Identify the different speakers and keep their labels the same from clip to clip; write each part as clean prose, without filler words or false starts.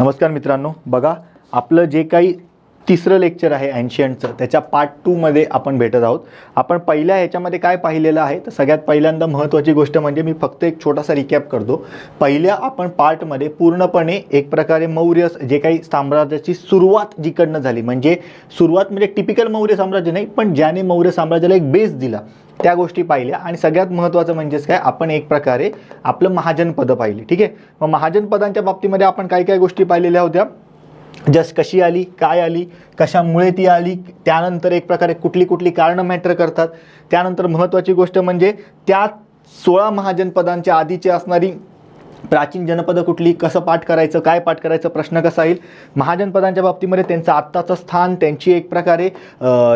Speaker 1: नमस्कार मित्रांनो, बघा आपलं जे काही तिसरं लेक्चर आहे एन्शियंटचं त्याच्या पार्ट 2 मध्ये आपण भेटत आहोत. आपण पहिल्या ह्याच्यामध्ये काय पाहिलेलं आहे तर सगळ्यात पहिल्यांदा महत्त्वाची गोष्ट म्हणजे मी फक्त एक छोटासा रिकॅप करतो. पहिल्या आपण पार्टमध्ये पूर्णपणे एक प्रकारे मौर्य जे काही साम्राज्याची सुरुवात जिकडनं झाली, म्हणजे सुरुवात म्हणजे टिपिकल मौर्य साम्राज्य नाही, पण ज्याने मौर्य साम्राज्याला एक बेस दिला त्या गोष्टी पाहिल्या. आणि सगळ्यात महत्त्वाचं म्हणजेच काय, आपण एक प्रकारे आपलं महाजनपद पाहिली. ठीक आहे, मग महाजनपदांच्या बाबतीमध्ये आपण काय काय गोष्टी पाहिलेल्या होत्या, जस्ट कशी आली, काय आली, कशामुळे ती आली, त्यानंतर एक प्रकारे कुठली कुठली कारणं मॅटर करतात. त्यानंतर महत्त्वाची गोष्ट म्हणजे त्या 16 महाजनपदांच्या आधीची असणारी प्राचीन जनपदं कुठली, कसं पाठ करायचं, काय पाठ करायचं, प्रश्न कसा येईल. महाजनपदांच्या बाबतीमध्ये त्यांचं आत्ताचं स्थान, त्यांची एक प्रकारे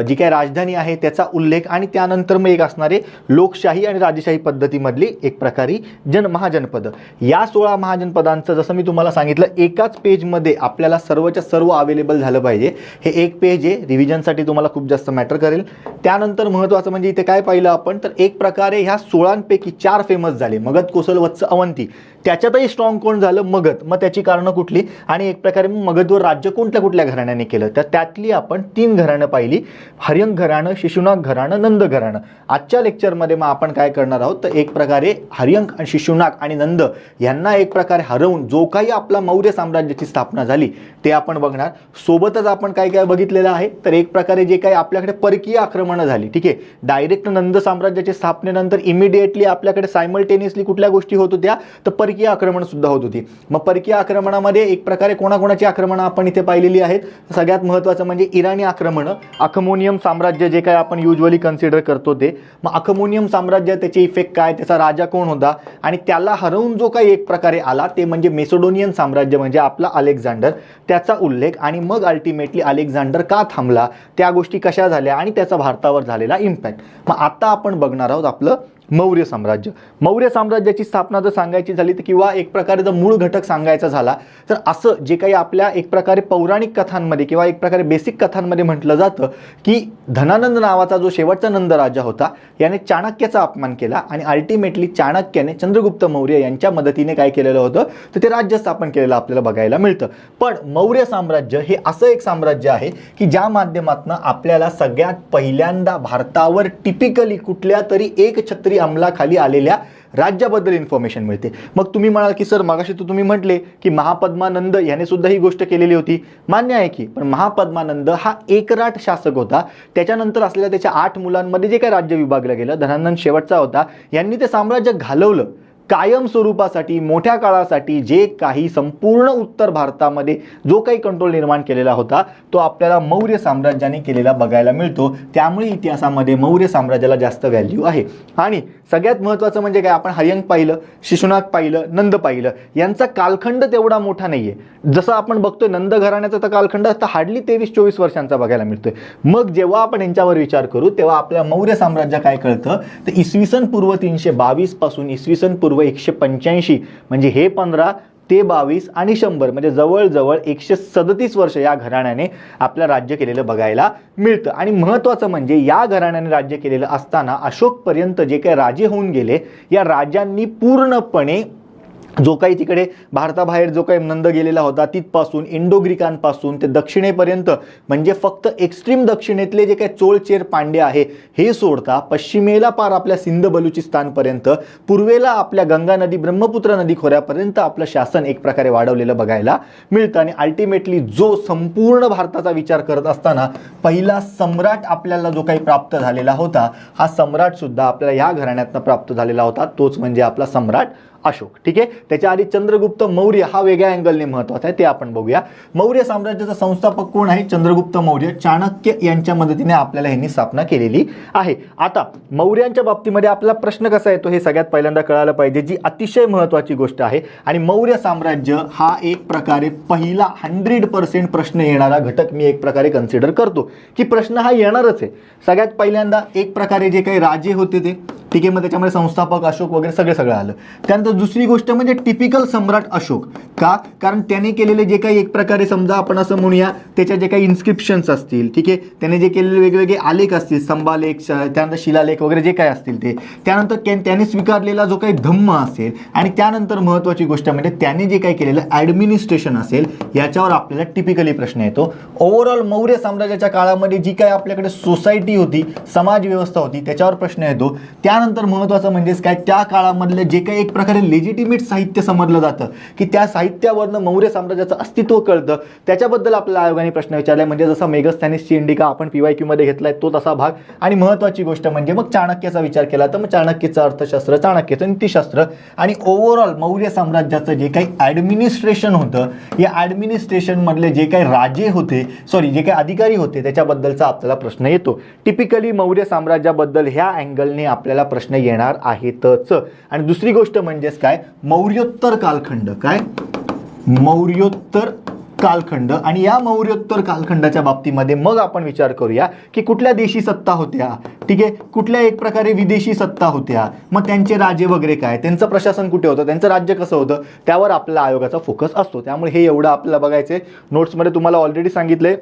Speaker 1: जी काय राजधानी आहे त्याचा उल्लेख, आणि त्यानंतर मग एक असणारे लोकशाही आणि राजेशाही पद्धतीमधली एक प्रकारे महाजनपदं. या 16 महाजनपदांचं जसं मी तुम्हाला सांगितलं एकाच पेजमध्ये आपल्याला सर्वच्या सर्व अवेलेबल झालं पाहिजे. हे एक पेज आहे, रिव्हिजनसाठी तुम्हाला खूप जास्त मॅटर करेल. त्यानंतर महत्त्वाचं म्हणजे इथे काय पाहिलं आपण, तर एक प्रकारे ह्या 16 4 फेमस झाले, मगध, कोसल, वत्स, अवंती. त्याच्यातही स्ट्रॉंग कोण झालं, मगध. मग त्याची कारणं कुठली, आणि एक प्रकारे मगधवर राज्य कुठल्या कुठल्या घराण्याने केलं, तर त्यातली आपण 3 घराणं पाहिली, हर्यंक घराणं, शिशुनाग घराणं, नंद घराणं. आजच्या लेक्चरमध्ये मग आपण काय करणार आहोत, तर एक प्रकारे हर्यंक आणि शिशुनाग आणि नंद यांना एक प्रकारे हरवून जो काही आपला मौर्य साम्राज्याची स्थापना झाली ते आपण बघणार. सोबतच आपण काय काय बघितलेलं आहे, तर एक प्रकारे जे काही आपल्याकडे परकीय आक्रमणं झाली. ठीक आहे, डायरेक्ट नंद साम्राज्याच्या स्थापनेनंतर इमिडिएटली आपल्याकडे सायमल्टेनियसली कुठल्या गोष्टी होत होत्या, तर परकीय आक्रमण सुद्धा होत होती. मग परकीय आक्रमणामध्ये एक प्रकारे कोणाकोणाची आक्रमणं आपण इथे पाहिलेली आहेत. सगळ्यात महत्त्वाचं म्हणजे इराणी आक्रमणं, अखमोनियम साम्राज्य जे काय आपण युजली कन्सिडर करतो ते. मग अखमोनियम साम्राज्य, त्याचे इफेक्ट काय, त्याचा राजा कोण होता, आणि त्याला हरवून जो काही एक प्रकारे आला ते म्हणजे मेसोडोनियन साम्राज्य, म्हणजे आपला अलेक्झांडर, त्याचा उल्लेख. आणि मग अल्टिमेटली अलेक्झांडर का थांबला, त्या गोष्टी कशा झाल्या, आणि त्याचा भारतावर झालेला इम्पॅक्ट. मग आता आपण बघणार आहोत आपलं मौर्य साम्राज्य. मौर्य साम्राज्याची स्थापना जर सांगायची झाली तर, किंवा एक प्रकारे जर मूळ घटक सांगायचा झाला तर, असं जे काही आपल्या एक प्रकारे पौराणिक कथांमध्ये किंवा एक प्रकारे बेसिक कथांमध्ये म्हटलं जातं की धनानंद नावाचा जो शेवटचा नंद राजा होता याने चाणक्याचा अपमान केला, आणि अल्टिमेटली चाणक्याने चंद्रगुप्त मौर्य यांच्या मदतीने काय केलेलं होतं, तर ते राज्य स्थापन केलेलं आपल्याला बघायला मिळतं. पण मौर्य साम्राज्य हे असं एक साम्राज्य आहे की ज्या माध्यमातून आपल्याला सगळ्यात पहिल्यांदा भारतावर टिपिकली कुठल्या तरी एक छत्री अंमलाखाली आलेल्या राज्याबद्दल इन्फॉर्मेशन मिळते. मग तुम्ही म्हणाल की सर मागाशी तर तुम्ही म्हटले की महापद्मानंद याने सुद्धा ही गोष्ट केलेली होती. मान्य आहे की, पण महापद्मानंद हा एकराट शासक होता. त्याच्यानंतर असलेल्या त्याच्या 8 मुलांमध्ये जे काही राज्य विभागलं गेलं, धनानंद शेवटचा होता, यांनी ते साम्राज्य घालवलं कायम स्वरूपासाठी, मोठ्या काळासाठी. जे काही संपूर्ण उत्तर भारतामध्ये जो काही कंट्रोल निर्माण केलेला होता तो आपल्याला मौर्य साम्राज्याने केलेला बघायला मिळतो. त्यामुळे इतिहासामध्ये मौर्य साम्राज्याला जास्त व्हॅल्यू आहे. आणि सगळ्यात महत्त्वाचं म्हणजे काय, आपण हर्यंक पाहिलं, शिशुनाग पाहिलं, नंद पाहिलं, यांचा कालखंड तेवढा मोठा नाही आहे. जसं आपण बघतोय नंद घराण्याचा तर कालखंड आता हार्डली 23-24 वर्षांचा बघायला मिळतोय. मग जेव्हा आपण यांच्यावर विचार करू तेव्हा आपल्या मौर्य साम्राज्य काय कळतं, तर इसवी सन पूर्व 322 पासून इसवी सन पूर्व 185, म्हणजे हे 15 ते 22 आणि 100, म्हणजे जवळजवळ 137 वर्ष या घराण्याने आपलं राज्य केलेलं बघायला मिळतं. आणि महत्त्वाचं म्हणजे या घराण्याने राज्य केलेलं असताना अशोकपर्यंत जे काही राजे होऊन गेले, या राजांनी पूर्णपणे जो काही तिकडे भारताबाहेर जो काही नंद गेलेला होता तिथपासून इंडो ग्रीकांपासून ते दक्षिणेपर्यंत, म्हणजे फक्त एक्स्ट्रीम दक्षिणेतले जे काही चोळ, चेर, पांड्य आहे हे सोडता पश्चिमेला पार आपल्या सिंध बलुचिस्तानपर्यंत, पूर्वेला आपल्या गंगा नदी, ब्रह्मपुत्र नदी खोऱ्यापर्यंत आपलं शासन एक प्रकारे वाढवलेलं बघायला मिळतं. आणि अल्टिमेटली जो संपूर्ण भारताचा विचार करत असताना पहिला सम्राट आपल्याला जो काही प्राप्त झालेला होता, हा सम्राट सुद्धा आपल्याला या घराण्यातनं प्राप्त झालेला होता, तोच म्हणजे आपला सम्राट अशोक. ठीक आहे, त्याच्या आधी चंद्रगुप्त मौर्य हा वेगळ्या अँगलने महत्त्वाचा आहे, ते आपण बघूया. मौर्य साम्राज्याचा संस्थापक कोण आहे, चंद्रगुप्त मौर्य. चाणक्य यांच्या मदतीने आपल्याला यांनी स्थापना केलेली आहे. आता मौर्यांच्या बाबतीमध्ये आपला प्रश्न कसा येतो हे सगळ्यात पहिल्यांदा कळायला पाहिजे, जी अतिशय महत्त्वाची गोष्ट आहे. आणि मौर्य साम्राज्य हा एक प्रकारे पहिला 100% प्रश्न येणारा घटक मी एक प्रकारे कन्सिडर करतो की प्रश्न हा येणारच आहे. सगळ्यात पहिल्यांदा एक प्रकारे जे काही राजे होते ते, ठीक आहे, मग त्याच्यामध्ये संस्थापक अशोक वगैरे सगळं आलं. त्यानंतर दुसरी गोष्ट म्हणजे टिपिकल सम्राट अशोक. का? कारण त्याने केलेले जे काही एक प्रकारे समजा आपण असं म्हणूया त्याच्या जे काही इन्स्क्रिप्शन्स असतील, ठीक आहे, त्याने जे केलेले वेगवेगळे आलेख असतील, स्तंभालेख, त्यानंतर शिलालेख वगैरे जे काही असतील ते, त्यानंतर त्याने स्वीकारलेला जो काही धम्म असेल, आणि त्यानंतर महत्त्वाची गोष्ट म्हणजे त्याने जे काही केलेलं ॲडमिनिस्ट्रेशन असेल, याच्यावर आपल्याला टिपिकली प्रश्न येतो. ओव्हरऑल मौर्य साम्राज्याच्या काळामध्ये जी काही आपल्याकडे सोसायटी होती, समाज व्यवस्था होती, त्याच्यावर प्रश्न येतो. त्यानंतर महत्त्वाचं म्हणजेच काय, त्या काळामधलं जे काही एक प्रकारे लेजिटिमेट साहित्य समजलं जातं की त्या साहित्यावरनं मौर्य साम्राज्याचं अस्तित्व कळतं, त्याच्याबद्दल आपल्याला आयोगाने प्रश्न विचारलाय. म्हणजे जसं मेगस्थॅनिसची इंडिका आपण PYQ मध्ये घेतलाय तो तसा भाग. आणि महत्त्वाची गोष्ट म्हणजे मग चाणक्याचा विचार केला तर मग चाणक्याचं अर्थशास्त्र, चाणक्याचं नीतिशास्त्र, आणि ओव्हरऑल मौर्य साम्राज्याचं जे काही ॲडमिनिस्ट्रेशन होतं, या ॲडमिनिस्ट्रेशन मधले जे काही राजे होते, जे काही अधिकारी होते, त्याच्याबद्दलचा आपल्याला प्रश्न येतो. टिपिकली मौर्य साम्राज्याबद्दल ह्या अँगलने आपल्याला प्रश्न येणार आहेतच. आणि दुसरी गोष्ट म्हणजेच काय, मौर्योत्तर कालखंड. काय? मौर्योत्तर कालखंड. आणि या मौर्योत्तर कालखंडाच्या बाबतीमध्ये मग आपण विचार करूया की कुठल्या देशी सत्ता होत्या, ठीक आहे, कुठल्या एक प्रकारे विदेशी सत्ता होत्या, मग त्यांचे राजे वगैरे काय, त्यांचं प्रशासन कुठे होतं, त्यांचं राज्य कसं होतं, त्यावर आपला आयोगाचा फोकस असतो. त्यामुळे हे एवढं आपल्याला बघायचं आहे. नोट्समध्ये तुम्हाला ऑलरेडी सांगितले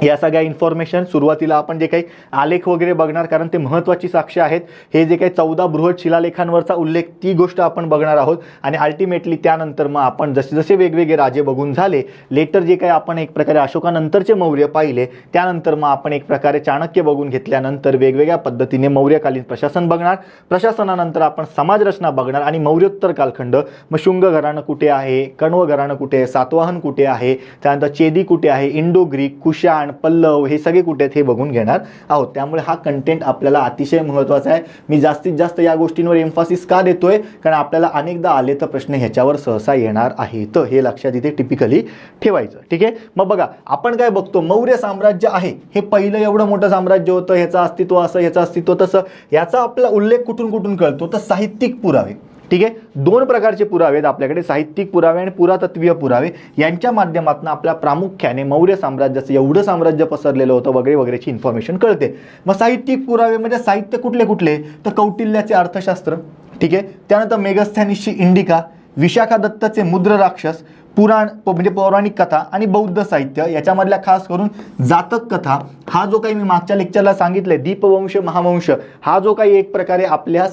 Speaker 1: या सगळ्या इन्फॉर्मेशन. सुरुवातीला आपण जे काही आलेख वगैरे बघणार, कारण ते महत्त्वाची साक्ष आहेत. हे जे काही 14 बृहत शिलालेखांवरचा उल्लेख, ती गोष्ट आपण बघणार आहोत. आणि अल्टिमेटली त्यानंतर मग आपण जसे जसे वेगवेगळे राजे बघून झाले, लेटर जे काही आपण एक प्रकारे अशोकानंतरचे मौर्य पाहिले, त्यानंतर मग आपण एक प्रकारे चाणक्य बघून घेतल्यानंतर वेगवेगळ्या पद्धतीने मौर्यकालीन प्रशासन बघणार. प्रशासनानंतर आपण समाजरचना बघणार आणि मौर्योत्तर कालखंड, मग शुंग घराणं कुठे आहे, कण्व घराणं कुठे आहे, सातवाहन कुठे आहे, त्यानंतर चेदी कुठे आहे, इंडो ग्रीक, कुशाण, पल्लव, हे सगळे कुठे आहेत हे बघून घेणार आहोत. त्यामुळे हा कंटेंट आपल्याला अतिशय महत्त्वाचा आहे. मी जास्तीत जास्त या गोष्टींवर एम्फासिस का देतोय, कारण आपल्याला अनेकदा आले तर प्रश्न ह्याच्यावर सहसा येणार आहेत, हे लक्षात इथे टिपिकली ठेवायचं. ठीक आहे. मग बघा आपण काय बघतो, मौर्य साम्राज्य आहे हे पहिलं एवढं मोठं साम्राज्य होतं, ह्याचं अस्तित्व असं, ह्याचं अस्तित्व तसं, याचा आपला उल्लेख कुठून कुठून कळतो, तर साहित्यिक पुरावे. ठीक आहे. दोन प्रकारचे पुरावे आहेत आपल्याकडे, साहित्यिक पुरावे आणि पुरातत्वीय पुरावे. यांच्या माध्यमातून आपल्या प्रामुख्याने मौर्य साम्राज्याचं एवढं साम्राज्य पसरलेलं होतं वगैरे वगैरेची इन्फॉर्मेशन कळते. मग साहित्यिक पुरावे म्हणजे साहित्य कुठले कुठले, तर कौटिल्याचे अर्थशास्त्र, ठीक आहे, त्यानंतर मेगस्थॅनिसची इंडिका, विशाखा दत्तचे मुद्र राक्षस, पुराण म्हणजे पौराणिक कथा आणि बौद्ध साहित्य, याच्यामधल्या खास करून जातक कथा, हा जो काही मी मागच्या लेक्चरला सांगितलंय दीपवंश, महावंश, हा जो काही एक प्रकारे आपल्या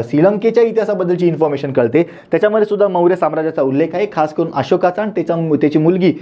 Speaker 1: श्रीलंकेच्या इतिहासाबद्दलची इन्फॉर्मेशन कळते, त्याच्यामध्ये सुद्धा मौर्य साम्राज्याचा उल्लेख आहे. खास करून अशोकाचा आणि त्याची मुलगी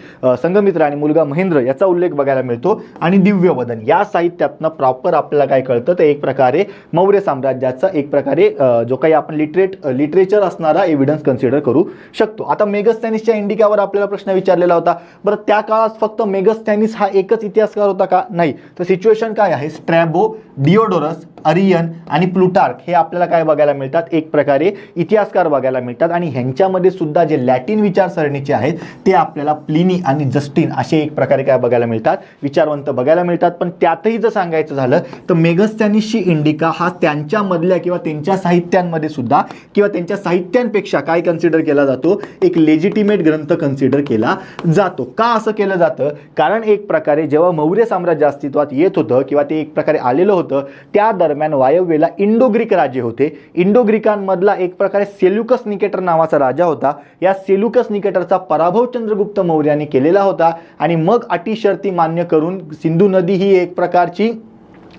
Speaker 1: संघमित्रा आणि मुलगा महेंद्र याचा उल्लेख बघायला मिळतो. आणि दिव्यवदन या साहित्यातनं प्रॉपर आपल्याला काय कळतं, तर एक प्रकारे मौर्य साम्राज्याचा एक प्रकारे जो काही आपण लिटरेचर असणारा एव्हिडन्स कन्सिडर करू शकतो. आता मेगस्थॅनिसच्या इंडिकावर आपल्याला प्रश्न विचारलेला होता. बरं, त्या काळात फक्त मेगस्थॅनिस हा एकच इतिहासकार होता का? नाही. तर सिच्युएशन काय आहे, स्ट्रॅबो, डिओडोरस, अरियन आणि प्लुटार्क हे आपल्याला काय बघायला मिळतात, एक प्रकारे इतिहासकार बघायला मिळतात. आणि ह्यांच्यामध्ये सुद्धा जे लॅटिन विचारसरणीचे आहेत ते आपल्याला प्लिनी आणि जस्टिन असे एक प्रकारे काय बघायला मिळतात, विचारवंत बघायला मिळतात. पण त्यातही जर सांगायचं झालं तर मेगस्थॅनिसची इंडिका हा त्यांच्यामधल्या किंवा त्यांच्या साहित्यांमध्ये सुद्धा किंवा त्यांच्या साहित्यांपेक्षा काय कन्सिडर केला जातो, एक लेजिटिमेट ग्रंथ कन्सिडर केला जातो. का असं केलं जातं, कारण एक प्रकारे जेव्हा मौर्य साम्राज्य अस्तित्वात येत होतं किंवा ते एक प्रकारे आलेलं होतं, त्या दरम्यान वायव्येला इंडो ग्रीक राजे होते. इंडो ग्रीकांमधला एक प्रकारे सेल्युकस निकेटर नावाचा राजा होता. या सेल्युकस निकेटरचा पराभव चंद्रगुप्त मौर्याने केलेला होता. आणि मग अटी शर्ती मान्य करून सिंधू नदी ही एक प्रकारची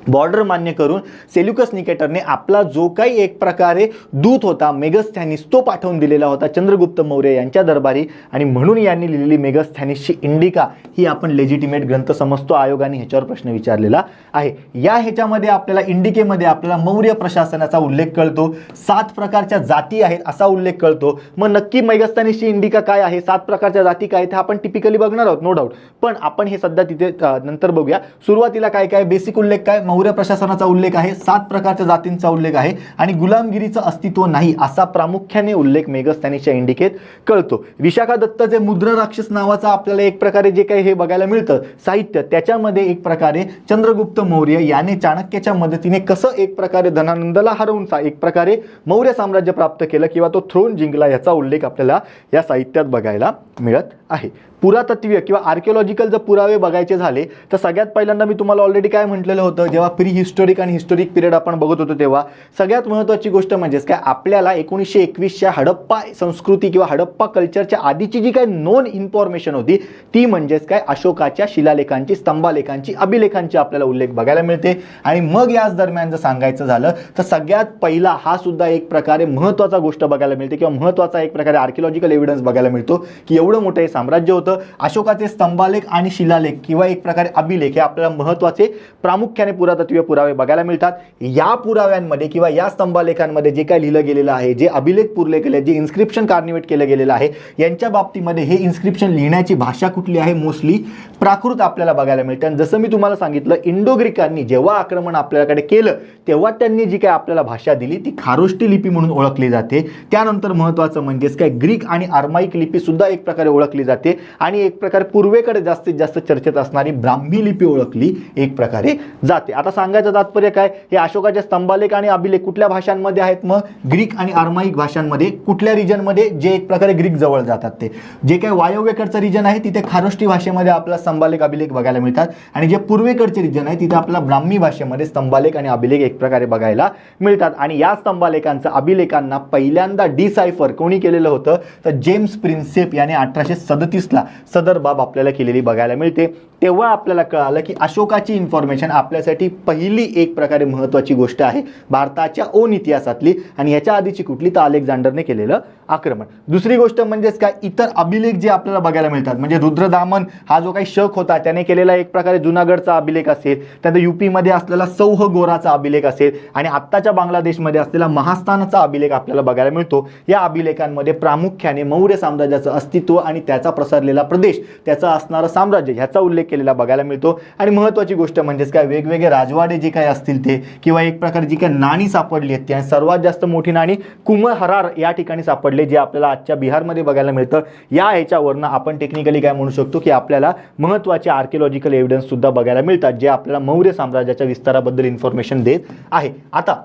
Speaker 1: बॉर्डर मान्य करून सेल्युकस निकेटरने आपला जो काही एक प्रकारे दूत होता मेगस्थॅनिस तो पाठवून दिलेला होता चंद्रगुप्त मौर्य यांच्या दरबारी. आणि म्हणून यांनी लिहिलेली मेगस्थॅनिसची इंडिका ही आपण लेजिटिमेट ग्रंथ समजतो. आयोगाने ह्याच्यावर प्रश्न विचारलेला आहे. या ह्याच्यामध्ये आपल्याला इंडिकेमध्ये आपल्याला मौर्य प्रशासनाचा उल्लेख कळतो. 7 प्रकारच्या जाती आहेत असा उल्लेख कळतो. मग नक्की मेगस्थॅनिसची इंडिका काय आहे, 7 प्रकारच्या जाती काय ते आपण टिपिकली बघणार आहोत, नो डाऊट. पण आपण हे सध्या तिथे नंतर बघूया. सुरुवातीला काय काय बेसिक उल्लेख काय, मौर्य प्रशासनाचा उल्लेख आहे, 7 प्रकारच्या जातींचा उल्लेख आहे आणि गुलामगिरीचं अस्तित्व नाही असा प्रामुख्याने उल्लेख मेगस्थॅनिसच्या इंडिकेत कळतो. विशाखा दत्तचे मुद्र राक्षस नावाचा आपल्याला एक प्रकारे जे काही हे बघायला मिळतं साहित्य, त्याच्यामध्ये एक प्रकारे चंद्रगुप्त मौर्य याने चाणक्याच्या मदतीने कसं एक प्रकारे धनानंदला हरवून एक प्रकारे मौर्य साम्राज्य प्राप्त केलं किंवा तो थ्रोन जिंकला याचा उल्लेख आपल्याला या साहित्यात बघायला मिळत आहे. पुरातत्वीय किंवा आर्किओलॉजिकल जर पुरावे बघायचे झाले तर सगळ्यात पहिल्यांदा मी तुम्हाला ऑलरेडी काय म्हटलेलं होतं, जेव्हा प्री हिस्टोरिक आणि हिस्टोरिक पिरियड आपण बघत होतो तेव्हा सगळ्यात महत्त्वाची गोष्ट म्हणजेच काय, आपल्याला 1921च्या हडप्पा संस्कृती किंवा हडप्पा कल्चरच्या आधीची जी काही नोन इन्फॉर्मेशन होती ती म्हणजेच काय अशोकाच्या शिलालेखांची, स्तंभालेखांची, अभिलेखांची आपल्याला उल्लेख बघायला मिळते. आणि मग याच दरम्यान जर सांगायचं झालं तर सगळ्यात पहिला हा सुद्धा एक प्रकारे महत्त्वाचा गोष्ट बघायला मिळते किंवा महत्त्वाचा एक प्रकारे आर्किओलॉजिकल एव्हिडन्स बघायला मिळतो की एवढं मोठं हे साम्राज्य होतं. अशोकाचे स्तंभालेख आणि शिलालेख किंवा एक प्रकारे अभिलेख हे आपल्याला महत्त्वाचे प्रामुख्याने पुरातत्वीय पुरावे बघायला मिळतात. या पुराव्यांमध्ये किंवा या स्तंभालेखांमध्ये जे काही लिहिलं गेलेलं आहे, जे अभिलेख पुरले गेले, जे इन्स्क्रिप्शन कार्निवेट केलं गेलेलं आहे, यांच्या बाबतीमध्ये हे इन्स्क्रिप्शन लिहिण्याची भाषा कुठली आहे, मोस्टली प्राकृत आपल्याला बघायला मिळते. आणि जसं मी तुम्हाला सांगितलं, इंडो ग्रीकांनी जेव्हा आक्रमण आपल्याकडे केलं तेव्हा त्यांनी जी काय आपल्याला भाषा दिली ती खारोष्टी लिपी म्हणून ओळखली जाते. त्यानंतर महत्त्वाचं म्हणजेच काय ग्रीक आणि आर्माईक लिपी सुद्धा एक प्रकारे ओळखली जाते आणि एक प्रकारे पूर्वेकडे जास्तीत जास्त चर्चेत असणारी ब्राह्मी लिपी ओळखली एक प्रकारे जाते. आता सांगायचं तात्पर्य काय, हे अशोकाचे स्तंभालेख आणि अभिलेख कुठल्या भाषांमध्ये आहेत, मग ग्रीक आणि आर्माईक भाषांमध्ये. कुठल्या रिजनमध्ये, जे एक प्रकारे ग्रीक जवळ जातात ते, जे काही वायव्येकडचं रिजन आहे तिथे खारोष्टी भाषेमध्ये आपल्याला स्तंभालेख अभिलेख बघायला मिळतात आणि जे पूर्वेकडचे रिजन आहे तिथे आपल्याला ब्राह्मी भाषेमध्ये स्तंभालेख आणि अभिलेख एक प्रकारे बघायला मिळतात. आणि या स्तंभालेखांचं अभिलेखांना पहिल्यांदा डिसायफर कोणी केलेलं होतं तर जेम्स प्रिन्सेप याने 1837ला सदर बाब आपल्याला केलेली बघायला मिळते. तेव्हा आपल्याला कळालं की अशोकाची इन्फॉर्मेशन आपल्यासाठी पहिली एक प्रकारे महत्त्वाची गोष्ट आहे भारताच्या ओन इतिहासातली, आणि याच्या आधीची कुठली तर अलेक्झांडरने केलेलं आक्रमण. दुसरी गोष्ट म्हणजेच काय, इतर अभिलेख जे आपल्याला बघायला मिळतात, म्हणजे रुद्रदामन हा जो काही शक होता त्याने केलेला एक प्रकारे जुनागडचा अभिलेख असेल, त्यानंतर युपीमध्ये असलेला सौह गोराचा अभिलेख असेल आणि आत्ताच्या बांगलादेशमध्ये असलेला महास्थानचा अभिलेख आपल्याला बघायला मिळतो. या अभिलेखांमध्ये प्रामुख्याने मौर्य साम्राज्याचं अस्तित्व आणि त्याचा प्रसारलेला प्रदेश, त्याचं असणारं साम्राज्य ह्याचा उल्लेख केलेला बघायला मिळतो. आणि महत्त्वाची गोष्ट म्हणजेच काय, वेगवेगळे राजवाडे जे काही असतील ते किंवा एक प्रकारे जी काही नाणी सापडली आहेत, त्या सर्वात जास्त मोठी नाणी कुमहरार या ठिकाणी सापडले, जे आपल्याला आजच्या बिहारमध्ये बघायला मिळतं. या ह्याच्यावरनं आपण टेक्निकली काय म्हणू शकतो की आपल्याला महत्त्वाचे आर्किओलॉजिकल एव्हिडन्स सुद्धा बघायला मिळतात, जे आपल्याला मौर्य साम्राज्याच्या विस्ताराबद्दल इन्फॉर्मेशन देत आहे. आता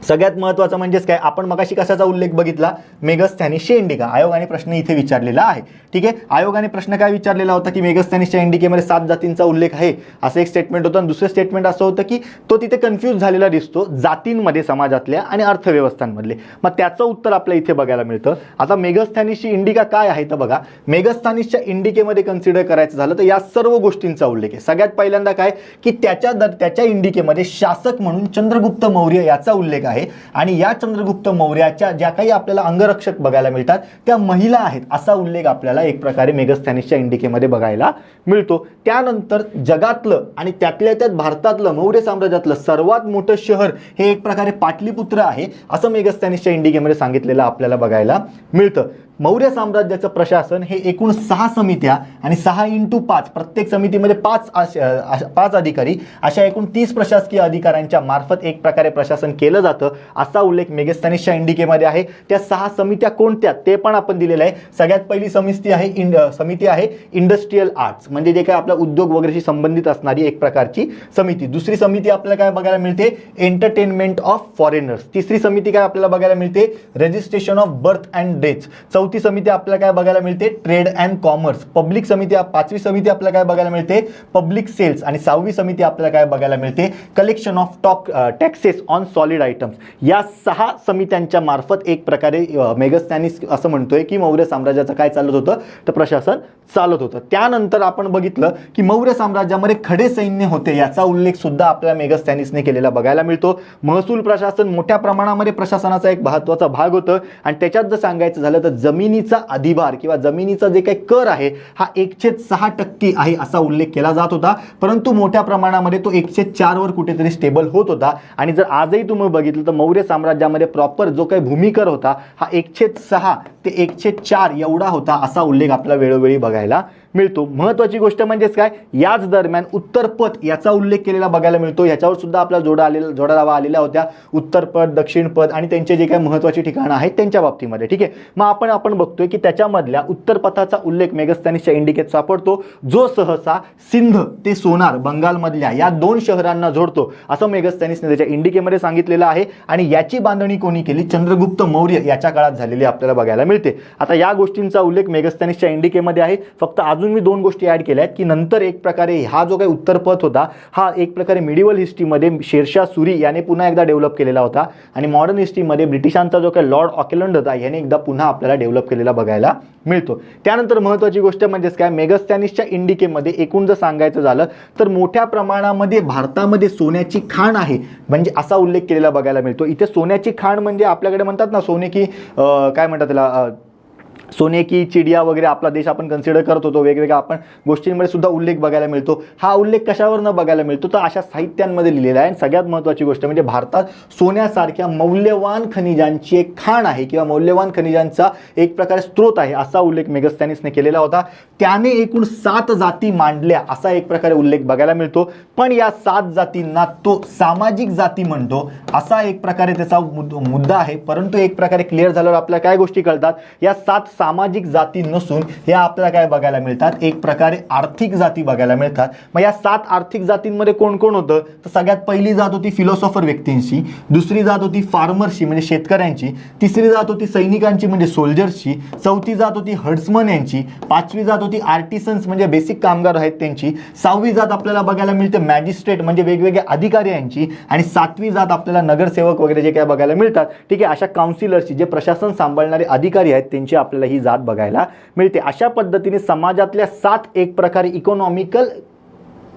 Speaker 1: सगळ्यात महत्त्वाचं म्हणजेच काय, आपण मगाशी कशाचा उल्लेख बघितला, मेगस्थॅनिसच्या इंडिका. आयोगाने प्रश्न इथे विचारलेला आहे. ठीक आहे, आयोगाने प्रश्न काय विचारलेला होता की मेगस्थॅनिसच्या इंडिकेमध्ये 7 जातींचा उल्लेख आहे असं एक स्टेटमेंट होतं, आणि दुसरं स्टेटमेंट असं होतं की तो तिथे कन्फ्यूज झालेला दिसतो जातींमध्ये, समाजातल्या आणि अर्थव्यवस्थांमधले. मग त्याचं उत्तर आपल्या इथे बघायला मिळतं. आता मेगस्थॅनिसची इंडिका काय आहे तर बघा, मेगस्थॅनिसच्या इंडिकेमध्ये कन्सिडर करायचं झालं तर या सर्व गोष्टींचा उल्लेख आहे. सगळ्यात पहिल्यांदा काय की त्याच्या इंडिकेमध्ये शासक म्हणून चंद्रगुप्त मौर्य याचा उल्लेख आहे, आणि या चंद्रगुप्त मौर्याच्या ज्या काही आपल्याला अंगरक्षक बघायला मिळतात त्या महिला आहेत असा उल्लेख आपल्याला एक प्रकारे मेगस्थॅनिसच्या इंडिकेमध्ये बघायला मिळतो. त्यानंतर जगातलं आणि त्यातल्या त्यात भारतातलं मौर्य साम्राज्यातलं सर्वात मोठं शहर हे एक प्रकारे पाटलीपुत्र आहे असं मेगस्थॅनिसच्या इंडिकेमध्ये सांगितलेलं आपल्याला बघायला मिळतं. मौर्य साम्राज्याचं प्रशासन हे एकूण 6 समित्या आणि 6x5 प्रत्येक समितीमध्ये 5 अधिकारी अशा एकूण 30 प्रशासकीय अधिकाऱ्यांच्या मार्फत एक प्रकारे प्रशासन केलं जातं असा उल्लेख मेगस्थॅनिसच्या इंडिकेमध्ये आहे. त्या 6 समित्या कोणत्या ते पण आपण दिलेलं आहे. सगळ्यात पहिली समिती आहे इंडस्ट्रियल आर्ट्स, म्हणजे जे काय आपल्या उद्योग वगैरेशी संबंधित असणारी एक प्रकारची समिती. दुसरी समिती आपल्याला काय बघायला मिळते, एंटरटेनमेंट ऑफ फॉरेनर्स. तिसरी समिती काय आपल्याला बघायला मिळते, registration of birth and deaths. चौथी समिती आपल्याला काय बघायला मिळते, ट्रेड अँड कॉमर्स. पब्लिक समिती, 5वी समिती आपल्याला काय बघायला मिळते, पब्लिक सेल्स. आणि 6वी समिती आपल्याला काय बघायला मिळते, collection of taxes on solid items. या 6 समित्यांच्या मार्फत एक प्रकारे मेगस्थॅनिस असं म्हणतोय की मौर्य साम्राज्याचं काय चालत होतं तर प्रशासन चालत होतं. त्यानंतर आपण बघितलं की मौर्य साम्राज्यामध्ये खडे सैन्य होते याचा उल्लेख सुद्धा आपल्याला मेगस्थॅनिसने केलेला बघायला मिळतो. महसूल प्रशासन मोठ्या प्रमाणामध्ये प्रशासनाचा एक महत्त्वाचा भाग होतं, आणि त्याच्यात जर सांगायचं झालं तर जमिनीचा अधिभार किंवा जमिनीचा जे काही कर आहे हा 1/6% आहे असा उल्लेख केला जात होता, परंतु मोठ्या प्रमाणामध्ये तो 1/4 वर कुठेतरी स्टेबल होत होता. आणि जर आजही तुम्ही बघितलं तर मौर्य साम्राज्यामध्ये प्रॉपर जो काही भूमिकर होता हा 1/6 ते 1/4 एवढा होता असा उल्लेख आपल्याला वेळोवेळी बघायला मिळतो. महत्त्वाची गोष्ट म्हणजेच काय, याच दरम्यान उत्तरपथ याचा उल्लेख केलेला बघायला मिळतो. याच्यावर सुद्धा आपल्याला जोडालावा आलेल्या होत्या, उत्तरपथ, दक्षिणपथ आणि त्यांचे जे काही महत्त्वाची ठिकाणं आहेत त्यांच्या बाबतीमध्ये. ठीक आहे, मग आपण बघतोय की त्याच्यामधल्या उत्तरपथाचा उल्लेख मेगस्थॅनिसच्या इंडिकेत सापडतो, जो सहसा सिंध ते सोनार बंगालमधल्या या 2 शहरांना जोडतो असं मेगस्थॅनिसने त्याच्या इंडिकेमध्ये सांगितलेलं आहे. आणि याची बांधणी कोणी केली, चंद्रगुप्त मौर्य याच्या काळात झालेली आपल्याला बघायला मिळते. मिळते. आता या गोष्टींचा उल्लेख मेगस्थानीसच्या इंडिकेमध्ये आहे. फक्त अजून मी 2 गोष्टी ॲड केल्या आहेत की नंतर एक प्रकारे हा जो काही उत्तरपथ होता हा एक प्रकारे मिडिवल हिस्ट्रीमध्ये शेरशाह सुरी याने पुन्हा एकदा डेव्हलप केलेला होता आणि मॉडर्न हिस्ट्रीमध्ये ब्रिटिशांचा जो काही लॉर्ड ऑकलंड होता याने एकदा पुन्हा आपल्याला डेव्हलप केलेला बघायला मिळतो. त्यानंतर महत्त्वाची गोष्ट म्हणजेच काय, मेगस्थानीसच्या इंडिकेमध्ये एकूण जर सांगायचं झालं तर मोठ्या प्रमाणामध्ये भारतामध्ये सोन्याची खाण आहे म्हणजे असा उल्लेख केलेला बघायला मिळतो. इथे सोन्याची खाण म्हणजे आपल्याकडे म्हणतात ना सोने की काय म्हणतात त्याला सोने की चिडिया वगैरे आपला देश आपण कन्सिडर करत होतो. वेगवेगळ्या आपण गोष्टींमध्ये सुद्धा उल्लेख बघायला मिळतो. हा उल्लेख कशावर न बघायला मिळतो तर अशा साहित्यांमध्ये लिहिलेला आहे. सगळ्यात महत्त्वाची गोष्ट म्हणजे भारतात सोन्यासारख्या मौल्यवान खनिजांची एक खाण आहे किंवा मौल्यवान खनिजांचा एक प्रकारे स्रोत आहे असा उल्लेख मेगस्थानीसने केलेला होता. त्याने एकूण 7 जाती मांडल्या असा एक प्रकारे उल्लेख बघायला मिळतो. पण या 7 जातींना तो सामाजिक जाती म्हणतो असा एक प्रकारे त्याचा मुद्दा आहे. परंतु एक प्रकारे क्लिअर झाल्यावर आपल्याला काय गोष्टी कळतात, या 7 सामाजिक जाती नसून या आपल्याला काय बघायला मिळतात, एक प्रकारे आर्थिक जाती बघायला मिळतात. मग या 7 आर्थिक जातींमध्ये कोण कोण होतं तर सगळ्यात पहिली जात होती फिलॉसॉफर व्यक्तींची, दुसरी जात होती फार्मर्सची म्हणजे शेतकऱ्यांची, तिसरी जात होती सैनिकांची म्हणजे सोल्जर्सची, चौथी जात होती हर्ड्समन यांची, पाचवी जात होती आर्टिसन्स म्हणजे बेसिक कामगार आहेत त्यांची, 6वी जात आपल्याला बघायला मिळते मॅजिस्ट्रेट म्हणजे वेगवेगळे अधिकारी यांची आणि 7वी जात आपल्याला नगरसेवक वगैरे जे काय बघायला मिळतात. ठीक आहे, अशा काउन्सिलर्सची जे प्रशासन सांभाळणारे अधिकारी आहेत त्यांची आपल्याला ही जात बघायला मिळते. अशा पद्धतीने समाजातल्या 7 एक प्रकारे इकॉनॉमिकल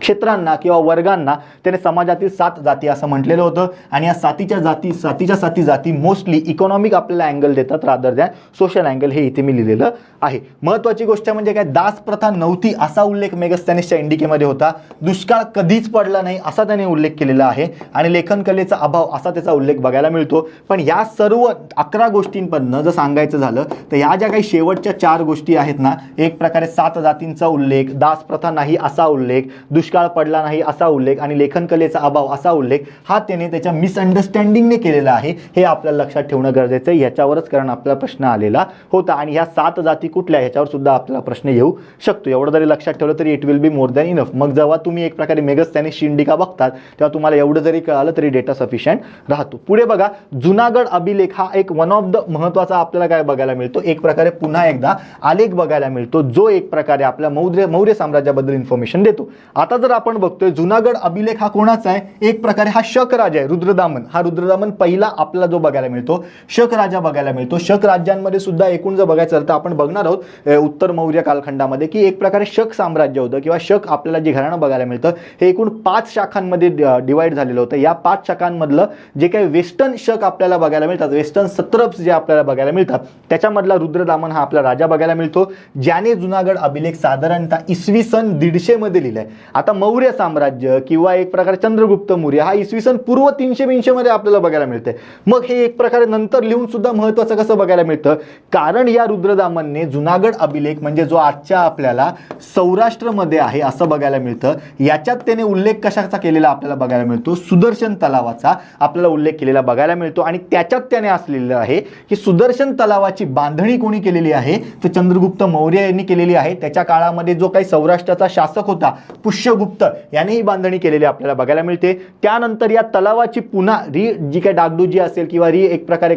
Speaker 1: क्षेत्रांना किंवा वर्गांना त्याने समाजातील 7 जाती असं म्हटलेलं होतं आणि या सातीच्या साती जाती मोस्टली इकॉनॉमिक आपल्याला अँगल देतात रादर दॅन सोशल अँगल, हे इथे मी लिहिलेलं आहे. महत्त्वाची गोष्ट म्हणजे काय, दास प्रथा नव्हती असा उल्लेख मेगस्थानीसच्या इंडिकेमध्ये होता. दुष्काळ कधीच पडला नाही असा त्याने उल्लेख केलेला आहे आणि लेखन कलेचा अभाव असा त्याचा उल्लेख बघायला मिळतो. पण या सर्व 11 गोष्टींपैकी जर सांगायचं झालं तर या ज्या काही शेवटच्या 4 गोष्टी आहेत ना, एक प्रकारे 7 जातींचा उल्लेख, दास प्रथा नाही असा उल्लेख, दुष्काळ पडला नाही असा उल्लेख आणि लेखन कलेचा अभाव असा उल्लेख हा त्याने त्याच्या मिसअंडरस्टँडिंगने केलेला आहे. हे आपल्याला लक्षात ठेवणं गरजेचं आहे. याच्यावरच कारण आपल्याला प्रश्न आलेला होता आणि ह्या 7 जाती कुठल्या ह्याच्यावर सुद्धा आपल्याला प्रश्न येऊ शकतो. एवढं जरी लक्षात ठेवलं तरी it will be more than enough. मग जेव्हा तुम्ही एक प्रकारे मेगस्थानीसची इंडिका बघतात तेव्हा तुम्हाला एवढं जरी कळालं तरी डेटा सफिशियंट राहतो. पुढे बघा, जुनागड अभिलेख हा एक वन ऑफ द महत्त्वाचा आपल्याला काय बघायला मिळतो, एक प्रकारे पुन्हा एकदा आलेख बघायला मिळतो जो एक प्रकारे आपल्या मौर्य साम्राज्याबद्दल इन्फॉर्मेशन देतो. आता जर आपण बघतोय जुनागड अभिलेख हा कोणाचा आहे, एक प्रकारे हा शक राजा आहे, रुद्रदामन. हा रुद्रदामन पहिला आपल्याला जो बघायला मिळतो शक राजा बघायला मिळतो. शक राज्यांमध्ये सुद्धा एकूण जर बघायचं झालं तर आपण बघणार आहोत उत्तर मौर्य कालखंडामध्ये की एक प्रकारे शक साम्राज्य होतं किंवा शक आपल्याला जे घराणं बघायला मिळतं हे एकूण 5 शाखांमध्ये डिवाइड झालेलं होतं. या 5 शाखांमधलं जे काही वेस्टर्न शक आपल्याला बघायला मिळतात, वेस्टर्न सत्रप्स जे आपल्याला बघायला मिळतात त्याच्यामधला रुद्रदामन हा आपला राजा बघायला मिळतो ज्याने जुनागड अभिलेख साधारणतः इसवी सन 150 मध्ये लिहिलाय. आता मौर्य साम्राज्य किंवा एक प्रकारे चंद्रगुप्त मौर्य हा इसवी सन पूर्व 320 मध्ये आपल्याला बघायला मिळते. मग हे एक प्रकारे नंतर लिहून सुद्धा महत्त्वाचं कसं बघायला मिळतं, कारण या रुद्रदामनने जुनागड अभिलेख म्हणजे जो आजच्या आपल्याला सौराष्ट्रमध्ये आहे असं बघायला मिळतं. याच्यात त्याने उल्लेख कशाचा केलेला आपल्याला बघायला मिळतो, सुदर्शन तलावाचा आपल्याला उल्लेख केलेला बघायला मिळतो आणि त्याच्यात त्याने असलेलं आहे की सुदर्शन तलावाची बांधणी कोणी केलेली आहे तर चंद्रगुप्त मौर्य यांनी केलेली आहे. त्याच्या काळामध्ये जो काही सौराष्ट्राचा शासक होता पुष्यगुप्त याने ही बांधणी केलेली आपल्याला बघायला मिळते. त्यानंतर या तलावाची पुन्हा जी काही डागडुजी असेल किंवा एक प्रकारे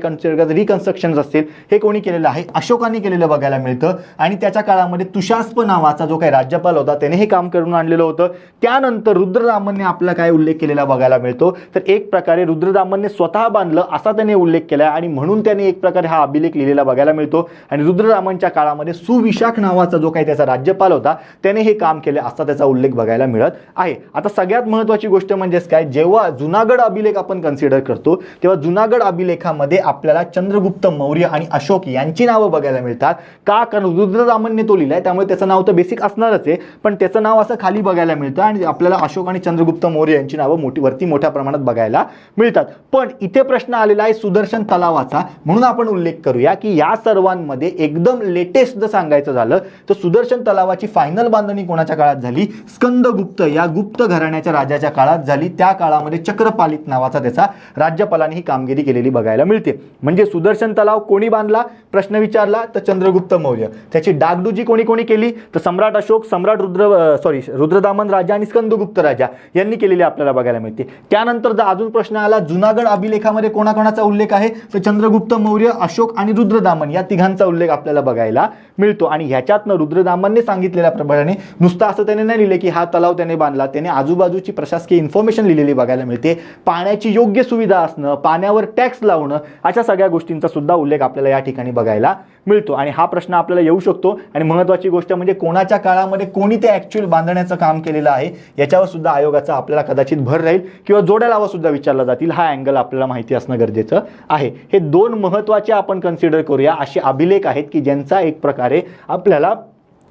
Speaker 1: रिकन्स्ट्रक्शन असेल हे कोणी केलेलं आहे, अशोकाने केलेलं बघायला मिळतं आणि त्याच्या काळामध्ये तुषास्प नावाचा जो काही राज्यपाल होता त्याने हे काम करून आणलेलं होतं. त्यानंतर रुद्रदामनने आपला काय उल्लेख केलेला बघायला मिळतो तर एक प्रकारे रुद्रदामनने स्वतः बांधलं असा त्याने उल्लेख केला आणि म्हणून त्याने एक प्रकारे हा अभिलेख लिहिलेला बघायला मिळतो आणि रुद्रदामनच्या काळामध्ये सुविशाख नावाचा जो काही त्याचा राज्यपाल होता त्याने हे काम केले असा त्याचा उल्लेख बघायला मिळत आहे. आता सगळ्यात महत्त्वाची गोष्ट म्हणजेच काय, जेव्हा जुनागड अभिलेख आपण कन्सिडर करतो तेव्हा जुनागड अभिलेखामध्ये आपल्याला चंद्रगुप्त मौर्य आणि अशोक यांची नावं बघायला मिळतात. का, कारण रुद्रदामनने तो लिहिलाय त्यामुळे त्याचं नाव तर बेसिक असणारच आहे, पण त्याचं नाव असं खाली बघायला मिळतं आणि आपल्याला अशोक आणि चंद्रगुप्त मौर्य यांची नावं वरती मोठ्या प्रमाणात बघायला मिळतात. पण इथे प्रश्न आलेला आहे सुदर्शन तलावाचा, म्हणून आपण उल्लेख करूया की या सर्वांमध्ये एकदम लेटेस्ट जर सांगायचं झालं तर सुदर्शन तलावाची फायनल बांधणी कोणाच्या काळात झाली, स्कंदगुप्त चंद्रगुप्त या गुप्त घराण्याच्या राजाच्या काळात झाली। त्या काळामध्ये चक्रपालित नावाचा त्याचा राज्यपालाने ही कामगिरी केलेली बघायला मिळते। म्हणजे सुदर्शन तलाव कोणी बांधला प्रश्न विचारला तर चंद्रगुप्त मौर्य। त्याची डागडुजी कोणी कोणी केली तर सम्राट अशोक, सम्राट रुद्रदामन राजा आणि स्कंदगुप्त राजा यांनी केलेली आपल्याला बघायला मिळते। त्यानंतर जर अजून प्रश्न आला जुनागड अभिलेखामध्ये कोणाकोणाचा उल्लेख आहे तर चंद्रगुप्त मौर्य, अशोक आणि रुद्रदामन या तिघांचा उल्लेख आपल्याला बघायला मिळतो। आणि ह्याच्यातनं रुद्रदामनने सांगितलेल्या प्रमाणे नुसतं असं त्याने नाही लिहिले की हा तलाव त्याने बांधला, त्याने आजूबाजूची प्रशासकीय इन्फॉर्मेशन लिहिलेली बघायला मिळते। पाण्याची योग्य सुविधा असणं, पाण्यावर टॅक्स लावणं अशा सगळ्या गोष्टींचा सुद्धा उल्लेख आपल्याला या ठिकाणी बघायला मिळतो। आणि हा प्रश्न आपल्याला येऊ शकतो। आणि महत्त्वाची गोष्ट म्हणजे कोणाच्या काळामध्ये कोणी ते ॲक्च्युअल बांधण्याचं काम केलेलं आहे याच्यावर सुद्धा आयोगाचा आपल्याला कदाचित भर राहील किंवा जोड्या लावा सुद्धा विचारला जातील। हा अँगल आपल्याला माहिती असणं गरजेचं आहे। हे दोन महत्त्वाचे आपण कन्सिडर करूया असे अभिलेख आहेत की ज्यांचा एक प्रकारे आपल्याला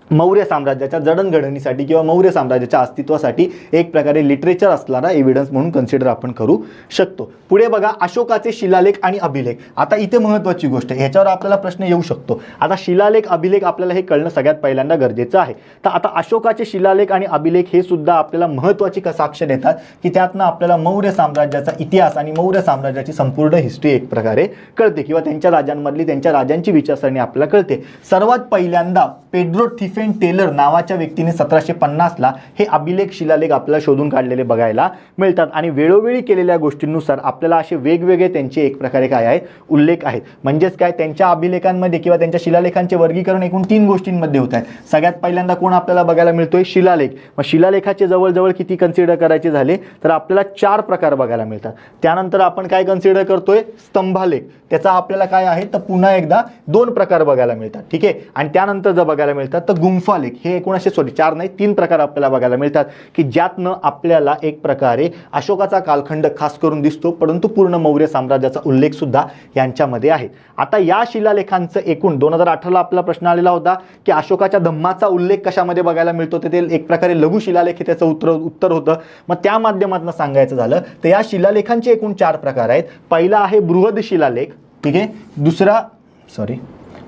Speaker 1: मौर्य साम्राज्याच्या जडणघडणीसाठी किंवा मौर्य साम्राज्याच्या अस्तित्वासाठी एक प्रकारे लिटरेचर असणारा एव्हिडन्स म्हणून कन्सिडर आपण करू शकतो। पुढे बघा अशोकाचे शिलालेख आणि अभिलेख। आता इथे महत्त्वाची गोष्ट आहे, ह्याच्यावर आपल्याला प्रश्न येऊ शकतो। आता शिलालेख अभिलेख आपल्याला हे कळणं सगळ्यात पहिल्यांदा गरजेचं आहे। तर आता अशोकाचे शिलालेख आणि अभिलेख हे सुद्धा आपल्याला महत्त्वाची साक्ष देतात की त्यातनं आपल्याला मौर्य साम्राज्याचा इतिहास आणि मौर्य साम्राज्याची संपूर्ण हिस्ट्री एक प्रकारे कळते किंवा त्यांच्या राजांमधली त्यांच्या राजांची विचारसरणी आपल्याला कळते। सर्वात पहिल्यांदा पेड्रो थिफेन टेलर नावाच्या व्यक्तीने 1750ला हे अभिलेख शिलालेख आपल्याला शोधून काढलेले बघायला मिळतात। आणि वेळोवेळी केलेल्या गोष्टींनुसार आपल्याला असे वेगवेगळे त्यांचे एक प्रकारे काय आहे उल्लेख आहेत। म्हणजेच काय त्यांच्या अभिलेखांमध्ये किंवा त्यांच्या शिलालेखांचे वर्गीकरण एकूण 3 गोष्टींमध्ये होत आहे। सगळ्यात पहिल्यांदा कोण आपल्याला बघायला मिळतोय शिलालेख। मग शिलालेखाचे जवळजवळ किती कन्सिडर करायचे झाले तर आपल्याला 4 प्रकार बघायला मिळतात। त्यानंतर आपण काय कन्सिडर करतोय स्तंभालेख, त्याचा आपल्याला काय आहे तर पुन्हा एकदा 2 प्रकार बघायला मिळतात। ठीक आहे। आणि त्यानंतर जर बघायला मिळतात तर गुंफालेख, हे 4 नाही 3 प्रकार आपल्याला बघायला मिळतात की ज्यातनं आपल्याला एक प्रकारे अशोकाचा कालखंड खास करून दिसतो परंतु पूर्ण मौर्य साम्राज्याचा उल्लेख सुद्धा यांच्यामध्ये आहे। आता या शिलालेखांचं एकूण 2018ला आपला प्रश्न आलेला होता की अशोकाच्या धम्माचा उल्लेख कशामध्ये बघायला मिळतो, ते एक प्रकारे लघु शिलालेख हे त्याचं उत्तर होतं। मग त्या माध्यमातून सांगायचं झालं तर या शिलालेखांचे एकूण 4 प्रकार आहेत। पहिला आहे बृहद शिलालेख, ठीक आहे,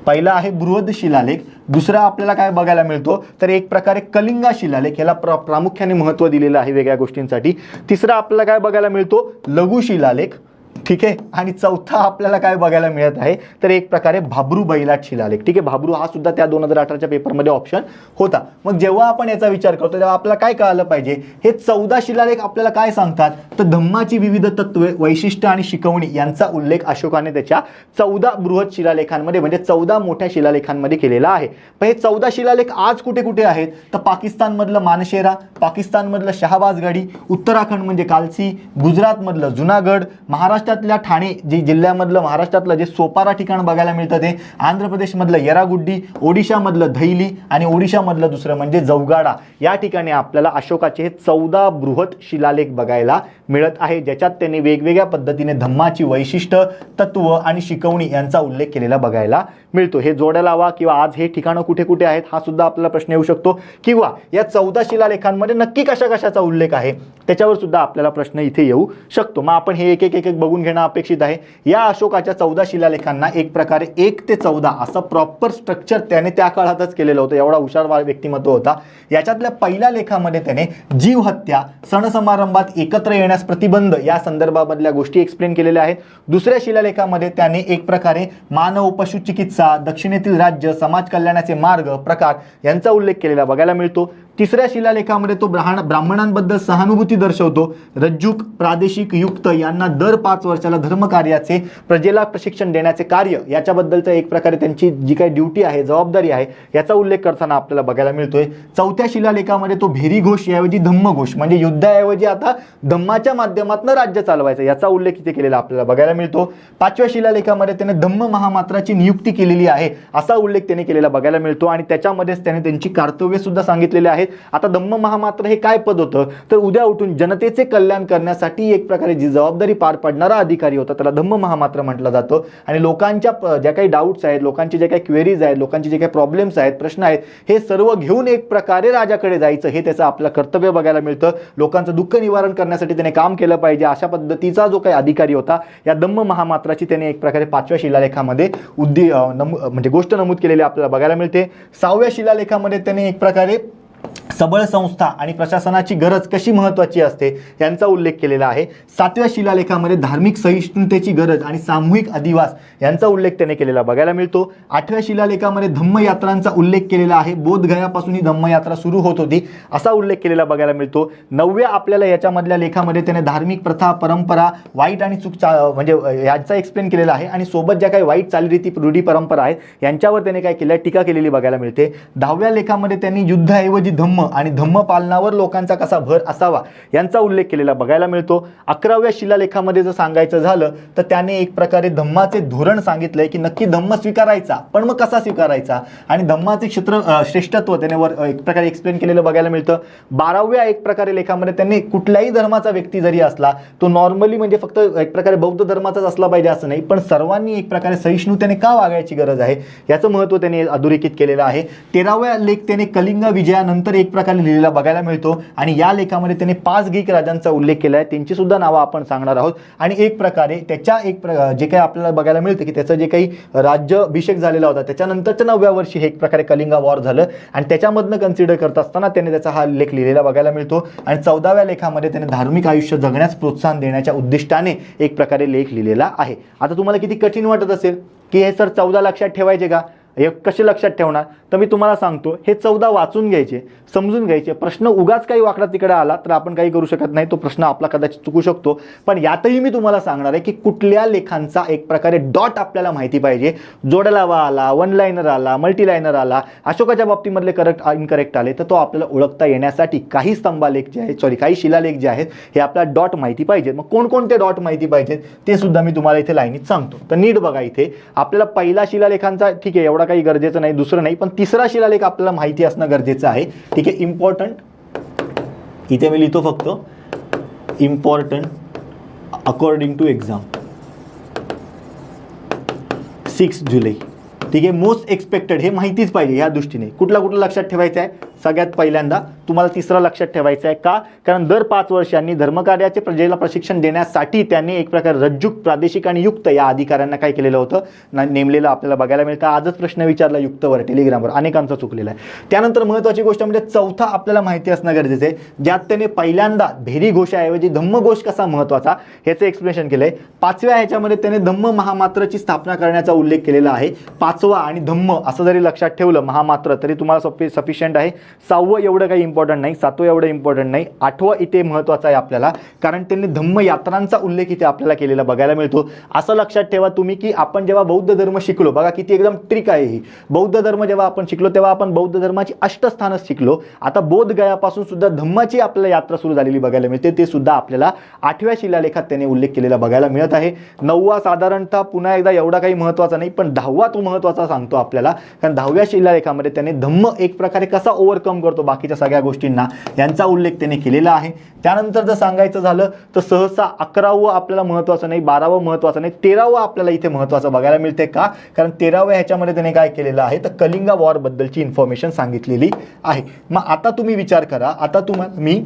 Speaker 1: पहिला आहे बृहद शिलालेख। दुसरा आपल्याला काय बघायला मिळतो तर एक प्रकारे कलिंगा शिलालेख, याला प्रामुख्याने महत्त्व दिलेलं आहे वेगळ्या गोष्टींसाठी। तिसरा आपल्याला काय बघायला मिळतो लघु शिलालेख, ठीक आहे। आणि चौथा आपल्याला काय बघायला मिळत आहे तर एक प्रकारे भाब्रू बैलाट शिलालेख, ठीक आहे। भाब्रू हा सुद्धा त्या 2018च्या पेपरमध्ये ऑप्शन होता। मग जेव्हा आपण याचा विचार करतो तेव्हा आपल्याला काय कळालं पाहिजे, हे 14 शिलालेख आपल्याला काय सांगतात तर धम्माची विविध तत्वे, वैशिष्ट्य आणि शिकवणी यांचा उल्लेख अशोकाने त्याच्या 14 बृहद शिलालेखांमध्ये म्हणजे 14 मोठ्या शिलालेखांमध्ये केलेला आहे। पण हे 14 शिलालेख आज कुठे कुठे आहेत तर पाकिस्तानमधलं मानशेरा, पाकिस्तानमधलं शहाबाजगडी, उत्तराखंड म्हणजे कालसी, गुजरातमधलं जुनागड, महाराष्ट्रातल्या ठाणे जिल्ह्यामधलं महाराष्ट्रातलं जे सोपारा ठिकाण बघायला मिळतं ते, आंध्र प्रदेशमधलं येरागुड्डी, ओडिशामधलं धैली आणि ओडिशामधलं दुसरं म्हणजे जौगाडा या ठिकाणी आपल्याला अशोकाचे हे 14 बृहद शिलालेख बघायला मिळत आहे, ज्याच्यात त्यांनी वेगवेगळ्या पद्धतीने धम्माची वैशिष्ट्य, तत्व आणि शिकवणी यांचा उल्लेख केलेला बघायला मिळतो। हे जोड्या लावा किंवा आज हे ठिकाणं कुठे कुठे आहेत हा सुद्धा आपल्याला प्रश्न येऊ शकतो किंवा या 14 शिलालेखांमध्ये नक्की कशाचा उल्लेख आहे त्याच्यावर सुद्धा आपल्याला प्रश्न इथे येऊ शकतो। मग आपण हे एक एक बघून घेणं अपेक्षित आहे। या अशोकाच्या 14 शिलालेखांना एक प्रकारे 1 ते 14 असं प्रॉपर स्ट्रक्चर त्याने त्या काळातच केलेलं होतं, एवढा हुशार व्यक्तिमत्व होता। याच्यातल्या पहिल्या लेखामध्ये त्याने जीव हत्या, सण समारंभात एकत्र येण्यास प्रतिबंध या संदर्भामधल्या गोष्टी एक्सप्लेन केलेल्या आहेत। दुसऱ्या शिलालेखामध्ये त्याने एक प्रकारे मानव, पशुचिकित्सा, दक्षिणेतील राज्य, समाज कल्याणाचे मार्ग, प्रकार यांचा उल्लेख केलेला बघायला मिळतो। तिसऱ्या शिलालेखामध्ये तो ब्राह्मणांबद्दल सहानुभूती दर्शवतो। रज्जुक, प्रादेशिक युक्त यांना दर 5 वर्षाला धर्मकार्याचे प्रजेला प्रशिक्षण देण्याचे कार्य याच्याबद्दलचा एक प्रकारे त्यांची जी काही ड्युटी आहे, जबाबदारी आहे याचा उल्लेख करताना आपल्याला बघायला मिळतोय। चौथ्या शिलालेखामध्ये तो भेरी घोष ऐवजी धम्मघोष म्हणजे युद्धाऐवजी आता धम्माच्या माध्यमातून राज्य चालवायचं याचा उल्लेख इथे केलेला आपल्याला बघायला मिळतो। 5व्या शिलालेखामध्ये त्याने धम्म महामात्राची नियुक्ती केलेली आहे असा उल्लेख त्याने केलेला बघायला मिळतो आणि त्याच्यामध्येच त्याने त्यांची कर्तव्य सुद्धा सांगितलेली आहेत। आता धम्म महामात्र हे काय पद होतं तर उद्या उठून जनतेचे कल्याण करण्यासाठी एक प्रकारे जी जबाबदारी पार पाडणारा अधिकारी होता त्याला धम्म महामात्र म्हटलं जातं। आणि लोकांच्या ज्या काही डाऊट्स आहेत, लोकांचे जे काही क्वेरीज आहेत, लोकांचे जे काही प्रॉब्लेम्स आहेत, प्रश्न आहेत, हे सर्व घेऊन एक प्रकारे राजाकडे जायचं हे त्याचं आपलं कर्तव्य बघायला मिळतं। लोकांचं दुःख निवारण करण्यासाठी त्याने काम केलं पाहिजे अशा पद्धतीचा जो काही अधिकारी होता या धम्म महामात्राची त्याने एक प्रकारे 5व्या शिलालेखामध्ये म्हणजे गोष्ट नमूद केलेली आपल्याला बघायला मिळते। 6व्या शिलालेखामध्ये त्याने एक प्रकारे सबळ संस्था आणि प्रशासनाची गरज कशी महत्त्वाची असते यांचा उल्लेख केलेला आहे. 7व्या शिलालेखामध्ये धार्मिक सहिष्णुतेची गरज आणि सामूहिक अधिवास यांचा उल्लेख त्याने केलेला बघायला मिळतो. 8व्या शिलालेखामध्ये धम्मयात्रांचा उल्लेख केलेला आहे. बोधगयापासून ही धम्मयात्रा सुरू होत होती असा उल्लेख केलेला बघायला मिळतो. 9व्या आपल्याला याच्यामधल्या लेखामध्ये त्याने धार्मिक प्रथा, परंपरा, वाईट आणि चूक म्हणजे यांचा एक्सप्लेन केलेला आहे आणि सोबत ज्या काही वाईट चालीरीती, रूढी, परंपरा आहेत यांच्यावर त्याने काय केलं, टीका केलेली बघायला मिळते. 10व्या लेखामध्ये त्यांनी युद्धाऐवजी धम्म आणि धम्म पालनावर लोकांचा कसा भर असावा यांचा उल्लेख केलेला बघायला मिळतो. 11व्या शिलालेखामध्ये जर सांगायचं झालं तर त्याने एक प्रकारे धम्माचे धोरण सांगितलंय की नक्की धम्म स्वीकारायचा, पण मग कसा स्वीकारायचा आणि धम्माचे श्रेष्ठत्व त्याने वर एक प्रकारे एक्सप्लेन केलेलं बघायला मिळतं. 12व्या एक प्रकारे लेखामध्ये त्यांनी कुठल्याही धर्माचा व्यक्ती जरी असला तो नॉर्मली म्हणजे फक्त एक प्रकारे बौद्ध धर्माचाच असला पाहिजे असं नाही, पण सर्वांनी एक प्रकारे सहिष्णुतेने का वागायची गरज आहे याचं महत्त्व त्याने अधोरेखित केलेलं आहे. 13व्या लेख त्याने कलिंग विजयानंतर एक प्रकारे लिहिलेला बघायला मिळतो आणि या लेखामध्ये त्याने 5 ग्रीक राजांचा उल्लेख केला आहे, त्यांची सुद्धा नावं आपण सांगणार आहोत. आणि एक प्रकारे त्याच्या जे काही आपल्याला बघायला मिळतं की त्याचं जे काही राज्याभिषेक झालेला होता त्याच्यानंतरच्या 9व्या वर्षी हे एक प्रकारे कलिंगा वॉर झालं आणि त्याच्यामधनं कन्सिडर करत असताना त्याने त्याचा हा लेख लिहिलेला बघायला मिळतो. आणि 14व्या लेखामध्ये त्याने धार्मिक आयुष्य जगण्यास प्रोत्साहन देण्याच्या उद्दिष्टाने एक प्रकारे लेख लिहिलेला आहे. आता तुम्हाला किती कठीण वाटत असेल की हे सर 14 लक्षात ठेवायचे का, हे कसे लक्षात ठेवणार, तर मी तुम्हाला सांगतो हे 14 वाचून घ्यायचे, समजून घ्यायचे. प्रश्न उगाच काही वाकडा तिकडे आला तर आपण काही करू शकत नाही, तो प्रश्न आपला कदाचित चुकू शकतो. पण यातही मी तुम्हाला सांगणार आहे की कुठल्या लेखांचा एक प्रकारे डॉट आपल्याला माहिती पाहिजे, जोडलावा आला, वन लाईनर आला, मल्टी लाईनर आला, अशोकाच्या बाबतीमधले करेक्ट इनकरेक्ट आले तर तो आपल्याला ओळखता येण्यासाठी काही स्तंभालेख जे आहेत काही शिलालेख जे आहेत हे आपल्याला डॉट माहिती पाहिजेत. मग कोणकोणते डॉट माहिती पाहिजेत ते सुद्धा मी तुम्हाला इथे लाईनीत सांगतो. तर नीट बघा, इथे आपल्याला पहिला शिलालेखांचा ठीक आहे एवढा काही गरजेचं नाही, दुसरं नाही, पण तिसरा शिलालेख आपल्याला माहिती असणं गरजेचं आहे. ठीक आहे, इम्पॉर्टंट इथे मी लिहितो फक्त इम्पॉर्टंट अकॉर्डिंग टू एक्झाम 6 जुलै. ठीक आहे, मोस्ट एक्सपेक्टेड हे माहितीच पाहिजे. ह्या दृष्टीने कुठला लक्षात ठेवायचं आहे, सगळ्यात पहिल्यांदा तुम्हाला तिसरा लक्षात ठेवायचा आहे. का, कारण दर 5 वर्षांनी धर्मकार्याचे प्रजेला प्रशिक्षण देण्यासाठी त्यांनी एक प्रकारे रज्जुक, प्रादेशिक आणि युक्त या अधिकाऱ्यांना काय केलेलं होतं, नेमलेलं आपल्याला बघायला मिळतं. आजच प्रश्न विचारला युक्तवर टेलिग्रामवर, अनेकांचा चुकलेला आहे. त्यानंतर महत्त्वाची गोष्ट म्हणजे चौथा आपल्याला माहिती असणं गरजेचं आहे, ज्यात त्याने पहिल्यांदा भेरी घोषाऐवजी धम्मघोष कसा महत्त्वाचा ह्याचं एक्सप्लेनेशन केलंय. 5व्या ह्याच्यामध्ये त्याने धम्म महामात्रची स्थापना करण्याचा उल्लेख केलेला आहे. 5वा आणि धम्म असं जरी लक्षात ठेवलं महामात्र तरी तुम्हाला सफिशियंट आहे. 6वं एवढं काही इम्पॉर्टंट नाही, 7वं एवढं इम्पॉर्टंट नाही. 8वं इथे महत्त्वाचं आहे आपल्याला, कारण त्यांनी धम्मयात्रांचा उल्लेख इथे आपल्याला केलेला बघायला मिळतो. असं लक्षात ठेवा तुम्ही की आपण जेव्हा बौद्ध धर्म शिकलो, बघा किती एकदम ट्रिक आहे ही. बौद्ध धर्म जेव्हा आपण शिकलो तेव्हा आपण बौद्ध धर्माची अष्टस्थानं शिकलो. आता बोधगयापासून सुद्धा धम्माची आपल्याला यात्रा सुरू झालेली बघायला मिळते, ते सुद्धा आपल्याला 8व्या शिलालेखात त्याने उल्लेख केलेला बघायला मिळत आहे. 9वा साधारणतः पुन्हा एकदा एवढा काही महत्त्वाचा नाही, पण 10वा तो महत्त्वाचा सांगतो आपल्याला, कारण 10व्या शिलालेखामध्ये त्याने धम्म एक प्रकारे कसा ओव्हरकम करतो बाकीच्या सगळ्या गोष्टींना यांचा उल्लेख त्याने केलेला आहे. त्यानंतर जर सांगायचं झालं तर सहसा 11वं आपल्याला महत्त्वाचं नाही, 12वं महत्त्वाचं नाही, 13वं आपल्याला इथे महत्त्वाचं बघायला मिळते. का, कारण 13व्या ह्याच्यामध्ये त्याने काय केलेलं आहे तर कलिंगा वॉर बद्दलची इन्फॉर्मेशन सांगितलेली आहे. मग आता तुम्ही विचार करा, आता तुम्हाला मी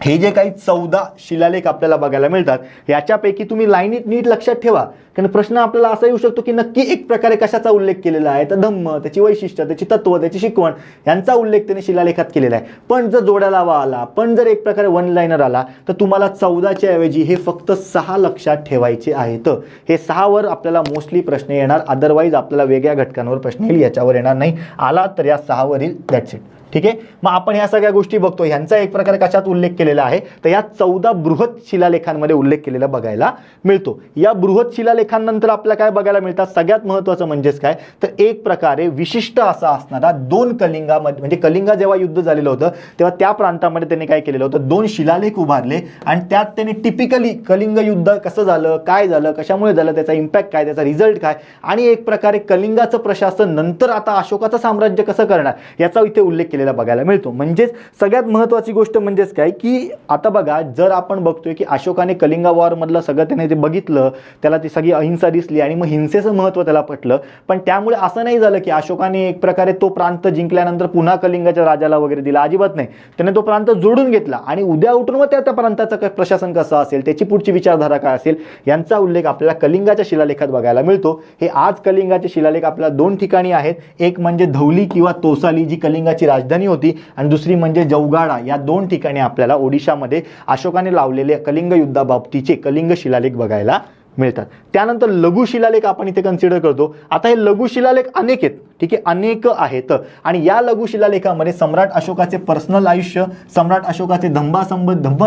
Speaker 1: हे जे काही 14 शिलालेख आपल्याला बघायला मिळतात याच्यापैकी तुम्ही लाईनीत नीट लक्षात ठेवा, कारण प्रश्न आपल्याला असा येऊ शकतो की नक्की एक प्रकारे कशाचा उल्लेख केलेला आहे तर धम्म, त्याची वैशिष्ट्य, त्याची तत्व, त्याची शिकवण यांचा उल्लेख त्याने शिलालेखात केलेला आहे. पण जर जोडालावा आला, पण जर एक प्रकारे वन लाईनर आला तर तुम्हाला 14च्या ऐवजी हे फक्त 6 लक्षात ठेवायचे आहेत. हे 6वर आपल्याला मोस्टली प्रश्न येणार, अदरवाईज आपल्याला वेगळ्या घटकांवर प्रश्न येईल, याच्यावर येणार नाही. आला तर या 6वर येईल, दॅट्स इट. ठीक आहे, मग आपण ह्या सगळ्या गोष्टी बघतो, ह्यांचा एक प्रकारे कशात उल्लेख केलेला आहे तर या 14 बृहत शिलालेखांमध्ये उल्लेख केलेला बघायला मिळतो. या बृहत शिलालेखांनंतर आपल्याला काय बघायला मिळतात, सगळ्यात महत्त्वाचं म्हणजेच काय तर एक प्रकारे विशिष्ट असा असणारा 2 कलिंगामध्ये, म्हणजे कलिंगा जेव्हा युद्ध झालेलं होतं तेव्हा त्या प्रांतामध्ये त्यांनी काय केलेलं होतं, 2 शिलालेख उभारले आणि त्यात त्यांनी टिपिकली कलिंग युद्ध कसं झालं, काय झालं, कशामुळे झालं, त्याचा इम्पॅक्ट काय, त्याचा रिझल्ट काय आणि एक प्रकारे कलिंगाचं प्रशासन नंतर आता अशोकाचं साम्राज्य कसं करणार याचा इथे उल्लेख केलेला बघायला मिळतो. म्हणजेच सगळ्यात महत्त्वाची गोष्ट म्हणजेच काय की आता बघा, जर आपण बघतोय की अशोकाने कलिंगा वॉर मधलं सगळं त्याने जे बघितलं त्याला ती सगळी अहिंसा दिसली आणि मग हिंसेचं महत्त्व त्याला पटलं, पण त्यामुळे असं नाही झालं की अशोकाने एक प्रकारे तो प्रांत जिंकल्यानंतर पुन्हा कलिंगाच्या राजाला वगैरे दिला, अजिबात नाही. त्याने तो प्रांत जोडून घेतला आणि उद्या उठून मग त्या प्रांताचं प्रशासन कसं असेल, त्याची पुढची विचारधारा काय असेल यांचा उल्लेख आपल्याला कलिंगाच्या शिलालेखात बघायला मिळतो. हे आज कलिंगाचे शिलालेख आपल्याला 2 ठिकाणी आहेत, एक म्हणजे धौली किंवा तोसाली जी कलिंगाची राजधानी राजधानी होती, आणि दुसरी म्हणजे जौगाडा. या 2 ठिकाणी आपल्याला ओडिशामध्ये अशोकाने लावलेले कलिंग युद्धाबाबतीचे कलिंग शिलालेख बघायला मिळतात. त्यानंतर लघु शिलालेख आपण इथे कन्सिडर करतो. आता हे लघु शिलालेख अनेक आहेत, ठीक आहे, अनेक आहेत, आणि या लघु शिलालेखामध्ये सम्राट अशोकाचे पर्सनल आयुष्य, सम्राट अशोकाचे धम्म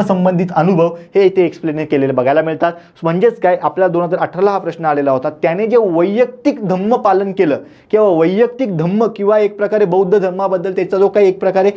Speaker 1: संबंधित अनुभव हे इथे एक्सप्लेन केलेले बघायला मिळतात. म्हणजेच काय, आपल्याला 2018ला हा प्रश्न आलेला होता, त्याने जे वैयक्तिक धम्म पालन केलं किंवा वैयक्तिक धम्म किंवा एक प्रकारे बौद्ध धर्माबद्दल त्याचा जो काही एक प्रकारे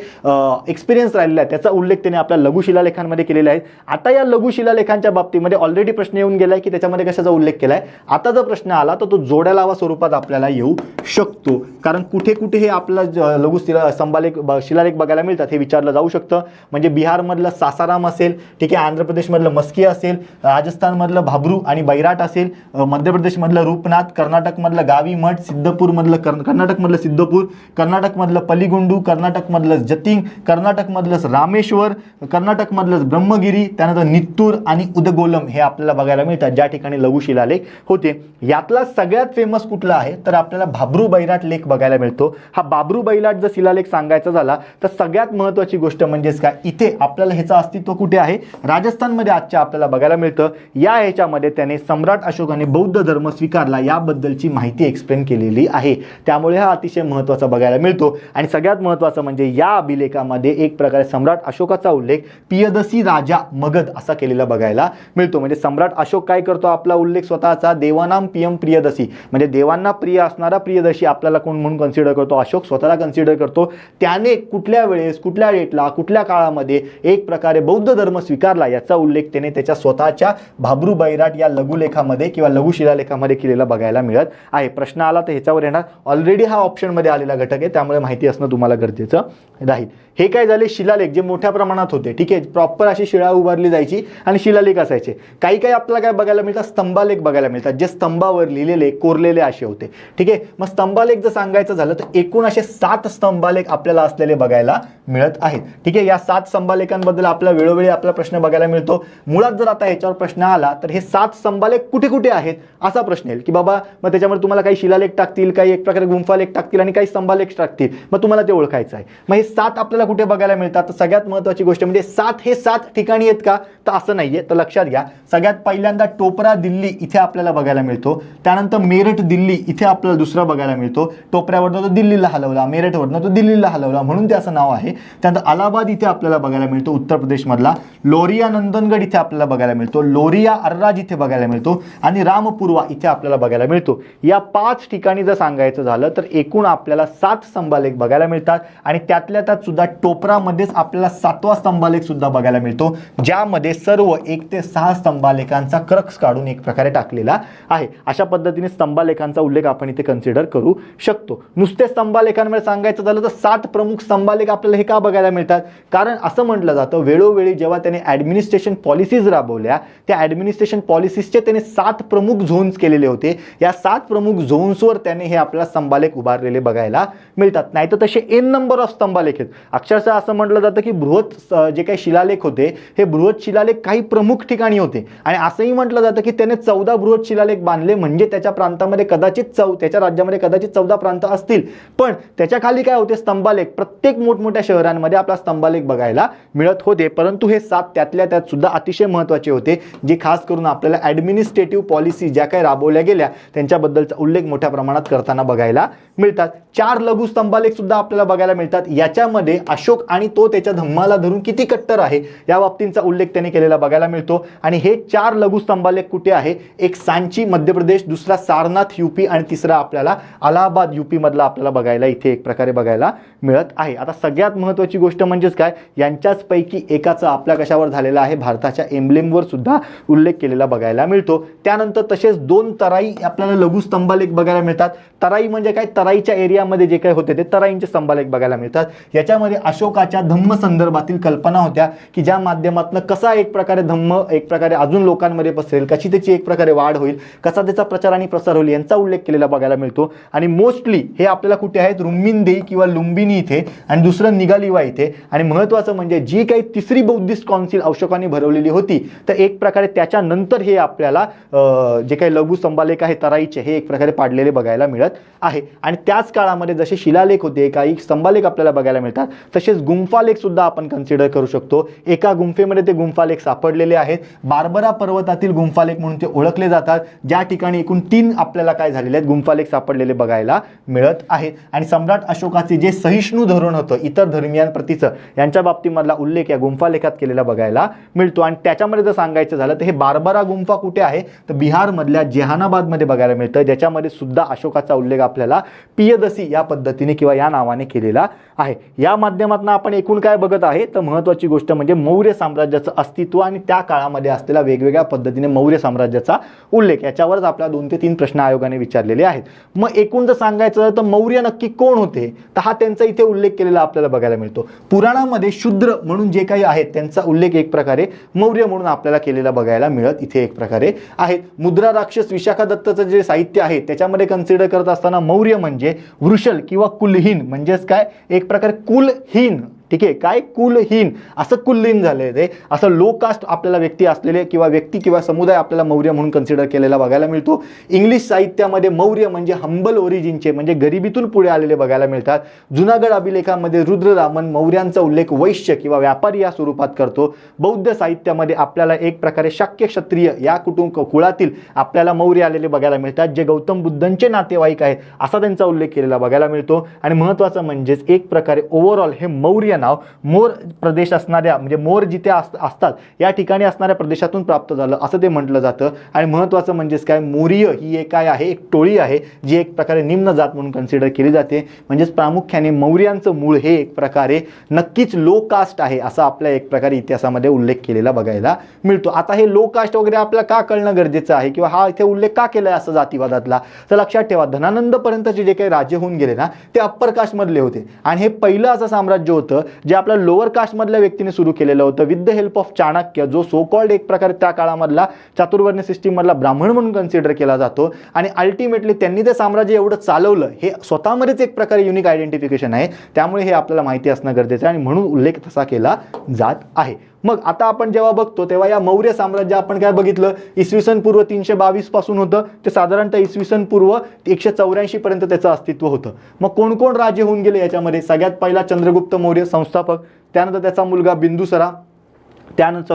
Speaker 1: एक्सपिरियन्स राहिलेला आहे त्याचा उल्लेख त्याने आपल्या लघु शिलालेखांमध्ये केलेला आहे. आता या लघु शिलालेखांच्या बाबतीमध्ये ऑलरेडी प्रश्न येऊन गेलाय की त्याच्यामध्ये कशाचा उल्लेख केलाय. आता जर प्रश्न आला तर तो जोड्या लावा स्वरूपात आपल्याला येऊ शकतो, कारण कुठे कुठे हे आपला लघु शिलालेख बघायला मिळतात हे विचारलं जाऊ शकतं. म्हणजे बिहारमधलं सासाराम असेल, ठीक आहे, आंध्र प्रदेशमधलं मस्की असेल, राजस्थानमधलं भाबरू आणि बैराट असेल, मध्य प्रदेशमधलं रूपनाथ, कर्नाटकमधलं गावी मठ, कर्नाटकमधलं सिद्धपूर, कर्नाटकमधलं पलिगुंडू, कर्नाटकमधलं जतिंग, कर्नाटकमधलं रामेश्वर, कर्नाटकमधलं ब्रह्मगिरी, त्यानंतर नित्तूर आणि उदगोलम हे आपल्याला बघायला मिळतात ज्या ठिकाणी लघु शिलालेख होते. यातला सगळ्यात फेमस कुठला आहे तर आपल्याला भाबरू बैराट लेख बघायला मिळतो. हा भाबरू बैराट जर शिलालेख सांगायचा झाला तर सगळ्यात महत्त्वाची गोष्ट म्हणजेच काय, इथे आपल्याला ह्याचं अस्तित्व कुठे आहे, राजस्थानमध्ये आजच्या आपल्याला बघायला मिळतं. या ह्याच्यामध्ये त्याने सम्राट अशोकाने बौद्ध धर्म स्वीकारला याबद्दलची माहिती एक्सप्लेन केलेली आहे. त्यामुळे हा अतिशय महत्त्वाचा बघायला मिळतो. आणि सगळ्यात महत्त्वाचं म्हणजे या अभिलेखामध्ये एक प्रकारे सम्राट अशोकाचा उल्लेख पियदसी राजा मगध असा केलेला बघायला मिळतो. म्हणजे सम्राट अशोक काय करतो, आपला उल्लेख स्वतःचा देवानाम पियम प्रियदसी, म्हणजे देवांना प्रिय असणारा प्रियदर्शी आपल्याला कोण म्हणून कन्सिडर करतो, अशोक स्वतःला कन्सिडर करतो. त्याने कुठल्या वेळेस, कुठल्या डेटला, कुठल्या काळामध्ये एक प्रकारे बौद्ध धर्म स्वीकारला याचा उल्लेख त्याने त्याच्या स्वतःच्या भाबरू बैराट या लघुलेखामध्ये किंवा लघु शिलालेखामध्ये केलेला बघायला मिळत आहे. प्रश्न आला तर ह्याच्यावर येणार. ऑलरेडी हा ऑप्शनमध्ये आलेला घटक आहे, त्यामुळे माहिती असणं तुम्हाला गरजेचं राहील. हे काय झाले, शिलालेख जे मोठ्या प्रमाणात होते, ठीक आहे, प्रॉपर अशी शिळा उभारली जायची आणि शिलालेख असायचे. काही काही आपल्याला काय बघायला मिळतात, स्तंभालेख बघायला मिळतात, जे स्तंभावर लिहिलेले कोरलेले असे होते, ठीक आहे. मग स्तंभालेख जर सांगायचं झालं तर एकूण असे 7 स्तंभालेख आपल्याला असलेले बघायला मिळत आहेत, ठीक आहे. या 7 स्तंभालेखांबद्दल आपला वेळोवेळी आपला प्रश्न बघायला मिळतो. मुळात जर आता ह्याच्यावर प्रश्न आला तर हे 7 स्तंभालेख कुठे कुठे आहेत असा प्रश्न येईल की बाबा मग त्याच्यामध्ये तुम्हाला काही शिलालेख टाकतील, काही एक प्रकारे गुंफालेख टाकतील आणि काही स्तंभालेख टाकतील, मग तुम्हाला ते ओळखायचं आहे. मग हे 7 आपल्याला कुठे बघायला मिळतात तर सगळ्यात महत्त्वाची गोष्ट म्हणजे 7 हे 7 ठिकाणी आहेत का तर असं नाहीये. तर लक्षात घ्या, सगळ्यात पहिल्यांदा टोपरा दिल्ली इथे आपल्याला बघायला मिळतो. त्यानंतर मेरठ दिल्ली इथे आपल्याला दुसरा बघायला मिळतो. टोपऱ्यावरनं तो दिल्लीला हलवला, मेरठवरनं तो दिल्लीला हलवला म्हणून ते असं नाव आहे. त्यानंतर अलाहाबाद इथे आपल्याला बघायला मिळतो उत्तर प्रदेशमधला. लोरिया नंदनगड इथे आपल्याला बघायला मिळतो. लोरिया अर्राज इथे बघायला मिळतो आणि रामपुरवा इथे आपल्याला बघायला मिळतो. या 5 ठिकाणी जर सांगायचं झालं तर एकूण आपल्याला 7 स्तंभालेख बघायला मिळतात आणि त्यातल्या त्यात सुद्धा टोपरामध्येच आपल्याला 7वा स्तंभालेख सुद्धा बघायला मिळतो, ज्यामध्ये सर्व 1 ते 6 स्तंभालेखांचा क्रक्स काढून एक प्रकारे टाकलेला आहे. अशा पद्धतीने स्तंभालेखांचा उल्लेख आपण इथे कन्सिडर करू शकतो. नुसते स्तंभालेखांमध्ये सांगायचं झालं तर 7 प्रमुख स्तंभालेख आपल्याला हे का बघायला मिळतात, कारण असं म्हटलं जातं वेळोवेळी जेव्हा त्याने ॲडमिनिस्ट्रेशन पॉलिसीज राबवल्या त्या ॲडमिनिस्ट्रेशन पॉलिसीजचे त्याने 7 प्रमुख झोन्स केलेले होते. या 7 प्रमुख झोन्सवर त्याने हे आपल्याला स्तंभालेख उभारलेले बघायला मिळतात. नाही तर तसे एन नंबर ऑफ स्तंभालेख आहेत. अक्षरशः असं म्हटलं जातं की बृहत जे काही शिलालेख होते हे बृहत शिलालेख काही प्रमुख ठिकाणी होते आणि असंही म्हटलं जातं की त्याने 14 बृहत शिलालेख बांधले, म्हणजे त्याच्या प्रांतामध्ये कदाचित त्याच्या राज्यामध्ये कदाचित 14 प्रांत असतील, पण त्याच्या खाली काय होते स्तंभालेख. प्रत्येक मोठमोठ्या शहरांमध्ये आपला स्तंभालेख बघायला मिळत होते, परंतु हे 7 त्यातल्या त्यात सुद्धा अतिशय महत्त्वाचे होते, जे खास करून आपल्याला ॲडमिनिस्ट्रेटिव्ह पॉलिसी ज्या काही राबवल्या गेल्या त्यांच्याबद्दलचा उल्लेख मोठ्या प्रमाणात करताना बघायला मिळतात. 4 लघु स्तंभालेख सुद्धा आपल्याला बघायला मिळतात. याच्यामध्ये अशोक आणि तो त्याच्या धम्माला धरून किती कट्टर आहे या बाबतींचा उल्लेख त्याने केलेला बघायला मिळतो. आणि हे 4 लघु स्तंभालेख कुठे आहे, एक सांची मध्य प्रदेश, दुसरा सारनाथ यूपी आणि तिसरा आपल्याला अलाहाबाद यूपी मधला आपल्याला बघायला इथे एक प्रकारे बघायला मिळत आहे. आता सगळ्यात महत्त्वाची गोष्ट म्हणजेच काय, यांच्याच पैकी एकाचा आपल्या कशावर झालेला आहे, भारताच्या एम्ब्लेमवर सुद्धा उल्लेख केलेला बघायला मिळतो. त्यानंतर तसेच 2 तराई आपल्याला लघु स्तंभालेख बघायला मिळतात. तराई म्हणजे काय, तराईच्या एरियामध्ये जे काही होते ते तराईंचे स्तंभालेख बघायला मिळतात. याच्यामध्ये अशोकाच्या धम्म संदर्भातील कल्पना होत्या की ज्या माध्यमातून कसा एक प्रकारे धम्म एक प्रकारे अजून लोकांमध्ये पसरेल, कशी त्याची एक प्रकारे वाढ होईल, कसा त्याचा प्रचार आणि प्रसार होईल यांचा उल्लेख केलेला बघायला मिळतो. आणि मोस्टली हे आपल्याला कुठे आहेत, रुम्मिनदेई किंवा लुंबिनी इथे आणि दुसरं सिगालिवा इथे. आणि महत्त्वाचं म्हणजे जी काही तिसरी बौद्धिस्ट काउन्सिल अशोकाने भरवलेली होती, तर एक प्रकारे त्याच्यानंतर हे आपल्याला जे काही लघु स्तंभालेख आहे तराईचे, हे एक प्रकारे पाडलेले बघायला मिळत आहे. आणि त्याच काळामध्ये जसे शिलालेख होते, काही स्तंभालेख आपल्याला बघायला मिळतात, तसेच गुंफालेख सुद्धा आपण कन्सिडर करू शकतो. एका गुंफेमध्ये ते गुंफालेख सापडलेले आहेत. बार्बरा पर्वतातील गुंफालेख म्हणून ते ओळखले जातात, ज्या ठिकाणी एकूण 3 आपल्याला काय झालेले आहेत गुंफालेख सापडलेले बघायला मिळत आहेत. आणि सम्राट अशोकाचे जे सहिष्णू धोरण होतं इतर धर्मियांप्रतीचं, यांच्या बाबतीमधला उल्लेख या गुंफालेखात केलेला बघायला मिळतो. आणि त्याच्यामध्ये जर सांगायचं झालं तर हे बार्बरा गुंफा कुठे आहे, तर बिहारमधल्या जेहानाबादमध्ये बघायला मिळतं, ज्याच्यामध्ये सुद्धा अशोकाचा उल्लेख आपल्याला पियदसी या पद्धतीने किंवा या नावाने केलेला आहे. या माध्यमातून आपण एकूण काय बघत आहे, तर महत्त्वाची गोष्ट म्हणजे मौर्य साम्राज्याचं अस्तित्व आणि त्या काळामध्ये असलेला वेगवेगळ्या पद्धतीने मौर्य साम्राज्याचा उल्लेख, याच्यावरच आपल्याला 2 ते 3 प्रश्न आयोगाने विचारलेले आहेत. मग एकूण जर सांगायचं तर मौर्य नक्की कोण होते, तर हा त्यांचा इथे उल्लेख केलेला आपल्याला बघायला मिळतो. पुराणामध्ये शूद्र म्हणून जे काही आहेत त्यांचा उल्लेख एक प्रकारे मौर्य म्हणून आपल्याला केलेला बघायला मिळत इथे एक प्रकारे आहेत. मुद्रा राक्षस विशाखा दत्तचं जे साहित्य आहे त्याच्यामध्ये कन्सिडर करत असताना मौर्य म्हणजे वृषल किंवा कुलहीन, म्हणजेच काय एक प्रकारे कुलहीन, ठीक आहे, काय कुलहीन, असं कुलहीन झाले ते, असं लो कास्ट आपल्याला व्यक्ती असलेले किंवा व्यक्ती किंवा समुदाय आपल्याला मौर्य म्हणून कन्सिडर केलेला बघायला मिळतो. इंग्लिश साहित्यामध्ये मौर्य म्हणजे हंबल ओरिजिनचे, म्हणजे गरिबीतून पुढे आलेले बघायला मिळतात. जुनागड अभिलेखामध्ये रुद्ररामन मौर्यांचा उल्लेख वैश्य किंवा व्यापारी या स्वरूपात करतो. बौद्ध साहित्यामध्ये आपल्याला एक प्रकारे शाक्य क्षत्रिय या कुळातील आपल्याला मौर्य आलेले बघायला मिळतात, जे गौतम बुद्धांचे नातेवाईक आहेत असा त्यांचा उल्लेख केलेला बघायला मिळतो. आणि महत्त्वाचं म्हणजेच एक प्रकारे ओव्हरऑल हे मौर्य नाव मोर प्रदेश असणाऱ्या, म्हणजे मोर जिथे असतात या ठिकाणी असणाऱ्या प्रदेशातून प्राप्त झालं असं ते म्हटलं जातं. आणि महत्त्वाचं म्हणजेच काय, मौर्य ही एक काय आहे, एक टोळी आहे जी एक प्रकारे निम्न जात म्हणून कन्सिडर केली जाते. म्हणजेच प्रामुख्याने मौर्यांचं मूळ हे एक प्रकारे नक्कीच लो कास्ट आहे असा आपल्या एक प्रकारे इतिहासामध्ये उल्लेख केलेला बघायला मिळतो. आता हे लो कास्ट वगैरे आपल्याला का कळणं गरजेचं आहे किंवा हा इथे उल्लेख का केलाय असं जातीवादातला, तर लक्षात ठेवा धनानंद पर्यंतचे जे काही राजे होऊन गेले ना ते अप्पर कास्ट मधले होते. आणि हे पहिलं असं साम्राज्य होतं जे आपल्या लोअर कास्टमधल्या व्यक्तीने सुरू केलेलं होतं with the help of Chanakya, जो सो कॉल्ड एक प्रकारे त्या काळामधला चातुर्वर्ण्य सिस्टीममधला ब्राह्मण म्हणून कन्सिडर केला जातो. आणि अल्टिमेटली त्यांनी ते साम्राज्य एवढं चालवलं हे स्वतःमध्येच एक प्रकारे युनिक आयडेंटिफिकेशन आहे. त्यामुळे हे आपल्याला माहिती असणं गरजेचं आहे आणि म्हणून उल्लेख तसा केला जात आहे. मग आता आपण जेव्हा बघतो तेव्हा या मौर्य साम्राज्य आपण काय बघितलं, इसवी सन पूर्व 322 पासून होतं ते साधारणतः इसवी सन पूर्व 184 पर्यंत त्याचं अस्तित्व होतं. मग कोण कोण राजे होऊन गेले याच्यामध्ये, सगळ्यात पहिला चंद्रगुप्त मौर्य संस्थापक, त्यानंतर त्याचा मुलगा बिंदुसारा,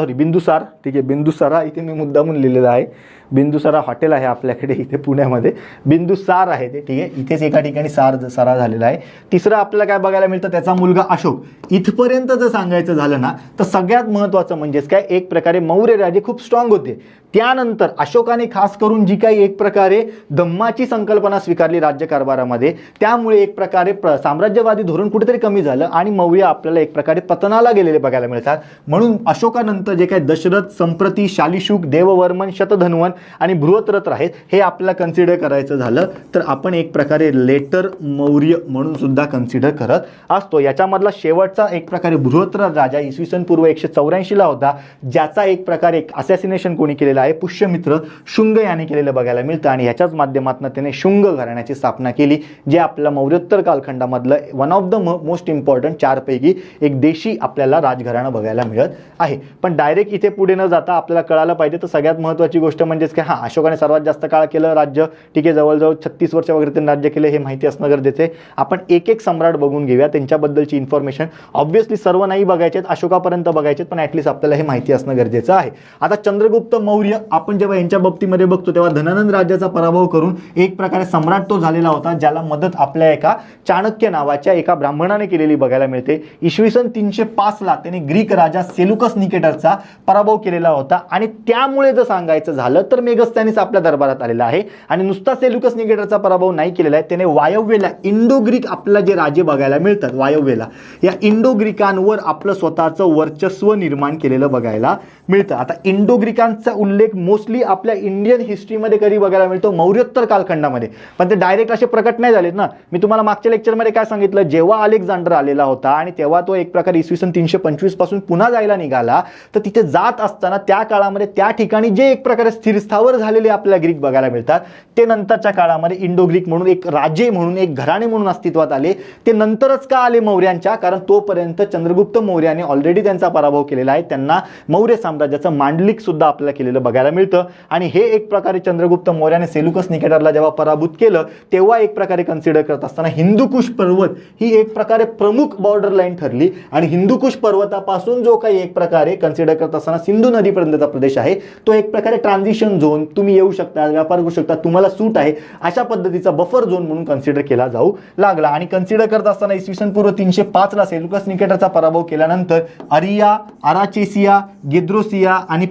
Speaker 1: बिंदुसार, ठीक आहे, बिंदुसारा इथे मी मुद्दामून लिहिलेला आहे, बिंदुसारा हॉटेल आहे आपल्याकडे इथे पुण्यामध्ये, बिंदुसार आहे ते, ठीक आहे, इथेच एका ठिकाणी सारा झालेला आहे. तिसरं आपल्याला काय बघायला मिळतं, त्याचा मुलगा अशोक. इथपर्यंत जर सांगायचं झालं ना तर सगळ्यात महत्त्वाचं म्हणजेच काय एक प्रकारे मौर्य राजे खूप स्ट्रॉंग होते. त्यानंतर अशोकाने खास करून जी काही एक प्रकारे धम्माची संकल्पना स्वीकारली राज्यकारभारामध्ये, त्यामुळे एक प्रकारे साम्राज्यवादी धोरण कुठेतरी कमी झालं आणि मौर्य आपल्याला एक प्रकारे पतनाला गेलेले बघायला मिळतात. म्हणून अशोकानंतर जे काही दशरथ, संप्रती, शालिशुक, देववर्मन, शतधन्वन आणि बृहत्रथ आहेत हे आपल्याला कन्सिडर करायचं झालं तर आपण एक प्रकारे लेटर मौर्य म्हणून सुद्धा कन्सिडर करत असतो. याच्यामधला शेवटचा एक प्रकारे बृहत्रथ राजा इसवी सन पूर्व 184 ला होता, ज्याचा एक प्रकारे असॅसिनेशन कोणी केलेला आहे, पुष्यमित्र शुंग याने केलेलं बघायला मिळतं. आणि ह्याच्याच माध्यमातून त्याने शुंग घराण्याची स्थापना केली, जे आपल्या मौर्योत्तर कालखंडामधलं one of the most important 4 पैकी एक देशी आपल्याला राजघराणं बघायला मिळत आहे. पण डायरेक्ट इथे पुढे न जाता आपल्याला कळायला पाहिजे तर सगळ्यात महत्त्वाची गोष्ट म्हणजेच की हां, अशोकाने सर्वात जास्त काळ केलं राज्य, ठीक आहे, जवळजवळ 36 वर्ष वगैरे त्यांनी राज्य केलं, हे माहिती असणं गरजेचं आहे. आपण एक एक सम्राट बघून घेऊया, त्यांच्याबद्दलची इन्फॉर्मेशन. ऑब्व्हियसली सर्व नाही बघायचे, अशोकापर्यंत बघायचे, पण ॲटलीस्ट आपल्याला हे माहिती असणं गरजेचं आहे. आता चंद्रगुप्त मौर्य आपण जेव्हा यांच्या बाबतीमध्ये बघतो तेव्हा धनानंद राज्याचा पराभव करून एक प्रकारे सम्राट तो झालेला होता, ज्याला मदत आपल्या एका चाणक्य नावाच्या एका ब्राह्मणाने केलेली बघायला मिळते. इसवी सन 305 ला त्याने ग्रीक राजा सेलुकस निकेटरचा पराभव केलेला होता आणि त्यामुळे जर सांगायचं झालं तर मेगस्थानीस आपल्या दरबारात आलेला आहे. आणि नुसता सेलुकस निकेटरचा पराभव नाही केलेला आहे, त्याने वायव्येला इंडो ग्रीक आपल्याला जे राजे बघायला मिळतात वायव्येला, या इंडो ग्रीकांवर आपलं स्वतःचं वर्चस्व निर्माण केलेलं बघायला मिळतं. आता इंडो ग्रीकांचा उल्लेख मोस्टली आपल्या इंडियन हिस्ट्रीमध्ये कधी बघायला मिळतो, मौर्योत्तर कालखंडामध्ये, पण ते डायरेक्ट असे प्रकट नाही झालेत ना. मी तुम्हाला मागच्या लेक्चरमध्ये काय सांगितलं, जेव्हा अलेक्झांडर आलेला होता आणि तेव्हा तो एक प्रकारे इसवी सन 325 पासून पुन्हा जायला निघाला, तर तिथे जात असताना त्या काळामध्ये त्या ठिकाणी जे एक प्रकारे स्थिर स्थावर झालेले आपल्याला ग्रीक बघायला मिळतात. ते नंतरच्या काळामध्ये इंडो ग्रीक म्हणून एक राजे म्हणून एक घराणे म्हणून अस्तित्वात आले. ते नंतरच का आले मौर्यांच्या, कारण तोपर्यंत चंद्रगुप्त मौर्याने ऑलरेडी त्यांचा पराभव केलेला आहे. त्यांना मौर्य साम्राज्याचं मांडलिक सुद्धा आपल्याला केलेलं बघायला मिळतं. आणि हे एक प्रकारे चंद्रगुप्त मौर्याने सेलुकस निकेटरला जेव्हा पराभूत केलं तेव्हा एक प्रकारे कन्सिडर करत असताना हिंदुकुश पर्वत ही एक प्रकारे प्रमुख बॉर्डर लाईन ठरली. आणि हिंदुकुश पर्वतापासून जो काही एक प्रकारे कन्सिडर करत असताना सिंधू नदीपर्यंतचा प्रदेश आहे तो एक प्रकारे ट्रान्झिशन झोन, तुम्ही येऊ शकता, व्यापार करू शकता, तुम्हाला सूट आहे, अशा पद्धतीचा बफर झोन म्हणून कन्सिडर केला जाऊ लागला. आणि कन्सिडर करत असताना इसवी सन पूर्व 305 ला सेलुकस निकेटरचा पराभव केल्यानंतर अरिया, अराचेसिया, गेद्रोसिया आणि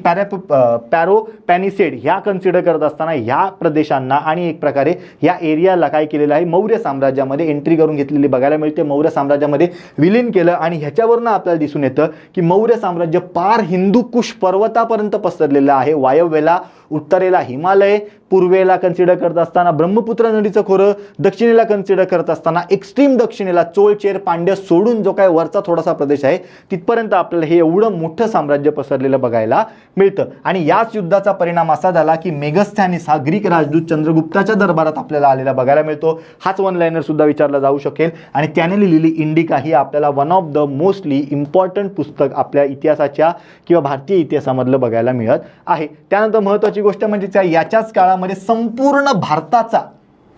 Speaker 1: पॅरोपॅनिसेड ह्या कन्सिडर करत असताना ह्या प्रदेशांना आणि एक प्रकारे या एरियाला काय केलेलं आहे, मौर्य साम्राज्यामध्ये एंट्री करून घेतलेली बघायला मिळते. मौर्य साम्राज्यामध्ये विलीन केलं. आणि ह्याच्यावरनं आपल्याला दिसून येतं की मौर्य साम्राज्य पार हिंदुकुश पर्वतापर्यंत पसरलेलं आहे. वायव्येला, उत्तरेला हिमालय, पूर्वेला कन्सिडर करत असताना ब्रह्मपुत्र नदीचं खोरं, दक्षिणेला कन्सिडर करत असताना एक्स्ट्रीम दक्षिणेला चोळ, चेर, पांड्य सोडून जो काय वरचा थोडासा प्रदेश आहे तिथपर्यंत आपल्याला हे एवढं मोठं साम्राज्य पसरलेलं बघायला मिळतं. आणि याच युद्धाचा परिणाम असा झाला की मेगस्थॅनिस हा ग्रीक राजदूत चंद्रगुप्ताच्या दरबारात आपल्याला आलेला बघायला मिळतो. हाच वन लाईनर सुद्धा विचारला जाऊ शकेल. आणि त्याने लिहिलेली इंडिका ही आपल्याला one of the mostly important पुस्तक आपल्या इतिहासाच्या किंवा भारतीय इतिहासामधलं बघायला मिळत आहे. त्यानंतर महत्त्वाची गोष्ट म्हणजे याच्याच काळामध्ये संपूर्ण भारताचा,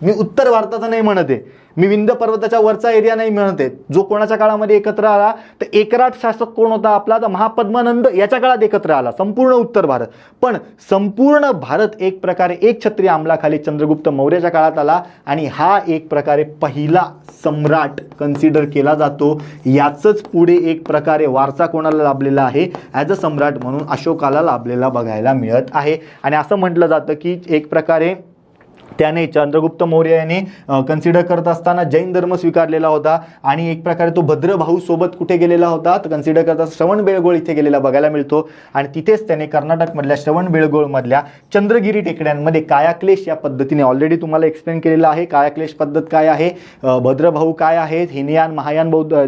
Speaker 1: मी उत्तर भारताचा नाही म्हणत आहे, मी विंध्य पर्वताच्या वरचा एरिया नाही म्हणत आहे, जो कोणाच्या काळामध्ये एकत्र आला तर एकराट शासक कोण होता आपला, तर महापद्मानंद याच्या काळात एकत्र आला संपूर्ण उत्तर भारत. पण संपूर्ण भारत एक प्रकारे एक छत्री अंमलाखाली चंद्रगुप्त मौर्याच्या काळात आला. आणि हा एक प्रकारे पहिला सम्राट कन्सिडर केला जातो. याचंच पुढे एक प्रकारे वारसा कोणाला लाभलेला आहे, ॲज अ सम्राट म्हणून अशोकाला लाभलेला बघायला मिळत आहे. आणि असं म्हटलं जातं की एक प्रकारे त्याने चंद्रगुप्त मौर्य याने कन्सिडर करत असताना जैन धर्म स्वीकारलेला होता. आणि एक प्रकारे तो भद्रभाऊ सोबत कुठे गेलेला होता तर कन्सिडर करता श्रवणबेळगोळ इथे गेलेला बघायला मिळतो. आणि तिथेच त्याने कर्नाटकमधल्या श्रवणबेळगोळमधल्या चंद्रगिरी टेकड्यांमध्ये कायाक्लेश या पद्धतीने ऑलरेडी तुम्हाला एक्सप्लेन केलेलं आहे. कायाक्लेश पद्धत काय आहे, भद्रभाऊ काय आहेत, हिनयान महायान बौद्ध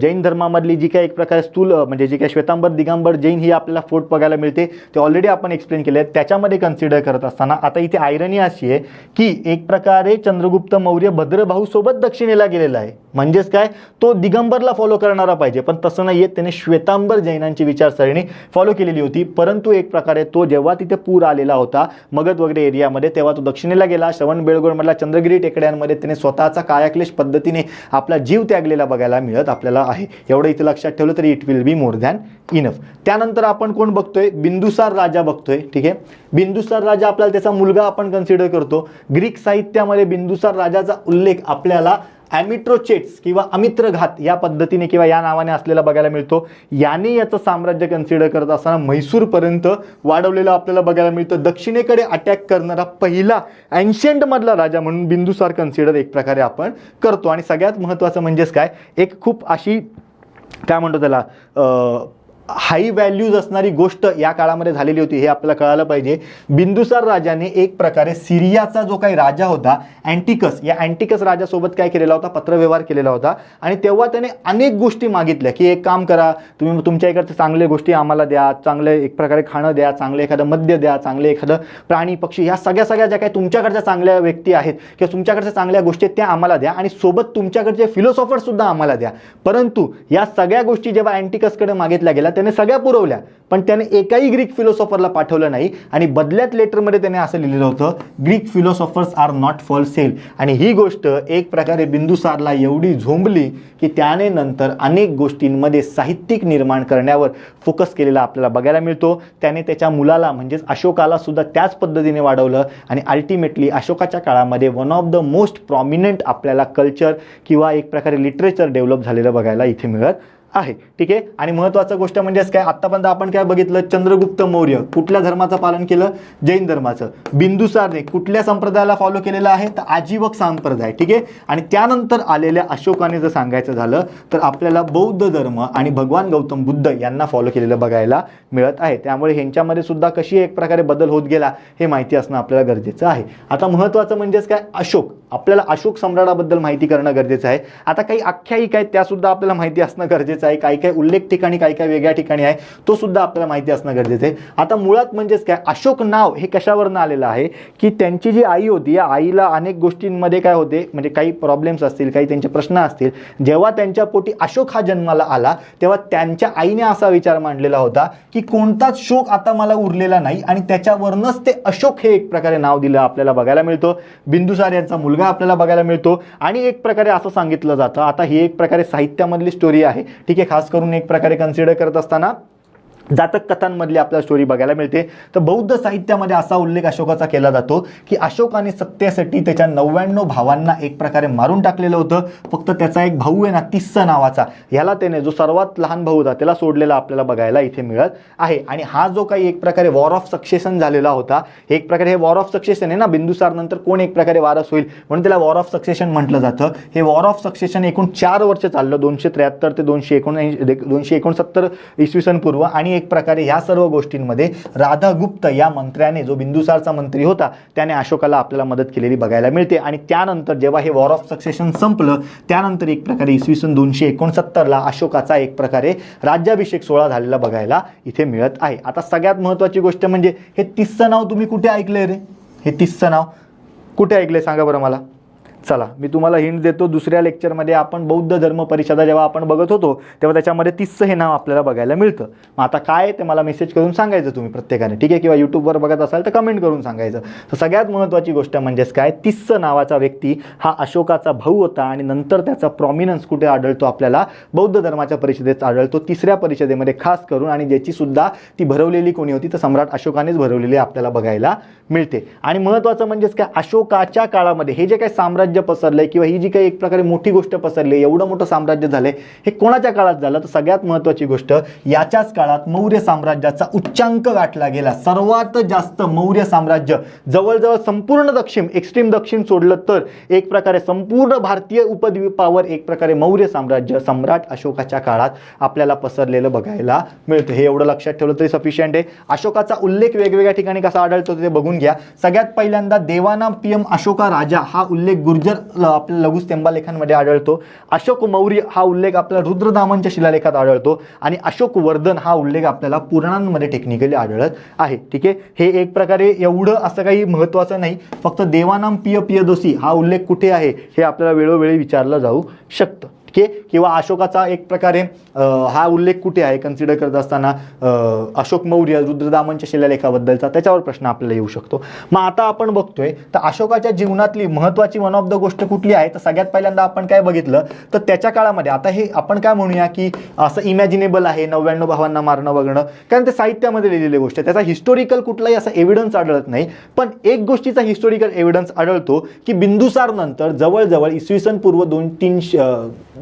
Speaker 1: जैन धर्मामधली जी काही एक प्रकारे स्थूल म्हणजे जी काही श्वेतांबर दिगंबर जैन ही आपल्याला फोर्ट बघायला मिळते ते ऑलरेडी आपण एक्सप्लेन केले आहेत. त्याच्यामध्ये कन्सिडर करत असताना आता इथे आयरनी अशी आहे की एक प्रकारे चंद्रगुप्त मौर्य भद्रभाऊ सोबत दक्षिणेला गेलेला आहे. म्हणजेच काय, तो दिगंबरला फॉलो करणारा पाहिजे, पण तसं नाही आहे. त्याने श्वेतांबर जैनांची विचारसरणी फॉलो केलेली होती. परंतु एक प्रकारे तो जेव्हा तिथे पूर आलेला होता मगध वगैरे एरियामध्ये तेव्हा तो दक्षिणेला गेला. श्रवणबेळगोळमधल्या चंद्रगिरी टेकड्यांमध्ये त्याने स्वतःचा कायाक्लेश पद्धतीने आपला जीव त्यागलेला बघायला मिळत आपल्याला आहे. एवढं इथे लक्षात ठेवलं तरी it will be more than enough. त्यानंतर आपण कोण बघतोय, बिंदुसार राजा बघतोय. ठीक आहे, बिंदुसार राजा आपल्याला त्याचा मुलगा आपण कन्सिडर करतो. ग्रीक साहित्यामध्ये बिंदुसार राजाचा उल्लेख आपल्याला ॲमिट्रोचेट्स किंवा अमित्रघात या पद्धतीने किंवा या नावाने असलेला बघायला मिळतो. याने याचं साम्राज्य कन्सिडर करत असताना म्हैसूरपर्यंत वाढवलेलं आपल्याला बघायला मिळतं. दक्षिणेकडे अटॅक करणारा पहिला अँशियंटमधला राजा म्हणून बिंदुसार कन्सिडर एक प्रकारे आपण करतो. आणि सगळ्यात महत्त्वाचं म्हणजेच काय, एक खूप अशी काय म्हणतो त्याला हाई व्हॅल्यूज असणारी गोष्ट या काळामध्ये झालेली होती हे आपल्याला कळालं पाहिजे. बिंदुसार राजाने एक प्रकारे सिरियाचा जो काही राजा होता अँटिकस, या अँटिकस राजासोबत काय केलेला होता, पत्रव्यवहार केलेला होता. आणि तेव्हा त्याने अनेक गोष्टी मागितल्या की एक काम करा, तुम्ही तुमच्या इकडच्या चांगल्या गोष्टी आम्हाला द्या, चांगले एक प्रकारे खाणं द्या, चांगलं एखादं मद्य द्या, चांगले एखादं प्राणी पक्षी, ह्या सगळ्या ज्या काही तुमच्याकडच्या चांगल्या व्यक्ती आहेत किंवा तुमच्याकडच्या चांगल्या गोष्टी आहेत त्या आम्हाला द्या. आणि सोबत तुमच्याकडचे फिलॉसॉफर सुद्धा आम्हाला द्या. परंतु या सगळ्या गोष्टी जेव्हा अँटिकसकडे मागितल्या गेल्या त्याने सगळ्या पुरवल्या, पण त्याने एकाही ग्रीक फिलॉसॉफरला पाठवलं नाही. आणि बदल्यात लेटरमध्ये त्याने असं लिहिलेलं होतं, Greek philosophers are not for sale. आणि ही गोष्ट एक प्रकारे बिंदुसारला एवढी झोंबली की त्याने नंतर अनेक गोष्टींमध्ये साहित्यिक निर्माण करण्यावर फोकस केलेला आपल्याला बघायला मिळतो. त्याने त्याच्या मुलाला म्हणजेच अशोकाला सुद्धा त्याच पद्धतीने वाढवलं. आणि अल्टिमेटली अशोकाच्या काळामध्ये one of the most prominent आपल्याला कल्चर किंवा एक प्रकारे लिटरेचर डेव्हलप झालेलं बघायला इथे मिळत आहे. ठीक आहे, आणि महत्त्वाचं गोष्ट म्हणजेच काय, आतापर्यंत आपण काय बघितलं, चंद्रगुप्त मौर्य कुठल्या धर्माचं पालन केलं, जैन धर्माचं. बिंदुसारने कुठल्या संप्रदायाला फॉलो केलेलं आहे, तर आजीवक संप्रदाय. ठीक आहे, आणि त्यानंतर आलेल्या अशोकाने जर सांगायचं झालं तर आपल्याला बौद्ध धर्म आणि भगवान गौतम बुद्ध यांना फॉलो केलेलं बघायला मिळत आहे. त्यामुळे ह्यांच्यामध्ये सुद्धा कशी एक प्रकारे बदल होत गेला हे माहिती असणं आपल्याला गरजेचं आहे. आता महत्त्वाचं म्हणजेच काय, अशोक आपल्याला अशोक सम्राटाबद्दल माहिती करणं गरजेचं आहे. आता काही आख्यायिका आहेत त्यासुद्धा आपल्याला माहिती असणं गरजेचं आहे. काही काही उल्लेख ठिकाणी काही काही वेगळ्या ठिकाणी आहे तो सुद्धा आपल्याला माहिती असणं गरजेचं आहे. आता मुळात म्हणजेच काय, अशोक नाव हे कशावरनं आलेलं आहे की त्यांची जी आई होती या आईला अनेक गोष्टींमध्ये काय होते, म्हणजे काही प्रॉब्लेम्स असतील, काही त्यांचे प्रश्न असतील. जेव्हा त्यांच्या पोटी अशोक हा जन्माला आला तेव्हा त्यांच्या आईने असा विचार मांडलेला होता की कोणताच शोक आता मला उरलेला नाही आणि त्याच्यावरनंच ते अशोक हे एक प्रकारे नाव दिलं आपल्याला बघायला मिळतं. बिंदुसार यांचा मुलगा आपल्याला बघायला मिळतो आणि एक प्रकारे असं सांगितलं जातं, आता ही एक प्रकारे साहित्यामधली स्टोरी आहे, ठीक आहे, खास करून एक प्रकारे कन्सिडर करत असताना जातक कथांमधली आपल्याला स्टोरी बघायला मिळते. तर बौद्ध साहित्यामध्ये असा उल्लेख अशोकाचा केला जातो की अशोकाने सत्तेसाठी त्याच्या 99 भावांना एक प्रकारे मारून टाकलेलं होतं. फक्त त्याचा एक भाऊ आहे ना, तिस्स नावाचा, ह्याला त्याने जो सर्वात लहान भाऊ होता त्याला सोडलेला आपल्याला बघायला इथे मिळत आहे. आणि हा जो काही एक प्रकारे वॉर ऑफ सक्सेशन झालेला होता, एक प्रकारे हे वॉर ऑफ सक्सेशन आहे ना, बिंदुसार नंतर कोण एक प्रकारे वारस होईल म्हणून त्याला वॉर ऑफ सक्सेशन म्हटलं जातं. हे वॉर ऑफ सक्सेशन एकूण 4 वर्ष चाललं, 273 ते 269 इसवी सन पूर्व. आणि एक प्रकारे ह्या सर्व गोष्टींमध्ये राधागुप्त या मंत्र्याने, जो बिंदुसारचा मंत्री होता, त्याने अशोकाला आपल्याला मदत केलेली बघायला मिळते. आणि त्यानंतर जेव्हा हे वॉर ऑफ सक्सेशन संपलं त्यानंतर एक प्रकारे इसवी सन 269ला अशोकाचा एक प्रकारे राज्याभिषेक सोहळा झालेला बघायला इथे मिळत आहे. आता सगळ्यात महत्त्वाची गोष्ट म्हणजे हे तिस्स नाव तुम्ही कुठे ऐकलंय रे? हे तिस्स नाव कुठे ऐकलंय सांगा बरं मला. चला मी तुम्हाला हिंट देतो. दुसऱ्या लेक्चरमध्ये आपण बौद्ध धर्म परिषदा जेव्हा आपण बघत होतो तेव्हा त्याच्यामध्ये तिस्स हे नाव आपल्याला बघायला मिळतं. मग आता काय ते मला मेसेज करून सांगायचं तुम्ही प्रत्येकाने, ठीक आहे, किंवा यूट्यूबवर बघत असाल तर कमेंट करून सांगायचं. तर सगळ्यात महत्त्वाची गोष्ट म्हणजेच काय, तिस्स नावाचा व्यक्ती हा अशोकाचा भाऊ होता आणि नंतर त्याचा प्रॉमिनन्स कुठे आढळतो आपल्याला बौद्ध धर्माच्या परिषदेत आढळतो, तिसऱ्या परिषदेमध्ये खास करून. आणि ज्याची सुद्धा ती भरवलेली कोणी होती तर सम्राट अशोकानेच भरवलेली आपल्याला बघायला मिळते. आणि महत्त्वाचं म्हणजेच काय, अशोकाच्या काळामध्ये हे जे काही साम्राज्य पसरलंय किंवा ही जी काही एक प्रकारे मोठी गोष्ट पसरली, एवढं मोठं साम्राज्य झालंय, हे कोणाच्या काळात झालं तर सगळ्यात महत्त्वाची गोष्ट याच्याच काळात मौर्य साम्राज्याचा उच्चांक गाठला गेला. सर्वात जास्त मौर्य साम्राज्य जवळजवळ संपूर्ण दक्षिण, एक्स्ट्रीम दक्षिण सोडलं तर एक प्रकारे संपूर्ण भारतीय उपद्वीपावर एक प्रकारे मौर्य साम्राज्य सम्राट अशोकाच्या काळात आपल्याला पसरलेलं बघायला मिळतं. हे एवढं लक्षात ठेवलं तरी सफिशियंट आहे. अशोकाचा उल्लेख वेगवेगळ्या ठिकाणी कसा आढळतो ते बघून घ्या. सगळ्यात पहिल्यांदा देवानाम पीएम अशोका राजा हा उल्लेख गुर्जर आपल्या लघुस्तंभालेखांमध्ये आढळतो. अशोक मौर्य हा उल्लेख आपल्याला रुद्रदामनच्या शिलालेखात आढळतो. आणि अशोक वर्धन हा उल्लेख आपल्याला पुराणांमध्ये टेक्निकली आढळत आहे. ठीक आहे, हे एक प्रकारे एवढं असं काही महत्त्वाचं नाही. फक्त देवानाम पियदोसी हा उल्लेख कुठे आहे हे आपल्याला वेळोवेळी विचारलं जाऊ शकतं. ठीक आहे, किंवा अशोकाचा एक प्रकारे हा उल्लेख कुठे आहे कन्सिडर करत असताना अशोक मौर्य रुद्रदामनच्या शिलालेखाबद्दलचा त्याच्यावर प्रश्न आपल्याला येऊ शकतो. मग आता आपण बघतोय तर अशोकाच्या जीवनातली महत्त्वाची वन ऑफ द गोष्ट कुठली आहे तर सगळ्यात पहिल्यांदा आपण काय बघितलं तर त्याच्या काळामध्ये, आता हे आपण काय म्हणूया की असं इमॅजिनेबल आहे 99 भावांना मारणं बघणं, कारण ते साहित्यामध्ये लिहिलेली गोष्ट आहे, त्याचा हिस्टोरिकल कुठलाही असा एव्हिडन्स आढळत नाही. पण एक गोष्टीचा हिस्टोरिकल एव्हिडन्स आढळतो की बिंदुसार नंतर जवळजवळ इसवी सन पूर्व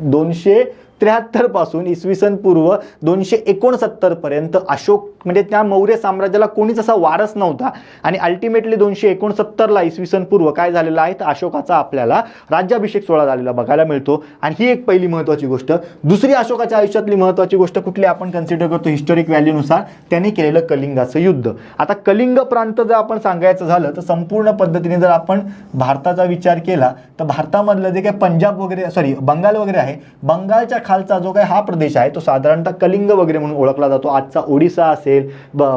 Speaker 1: 273 पासून इसवी सन पूर्व 269 पर्यंत अशोक म्हणजे त्या मौर्य साम्राज्याला कोणीच असा वारस नव्हता. आणि अल्टिमेटली 269ला इसवी सन पूर्व काय झालेलं आहे तर अशोकाचा आपल्याला राज्याभिषेक सोहळा झालेला बघायला मिळतो. आणि ही एक पहिली महत्त्वाची गोष्ट. दुसरी अशोकाच्या आयुष्यातली महत्त्वाची गोष्ट कुठली आपण कन्सिडर करतो हिस्टोरिक व्हॅल्यूनुसार, त्यांनी केलेलं कलिंगाचं युद्ध. आता कलिंग प्रांत जर आपण सांगायचं झालं तर संपूर्ण पद्धतीने जर आपण भारताचा विचार केला तर भारतामधलं जे काही पंजाब वगैरे बंगाल वगैरे आहे, बंगालच्या खालचा जो काही हा प्रदेश आहे तो साधारणतः कलिंग वगैरे म्हणून ओळखला जातो. आजचा ओडिसा असेल,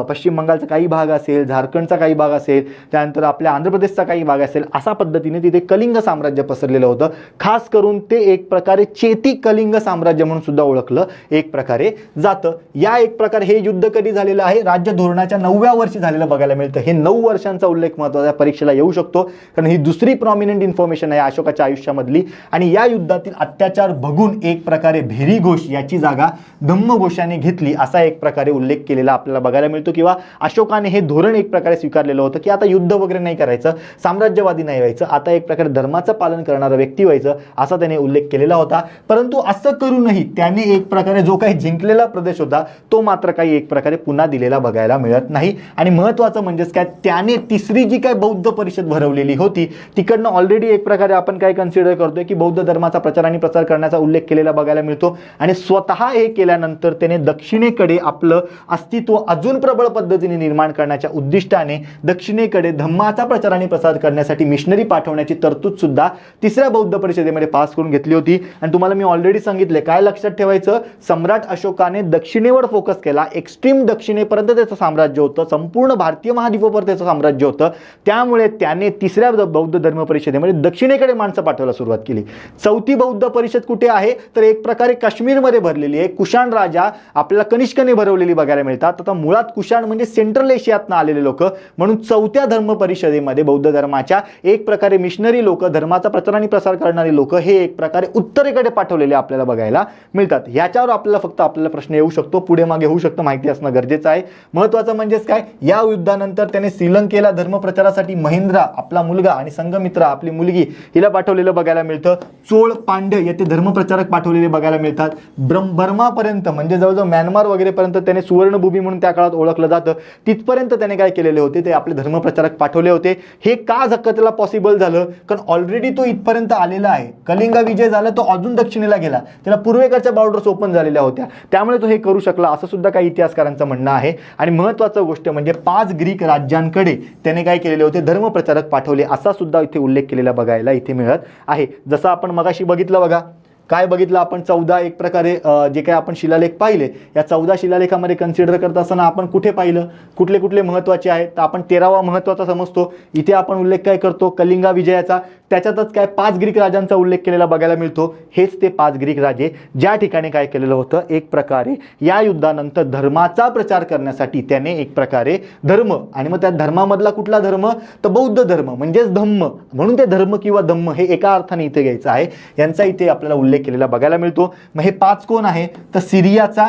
Speaker 1: पश्चिम बंगालचा काही भाग असेल, झारखंडचा काही भाग असेल, त्यानंतर आपल्या आंध्र प्रदेशचा काही भाग असेल, अशा पद्धतीने तिथे कलिंग साम्राज्य पसरलेलं होतं. खास करून ते एक प्रकारे चेती कलिंग साम्राज्य म्हणून सुद्धा ओळखलं एक प्रकारे जातं. या एक प्रकारे हे युद्ध कधी झालेलं आहे राज्य धोरणाच्या 9व्या वर्षी झालेलं बघायला मिळतं. हे 9 वर्षांचा उल्लेख महत्त्वाचा परीक्षेला येऊ शकतो कारण ही दुसरी प्रॉमिनंट इन्फॉर्मेशन आहे अशोकाच्या आयुष्यामधली. आणि या युद्धातील अत्याचार बघून एक प्रकारे भेरी घोष याची जागा धम्मघोषाने घेतली असा एक प्रकारे उल्लेख केलेला आपल्याला बघायला मिळतो. किंवा अशोकाने हे धोरण एक प्रकारे स्वीकारलेलं होतं की आता युद्ध वगैरे नाही करायचं, साम्राज्यवादी नाही व्हायचं, आता एक प्रकारे धर्माचं पालन करणारा व्यक्ती व्हायचं असा त्याने उल्लेख केलेला होता. परंतु असं करूनही त्याने एक प्रकारे जो काही जिंकलेला प्रदेश होता तो मात्र काही एक प्रकारे पुन्हा दिलेला बघायला मिळत नाही. आणि महत्त्वाचं म्हणजेच काय, त्याने तिसरी जी काही बौद्ध परिषद भरवलेली होती तिकडनं ऑलरेडी एक प्रकारे आपण काय कन्सिडर करतोय की बौद्ध धर्माचा प्रचार आणि प्रसार करण्याचा उल्लेख केलेला बघायला मिळतो आणि स्वतः हे केल्यानंतर त्याने दक्षिणेकडे आपलं अस्तित्व अजून प्रबळ पद्धतीने निर्माण करण्याच्या उद्दिष्टाने दक्षिणेकडे धम्माचा प्रचार आणि प्रसार करण्यासाठी मिशनरी पाठवण्याची तरतूद सुद्धा तिसऱ्या बौद्ध परिषदेमध्ये पास करून घेतली होती. आणि तुम्हाला मी ऑलरेडी सांगितले, काय लक्षात ठेवायचं, सम्राट अशोकाने दक्षिणेवर फोकस केला, एक्स्ट्रीम दक्षिणेपर्यंत त्याचं साम्राज्य होतं, संपूर्ण भारतीय महाद्वीपावर त्याचं साम्राज्य होतं. त्यामुळे त्याने तिसऱ्या बौद्ध धर्म परिषदेमध्ये दक्षिणेकडे माणसं पाठवायला सुरुवात केली. चौथी बौद्ध परिषद कुठे आहे तर एक प्रकारे काश्मीरमध्ये भरलेली आहे. कुशाण राजा आपल्याला कनिष्कने भरवलेली बघायला मिळतात. आता मुळात कुशाण म्हणजे सेंट्रल एशियातनं आलेले लोक, म्हणून चौथ्या धर्म परिषदेमध्ये बौद्ध धर्माच्या एक प्रकारे मिशनरी लोक, धर्माचा प्रचार आणि प्रसार करणारी लोक हे एक प्रकारे उत्तरेकडे पाठवलेले आपल्याला बघायला मिळतात. याच्यावर आपल्याला प्रश्न येऊ शकतो, पुढे मागे होऊ शकतो, माहिती असणं गरजेचं आहे. महत्त्वाचं म्हणजेच काय, या युद्धानंतर त्याने श्रीलंकेला धर्मप्रचारासाठी महेंद्रा आपला मुलगा आणि संघमित्रा आपली मुलगी हिला पाठवलेलं बघायला मिळतं. चोळ पांड्य येथे धर्मप्रचारक पाठवलेले बघायला मिळतात. बर्मापर्यंत म्हणजे जवळजवळ म्यानमार वगैरेपर्यंत त्याने सुवर्णभूमी म्हणून त्या काळात ओळखलं जातं, तिथपर्यंत त्याने काय केलेले होते, ते आपले धर्मप्रचारक पाठवले होते. हे का त्याला पॉसिबल झालं, कारण ऑलरेडी तो इथपर्यंत आलेला आहे. कलिंगा विजय झाला, तो अजून दक्षिणेला गेला, त्याला पूर्वेकडच्या बॉर्डर्स ओपन झालेल्या होत्या, त्यामुळे तो हे करू शकला असं सुद्धा काही इतिहासकारांचं म्हणणं आहे. आणि महत्त्वाचं गोष्ट म्हणजे 5 ग्रीक राज्यांकडे त्याने काय केलेले होते, धर्मप्रचारक पाठवले, असा सुद्धा इथे उल्लेख केलेला बघायला इथे मिळत आहे. जसं आपण मगाशी बघितलं बघा, काय बघितलं आपण, 14 एक प्रकारे जे काही आपण शिलालेख पाहिले, या 14 शिलालेखामध्ये कन्सिडर करत असताना आपण कुठे पाहिलं, कुठले कुठले महत्त्वाचे आहेत, तर आपण 13वा महत्त्वाचा समजतो. इथे आपण उल्लेख काय करतो, कलिंगा विजयाचा, त्याच्यातच काय 5 ग्रीक राजांचा उल्लेख केलेला बघायला मिळतो. हेच ते 5 ग्रीक राजे ज्या ठिकाणी काय केलेलं होतं, एक प्रकारे या युद्धानंतर धर्माचा प्रचार करण्यासाठी त्याने एक प्रकारे धर्म, आणि मग त्या धर्मामधला कुठला धर्म तर बौद्ध धर्म म्हणजेच धम्म, म्हणून ते धर्म किंवा धम्म हे एका अर्थाने इथे घ्यायचं आहे, यांचा इथे आपल्याला उल्लेख केलेला बघायला मिळतो. मग हे 5 कोण आहे तर सिरियाचा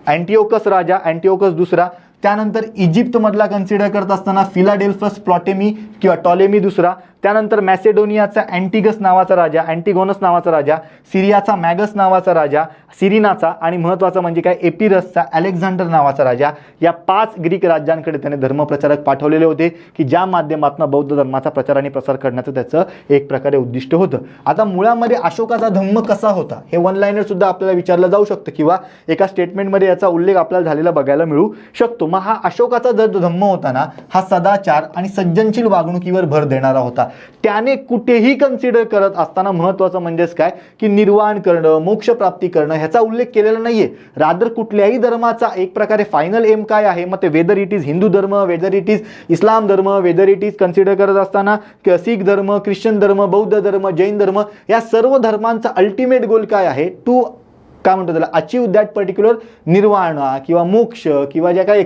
Speaker 1: अँटिओकस राजा, अँटिओकस दुसरा, त्यानंतर इजिप्तमधला कन्सिडर करत असताना फिलाडेल्फस प्लॉटेमी किंवा टॉलेमी दुसरा, त्यानंतर मॅसेडोनियाचा अँटिगस नावाचा राजा, अँटिगोनस नावाचा राजा, सिरियाचा मॅगस नावाचा राजा, सिरिनाचा, आणि महत्त्वाचं म्हणजे काय एपिरसचा अलेक्झांडर नावाचा राजा. या 5 ग्रीक राज्यांकडे त्याने धर्मप्रचारक पाठवलेले होते की ज्या माध्यमातून बौद्ध धर्माचा प्रचार आणि प्रसार करण्याचं त्याचं एक प्रकारे उद्दिष्ट होतं. आता मुळामध्ये अशोकाचा धम्म कसा होता हे वन लाईनर सुद्धा आपल्याला विचारलं जाऊ शकतं किंवा एका स्टेटमेंटमध्ये याचा उल्लेख आपल्याला झालेला बघायला मिळू शकतो. मग हा अशोकाचा जो धम्म होता ना, हा सदाचार आणि सज्जनशील वागणुकीवर भर देणारा होता. त्याने कुठेही कन्सिडर करत असताना महत्त्वाचं म्हणजेच काय की निर्वाण करणं, मोक्ष प्राप्ती करणं ह्याचा उल्लेख केलेला नाहीये. रादर कुठल्याही धर्माचा एक प्रकारे फायनल एम काय आहे, मग ते वेदर इट इज हिंदू धर्म, वेदर इट इज इस्लाम धर्म, वेदर इट इज कन्सिडर करत असताना सिख धर्म, ख्रिश्चन धर्म, बौद्ध धर्म, जैन धर्म, या सर्व धर्मांचा अल्टिमेट गोल काय आहे, टू काय म्हणतो त्याला, अचीव दॅट पर्टिक्युलर निर्वाण किंवा मोक्ष किंवा ज्या काही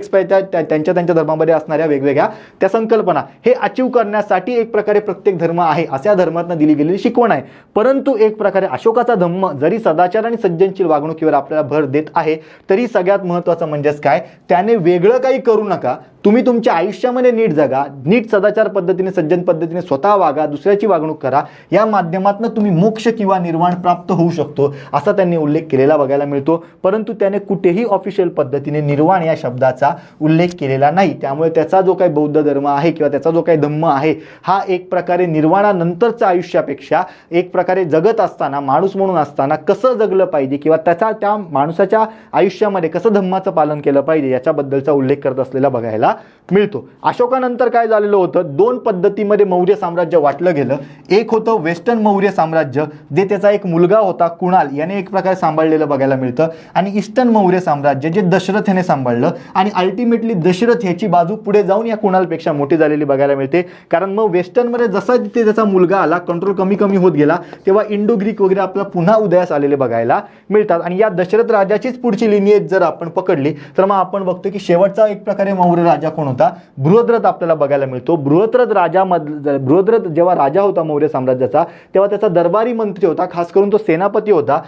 Speaker 1: त्यांच्या धर्मामध्ये असणाऱ्या वेगवेगळ्या त्या संकल्पना हे अचीव करण्यासाठी एक प्रकारे प्रत्येक धर्म आहे अशा धर्मातनं दिली गेलेली शिकवण आहे. परंतु एक प्रकारे अशोकाचा धम्म जरी सदाचार आणि सज्जनशील वागणुकीवर आपल्याला भर देत आहे, तरी सगळ्यात महत्त्वाचं म्हणजेच काय, त्याने वेगळं काही करू नका, तुम्ही तुमच्या आयुष्यामध्ये नीट जगा, नीट सदाचार पद्धतीने सज्जन पद्धतीने स्वतः वागा, दुसऱ्याची वागणूक करा, या माध्यमातून तुम्ही मोक्ष किंवा निर्वाण प्राप्त होऊ शकतो असा त्यांनी उल्लेख केलेला बघायला मिळतो. परंतु त्याने कुठेही ऑफिशियल पद्धतीने निर्वाण या शब्दाचा उल्लेख केलेला नाही. त्यामुळे त्याचा जो काही बौद्ध धर्म आहे किंवा त्याचा जो काही धम्म आहे हा एक प्रकारे निर्वाणानंतरच्या आयुष्यापेक्षा एक प्रकारे जगत असताना, माणूस म्हणून असताना कसं जगलं पाहिजे किंवा त्या माणसाच्या आयुष्यामध्ये कसं धम्माचं पालन केलं पाहिजे याच्याबद्दलचा उल्लेख करत असलेला बघायला मिळतो. अशोकानंतर काय झालेलं होतं, 2 पद्धतीमध्ये मौर्य साम्राज्य वाटलं गेलं. एक होतं वेस्टर्न मौर्य साम्राज्य, जे त्याचा एक मुलगा होता कुणाल याने एक प्रकारे सांभाळलेलं बघायला मिळतं, आणि ईस्टर्न मौर्य साम्राज्य जे दशरथ याने सांभाळलं, आणि अल्टिमेटली दशरथ ह्याची बाजू पुढे जाऊन या कुणालपेक्षा मोठी झालेली बघायला मिळते. कारण मग वेस्टर्नमध्ये जसा तिथे त्याचा मुलगा आला, कंट्रोल कमी कमी होत गेला, तेव्हा इंडो ग्रीक वगैरे आपल्याला पुन्हा उदयास आलेले बघायला मिळतात. आणि या दशरथ राजाचीच पुढची लिनियेज जर आपण पकडली तर मग आपण बघतो की शेवटचा एक प्रकारे मौर्य राजा कोण होता, बृहद्रथ आपल्याला बघायला मिळतो. बृहद्रथ जेव्हा राजा होता मौर्य साम्राज्याचा, तेव्हा त्याचा दरबारी मंत्री होता, खास करून तो सेनापती होता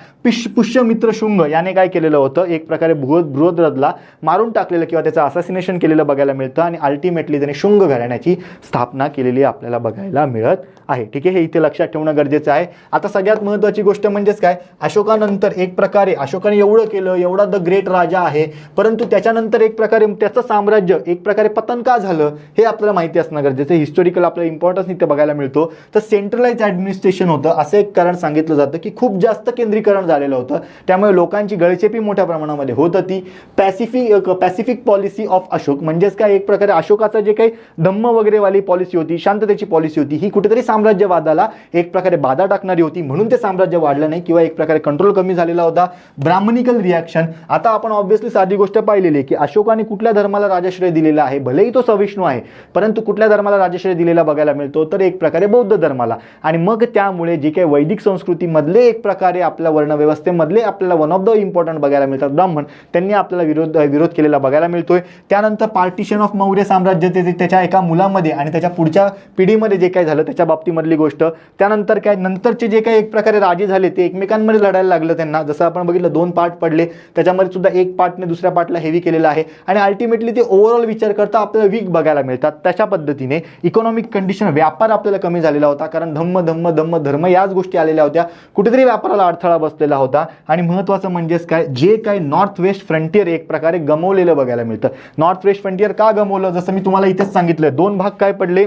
Speaker 1: पुष्यमित्र पुष्यमित्र शुंग याने काय केलेलं होतं, एक प्रकारे बृहद्रथला मारून टाकलेलं किंवा त्याचं असासिनेशन केलेलं बघायला मिळतं आणि अल्टिमेटली त्याने शुंग घराण्याची स्थापना केलेली आपल्याला बघायला मिळत आहे. ठीक आहे, हे इथे लक्षात ठेवणं गरजेचं आहे. आता सगळ्यात महत्त्वाची गोष्ट म्हणजेच काय, अशोकानंतर एक प्रकारे अशोकाने एवढं केलं, एवढा द ग्रेट राजा आहे, परंतु त्याच्यानंतर एक प्रकारे त्याचं साम्राज्य एक प्रकारे पतन का झालं हे आपल्याला माहिती असणं गरजेचं आहे. हिस्टॉरिकल आपल्याला इम्पॉर्टन्स इथे बघायला मिळतो. तर सेंट्रलाइज ॲडमिनिस्ट्रेशन होतं असं एक कारण सांगितलं जातं की खूप जास्त केंद्रीकरण झालेलं होतं, त्यामुळे लोकांची गळचेपी मोठ्या प्रमाणामध्ये होत होती. पॅसिफिक पॉलिसी ऑफ अशोक म्हणजेच काय, एक प्रकारे अशोकाचं जे काही धम्म वगैरे वाली पॉलिसी होती, शांततेची पॉलिसी होती, ही कुठेतरी साम्राज्यवादाला एक प्रकारे बाधा टाकणारी होती, म्हणून ते साम्राज्य वाढलं नाही किंवा एक प्रकारे कंट्रोल कमी झालेला होता. ब्राह्मणिकल रिॲक्शन, आता आपण ऑब्व्हियसली साधी गोष्ट पाहिलेली आहे की अशोकाने कुठल्या धर्माला राजाश्रय दिलेला आहे, भलेही तो सविष्णू आहे, परंतु कुठल्या धर्माला राजाश्रय दिलेला बघायला मिळतो, तर एक प्रकारे बौद्ध धर्माला. आणि मग त्यामुळे जे काही वैदिक संस्कृतीमधले एक प्रकारे आपल्या वर्णव्यवस्थेमधले आपल्याला वन ऑफ द इम्पॉर्टंट बघायला मिळतात ब्राह्मण, त्यांनी आपल्याला विरोध केलेला बघायला मिळतोय. त्यानंतर पार्टिशन ऑफ मौर्य साम्राज्य, त्याच्या एका मुलामध्ये आणि त्याच्या पुढच्या पिढीमध्ये जे काही झालं त्याच्या बाबतीमधली गोष्ट. त्यानंतर काय, नंतरचे जे काही एक प्रकारे राजे झाले ते एकमेकांमध्ये लढायला लागलं त्यांना, जसं आपण बघितलं 2 पार्ट पडले, त्याच्यामध्ये सुद्धा एक पार्टने दुसऱ्या पार्टला हेवी केलेलं आहे आणि अल्टिमेटली ते ओव्हरऑल विचार करता आपल्याला वीक बघायला मिळतात. तशा पद्धतीने इकॉनॉमिक कंडिशन, व्यापार आपल्याला कमी झालेला होता, कारण धर्म याच गोष्टी आलेल्या होत्या, कुठेतरी व्यापाराला अडथळा बसलेला होता. आणि महत्त्वाचं म्हणजेच काय, जे काय नॉर्थ वेस्ट फ्रंटियर एक प्रकारे गमवलेलं बघायला मिळतं. नॉर्थ वेस्ट फ्रंटियर का गमवलं, जसं मी तुम्हाला इथेच सांगितलं, 2 भाग काय पडले,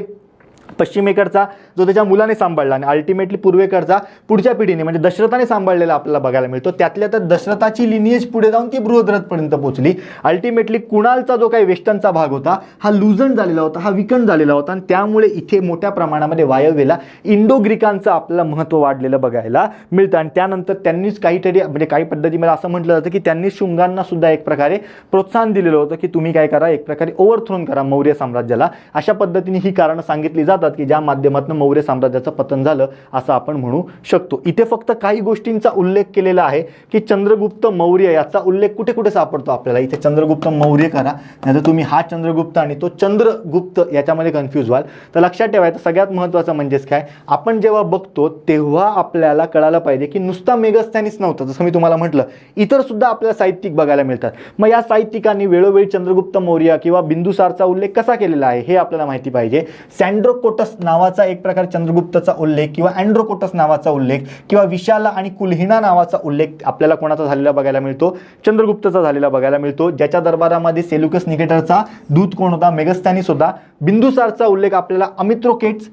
Speaker 1: पश्चिमेकडचा जो त्याच्या मुलाने सांभाळला आणि अल्टिमेटली पूर्वेकडचा पुढच्या पिढीने म्हणजे दशरथाने सांभाळलेला आपल्याला बघायला मिळतो. त्यातल्या तर दशरथाची लिनिएज पुढे जाऊन ती बृहद्रथपर्यंत पोहोचली. अल्टिमेटली कुणालचा जो काही वेस्टर्नचा भाग होता हा लुझन झालेला होता, हा विकंड झालेला होता आणि त्यामुळे इथे मोठ्या प्रमाणामध्ये वायव्येला इंडो ग्रीकांचं आपल्याला महत्त्व वाढलेलं बघायला मिळतं. आणि त्यानंतर त्यांनीच काहीतरी म्हणजे काही पद्धतीमध्ये असं म्हटलं जातं की त्यांनी शुंगांना सुद्धा एक प्रकारे प्रोत्साहन दिलेलं होतं की तुम्ही काय करा, एक प्रकारे ओव्हरथ्रोन करा मौर्य साम्राज्याला. अशा पद्धतीने ही कारणं सांगितली जातात की ज्या माध्यमातून मौर्य साम्राज्याचं पतन झालं असं आपण म्हणू शकतो. इथे फक्त काही गोष्टींचा उल्लेख केलेला आहे की चंद्रगुप्त मौर्य याचा उल्लेख कुठे कुठे सापडतो आपल्याला. इथे चंद्रगुप्त मौर्य करा, नाहीतर तुम्ही हा चंद्रगुप्त आणि तो चंद्रगुप्त याच्यामध्ये कन्फ्यूज व्हाल. तर लक्षात ठेवायचं सगळ्यात महत्त्वाचं म्हणजेच काय, आपण जेव्हा बघतो तेव्हा आपल्याला कळायला पाहिजे की नुसता मेगस्थानीच नव्हतं, जसं मी तुम्हाला म्हटलं इतर सुद्धा आपल्याला साहित्यिक बघायला मिळतात. मग या साहित्यिकांनी वेळोवेळी चंद्रगुप्त मौर्य किंवा बिंदुसारचा उल्लेख कसा केलेला आहे हे आपल्याला माहिती पाहिजे. सँड्रोकोटस नावाचा एक प्रकार चंद्रगुप्तचा उल्लेख किंवा अँड्रोकोटस नावाचा उल्लेख किंवा विशाला आणि कुलहिना नावाचा उल्लेख आपल्याला कोणाचा झालेला बघायला मिळतो, चंद्रगुप्तचा झालेला बघायला मिळतो. ज्याच्या दरबारामध्ये सेल्युकस निकेटरचा दूत कोण होता, मेगस्थानीस होता. बिंदुसारचा उल्लेख आपल्याला अमित्रोकेट्स,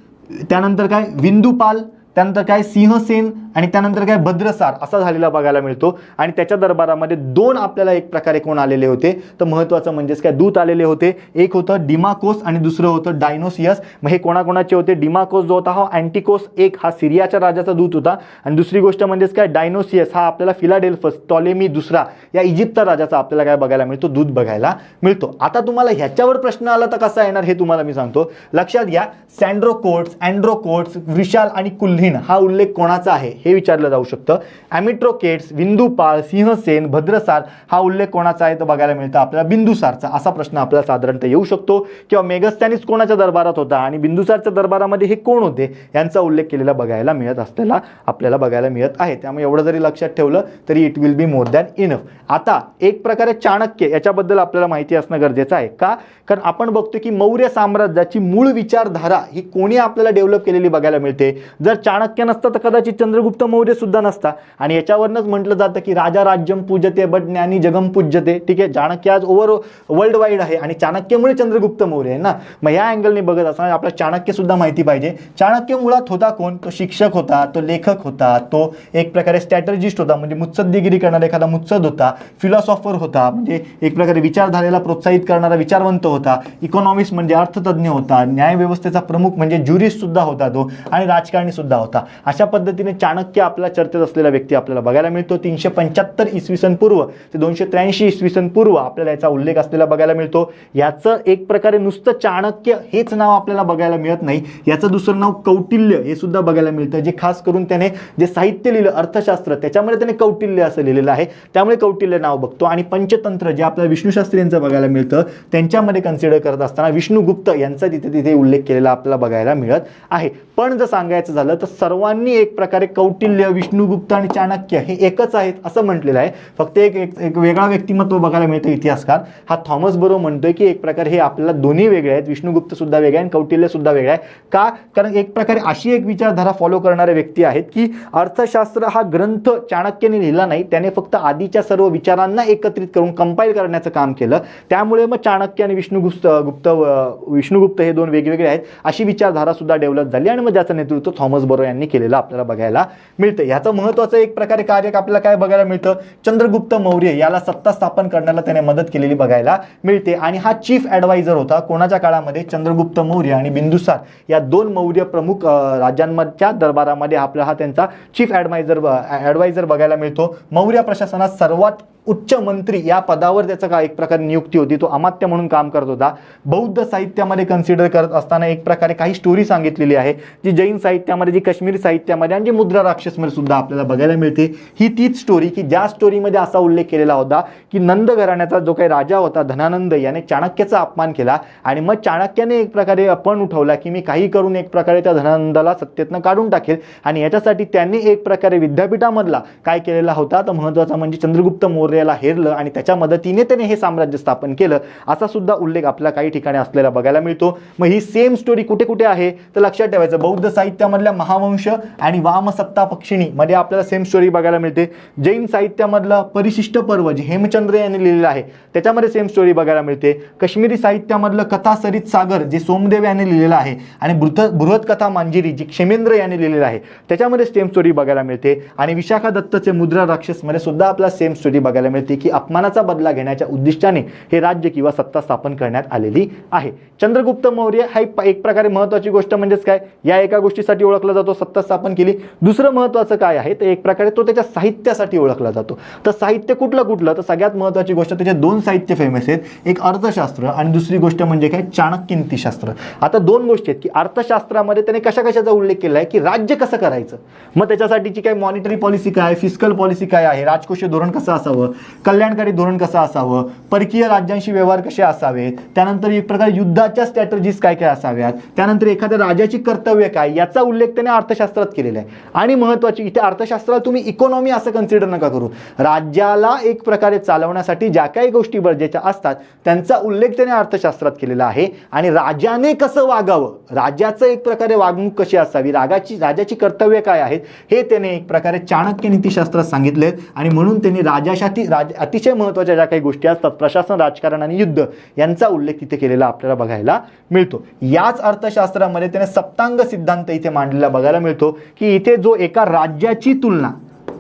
Speaker 1: त्यानंतर काय विंदुपाल, त्यानंतर काय सिंहसेन आणि त्यानंतर काय भद्रसार असा झालेला बघायला मिळतो. आणि त्याच्या दरबारामध्ये 2 आपल्याला एक प्रकारे कोण आलेले होते, तर महत्त्वाचं म्हणजेच काय दूत आलेले होते. एक होतं डिमाकोस आणि दुसरं होतं डायनोसियस. मग हे कोणाकोणाचे होते, डिमाकोस जो होता हा अँटिकोस एक हा सिरियाच्या राजाचा दूत होता आणि दुसरी गोष्ट म्हणजेच काय डायनोसियस हा आपल्याला फिलाडेल्फस टॉलेमी दुसरा या इजिप्तचा राजाचा आपल्याला काय बघायला मिळतो, दूत बघायला मिळतो. आता तुम्हाला ह्याच्यावर प्रश्न आला तर कसा येणार हे तुम्हाला मी सांगतो. लक्षात घ्या, सँड्रोकोट्स, अँड्रोकोट्स, विशाल आणि कुलहिन हा उल्लेख कोणाचा आहे हे विचारलं जाऊ शकतं. अमित्रोकेट्स, विंदुपाल, सिंहसेन, भद्रसार हा उल्लेख कोणाचा आहे तर बघायला मिळतं आपल्याला बिंदुसारचा. असा प्रश्न आपल्याला साधारणतः येऊ शकतो. किंवा मेगस्थानीस कोणाच्या दरबारात होता आणि बिंदुसारच्या दरबारामध्ये हे कोण होते यांचा उल्लेख केलेला बघायला मिळत असलेला आपल्याला बघायला मिळत आहे. त्यामुळे एवढं जरी लक्षात ठेवलं तरी it will be more than enough. आता एक प्रकारे चाणक्य याच्याबद्दल आपल्याला माहिती असणं गरजेचं आहे का, कारण आपण बघतो की मौर्य साम्राज्याची मूळ विचारधारा ही कोणी आपल्याला डेव्हलप केलेली बघायला मिळते. जर चाणक्य नसता तर कदाचित चंद्रगुप्त मौर्य सुद्धा नसता. आणि याच्यावरनंच म्हटलं जातं की राजा राज्यम पूजते बट ज्ञानी जगम पूज्यते. ठीक आहे, चाणक्य आज वर्ल्ड वाईड आहे आणि चाणक्यमुळे चंद्रगुप्त मौर्य आहे ना. मग या अँगलने बघत असताना आपल्याला चाणक्य सुद्धा माहिती पाहिजे. चाणक्य मुळात होता कोण, तो शिक्षक होता, तो लेखक होता, तो एक प्रकारे स्ट्रॅटेजिस्ट होता, म्हणजे मुत्सद्देगिरी करणारा एखादा मुत्सद होता, फिलॉसॉफर होता, म्हणजे एक प्रकारे विचारधारेला प्रोत्साहित करणारा विचारवंत होता, इकॉनॉमिस्ट म्हणजे अर्थतज्ञ होता, न्यायव्यवस्थेचा प्रमुख म्हणजे ज्युरिस्ट सुद्धा होता तो, आणि राजकारणी सुद्धा होता. अशा पद्धतीने चाणक्य आपल्या चर्चेत असलेला व्यक्ती आपल्याला बघायला मिळतो. 375 इसवी सन पूर्व ते 283 इसवी सन पूर्व आपल्याला याचा उल्लेख असलेला बघायला मिळतो. याचं एक प्रकारे नुसतं चाणक्य हेच नाव आपल्याला बघायला मिळत नाही, याचं दुसरं नाव कौटिल्य हे सुद्धा बघायला मिळतं, जे खास करून त्याने जे साहित्य लिहिलं अर्थशास्त्र त्याच्यामध्ये त्याने कौटिल्य असं लिहिलेलं आहे, त्यामुळे कौटिल्य नाव बघतो. आणि पंचतंत्र जे आपल्याला विष्णुशास्त्री यांचं बघायला मिळतं त्यांच्यामध्ये कन्सिडर करत असताना विष्णुगुप्त यांचा तिथे उल्लेख केलेला आपल्याला बघायला मिळत आहे. पण जर सांगायचं झालं तर सर्वांनी एक प्रकारे कौटिल्य, विष्णुगुप्त आणि चाणक्य हे एकच आहेत असं म्हटलेलं आहे. फक्त एक वेगळा व्यक्तिमत्व बघायला मिळतं इतिहासकार, हा थॉमस बरो म्हणतोय की एक प्रकारे हे आपल्याला दोन्ही वेगळे आहेत, विष्णुगुप्त सुद्धा वेगळे आहे आणि कौटिल्य सुद्धा वेगळा आहे. का? कारण एक प्रकारे अशी एक विचारधारा फॉलो करणारे व्यक्ती आहेत की अर्थशास्त्र हा ग्रंथ चाणक्याने लिहिला नाही, त्याने फक्त आधीच्या सर्व विचारांना एकत्रित करून कंपाईल करण्याचं काम केलं. त्यामुळे मग चाणक्य आणि विष्णुगुप्त हे दोन वेगवेगळे आहेत अशी विचारधारा सुद्धा डेव्हलप झाली आणि मग ज्याचं नेतृत्व थॉमस बरो यांनी केलेलं आपल्याला बघायला मिळतं. ह्याचं महत्त्वाचं एक प्रकारे कार्य आपल्याला काय बघायला मिळतं, चंद्रगुप्त मौर्य याला सत्ता स्थापन करण्याला त्याने मदत केलेली बघायला मिळते. आणि हा चीफ ॲडवायझर होता कोणाच्या काळामध्ये, चंद्रगुप्त मौर्य आणि बिंदुसार या दोन मौर्य प्रमुख राजांच्या दरबारामध्ये आपला हा त्यांचा चीफ ॲडवायझर बघायला मिळतो. मौर्य प्रशासनात सर्वात उच्च मंत्री या पदावर त्याचा एक प्रकारे नियुक्ती होती, तो अमात्य म्हणून काम करत होता. बौद्ध साहित्यामध्ये कन्सिडर करत असताना एक प्रकारे काही स्टोरी सांगितलेली आहे जी जैन साहित्यामध्ये, जी काश्मीरी साहित्यामध्ये आणि जी मुद्रा राक्षसमध्ये सुद्धा आपल्याला बघायला मिळते. ही तीच स्टोरी की ज्या स्टोरीमध्ये असा उल्लेख केलेला होता की नंद घराण्याचा जो काही राजा होता धनानंद याने चाणक्याचा अपमान केला आणि मग चाणक्याने एक प्रकारे पण उठवला की मी काही करून एक प्रकारे त्या धनानंदाला सत्तेतनं काढून टाकेल आणि याच्यासाठी त्यांनी एक प्रकारे विद्यापीठामधला काय केलेला होता तर महत्त्वाचा म्हणजे चंद्रगुप्त मौर्य याला हेरलं आणि त्याच्या मदतीने त्याने हे साम्राज्य स्थापन केलं असा सुद्धा उल्लेख आपल्याला काही ठिकाणी असलेला बघायला मिळतो. मग ही सेम स्टोरी कुठे कुठे आहे तर लक्षात ठेवायचं, बौद्ध साहित्यामधल्या महावंश आणि वामसत्ता पक्षिणी मध्ये आपल्याला सेम स्टोरी बघायला मिळते. जैन साहित्यामधलं परिशिष्ट पर्व जे हेमचंद्र यांनी लिहिलेलं आहे त्याच्यामध्ये सेम स्टोरी बघायला मिळते. काश्मीरी साहित्यामधलं कथा सरित सागर जे सोमदेव यांनी लिहिलेलं आहे आणि बृहत कथा मांजिरी जी क्षेमेंद्र यांनी लिहिलेलं आहे त्याच्यामध्ये सेम स्टोरी बघायला मिळते. आणि विशाखा दत्तचे मुद्रा राक्षस मध्ये सुद्धा आपल्याला सेम स्टोरी बघायला मिळते की अपमानाचा बदला घेण्याच्या उद्दिष्टाने हे राज्य किंवा सत्ता स्थापन करण्यात आलेली आहे. चंद्रगुप्त मौर्य हा एक प्रकारे महत्त्वाची गोष्ट म्हणजेच काय, या एका गोष्टीसाठी ओळखला जातो, सत्ता स्थापन केली. दुसरं महत्त्वाचं काय आहे तर एक प्रकारे तो त्याच्या साहित्यासाठी ओळखला जातो. तर साहित्य कुठलं तर सगळ्यात महत्त्वाची गोष्ट त्याचे दोन साहित्य फेमस आहेत, एक अर्थशास्त्र आणि दुसरी गोष्ट म्हणजे काय चाणक्य नीतिशास्त्र. आता दोन गोष्टी आहेत की अर्थशास्त्रामध्ये त्याने कशाचा उल्लेख केला आहे की राज्य कसं करायचं, मग त्याच्यासाठीची काय मॉनिटरी पॉलिसी काय, फिस्कल पॉलिसी काय आहे, राजकोषीय धोरण कसं असावं, कल्याणकारी धोरण कसं असावं, परकीय राज्यांशी व्यवहार कसे असावेत, त्यानंतर एक प्रकारे युद्धाच्या स्ट्रॅटजीज काय काय असाव्यात, त्यानंतर एखाद्या राजाची कर्तव्य काय याचा उल्लेख त्याने अर्थशास्त्रात केलेला आहे. आणि महत्त्वाची इथे अर्थशास्त्राला तुम्ही इकॉनॉमी असं कन्सिडर नका करू, राज्याला एक प्रकारे चालवण्यासाठी ज्या काही गोष्टी गरजेच्या असतात त्यांचा उल्लेख त्याने अर्थशास्त्रात केलेला आहे. आणि राजाने कसं वागावं, राजाचं एक प्रकारे वागणूक कशी असावी, राजाची कर्तव्य काय आहेत हे त्याने एक प्रकारे चाणक्य नीतिशास्त्रात सांगितले. आणि म्हणून त्यांनी राजासाठी अतिशय महत्त्वाच्या ज्या काही गोष्टी असतात प्रशासन, राजकारण आणि युद्ध यांचा उल्लेख तिथे केलेला आपल्याला बघायला मिळतो. याच अर्थशास्त्रामध्ये त्याने सप्तांग सिद्धांत इथे मांडलेला बघायला मिळतो की इथे जो एका राज्याची तुलना,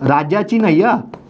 Speaker 1: राज्याची नाही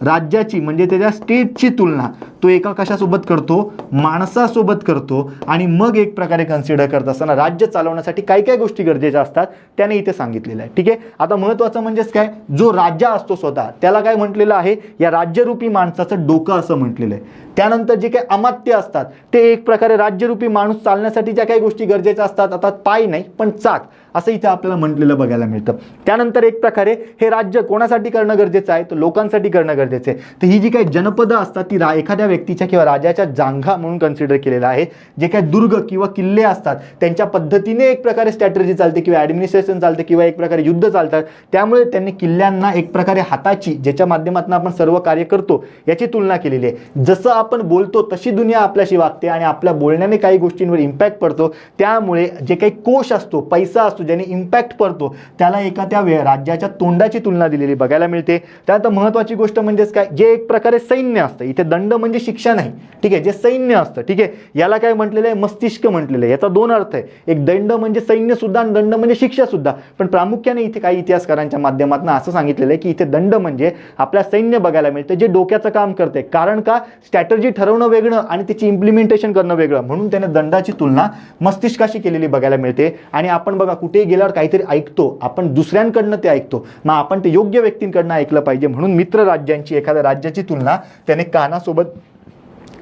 Speaker 1: राज्याची म्हणजे त्याच्या स्टेटची तुलना तो एका कशासोबत करतो, माणसासोबत करतो. आणि मग एक प्रकारे कन्सिडर करत असताना राज्य चालवण्यासाठी काय काय गोष्टी गरजेच्या असतात त्याने इथे सांगितलेलं आहे. ठीक आहे, आता महत्त्वाचं म्हणजेच काय, जो राजा असतो स्वतः त्याला काय म्हटलेलं आहे, या राज्यरूपी माणसाचं डोकं असं म्हटलेलं आहे. त्यानंतर जे काही अमात्य असतात ते एक प्रकारे राज्यरूपी माणूस चालण्यासाठी ज्या काही गोष्टी गरजेच्या असतात, आता पाय नाही पण चाक असं इथे आपल्याला म्हटलेलं बघायला मिळतं. त्यानंतर एक प्रकारे हे राज्य कोणासाठी करणं गरजेचं आहे तर लोकांसाठी करणं गरजेचं आहे. तर ही जी काही जनपदं असतात ती एखाद्या व्यक्तीच्या किंवा राजाच्या जांघा म्हणून कन्सिडर केलेलं आहे. जे काही दुर्ग किंवा किल्ले असतात त्यांच्या पद्धतीने एक प्रकारे स्ट्रॅटेजी चालते किंवा ॲडमिनिस्ट्रेशन चालते किंवा एक प्रकारे युद्ध चालतात. त्यामुळे त्यांनी किल्ल्यांना एक प्रकारे हाताची, ज्याच्या माध्यमातून आपण सर्व कार्य करतो याची तुलना केलेली आहे. जसं आपण बोलतो तशी दुनिया आपल्याशी वागते आणि आपल्या बोलण्याने काही गोष्टींवर इम्पॅक्ट पडतो. त्यामुळे जे काही कोश असतो, पैसा असतो, ज्याने इम्पॅक्ट पडतो त्याला एका त्या राज्याच्या तोंडाची तुलना दिलेली बघायला मिळते. त्यानंतर महत्त्वाची गोष्ट म्हणजेच काय, जे एक प्रकारे सैन्य असतं, इथे दंड म्हणजे शिक्षा नाही, ठीक आहे, जे सैन्य असतं, ठीक आहे, याला काय म्हटलेलं आहे, मस्तिष्क म्हटलेलं आहे. याचा दोन अर्थ आहे, एक दंड म्हणजे सैन्य सुद्धा आणि दंड म्हणजे शिक्षा सुद्धा. पण प्रामुख्याने इथे काही इतिहासकारांच्या माध्यमातून असं सांगितलेलं आहे की इथे दंड म्हणजे आपल्या सैन्य बघायला मिळतं जे डोक्याचं काम करते. कारण का, स्ट्रॅटर्जी ठरवणं वेगळं आणि त्याची इम्प्लिमेंटेशन करणं वेगळं, म्हणून त्याने दंडाची तुलना मस्तिष्काशी केलेली बघायला मिळते. आणि आपण बघा कुठेही गेल्यावर काहीतरी ऐकतो, आपण दुसऱ्यांकडनं ते ऐकतो, मग आपण ते योग्य व्यक्तींकडनं ऐकलं पाहिजे. म्हणून मित्र राज्यांची, एखाद्या राज्याची तुलना त्याने कानासोबत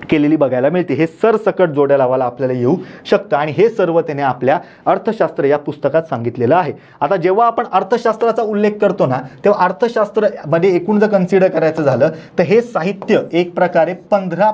Speaker 1: केलेली बघायला मिळते. हे सरसकट जोड्या लावायला आपल्याला येऊ शकतं आणि हे सर्व त्याने आपल्या अर्थशास्त्र या पुस्तकात सांगितलेलं आहे. आता जेव्हा आपण अर्थशास्त्राचा उल्लेख करतो ना, तेव्हा अर्थशास्त्रामध्ये एकूण जर कन्सिडर करायचं झालं तर हे साहित्य एक प्रकारे 15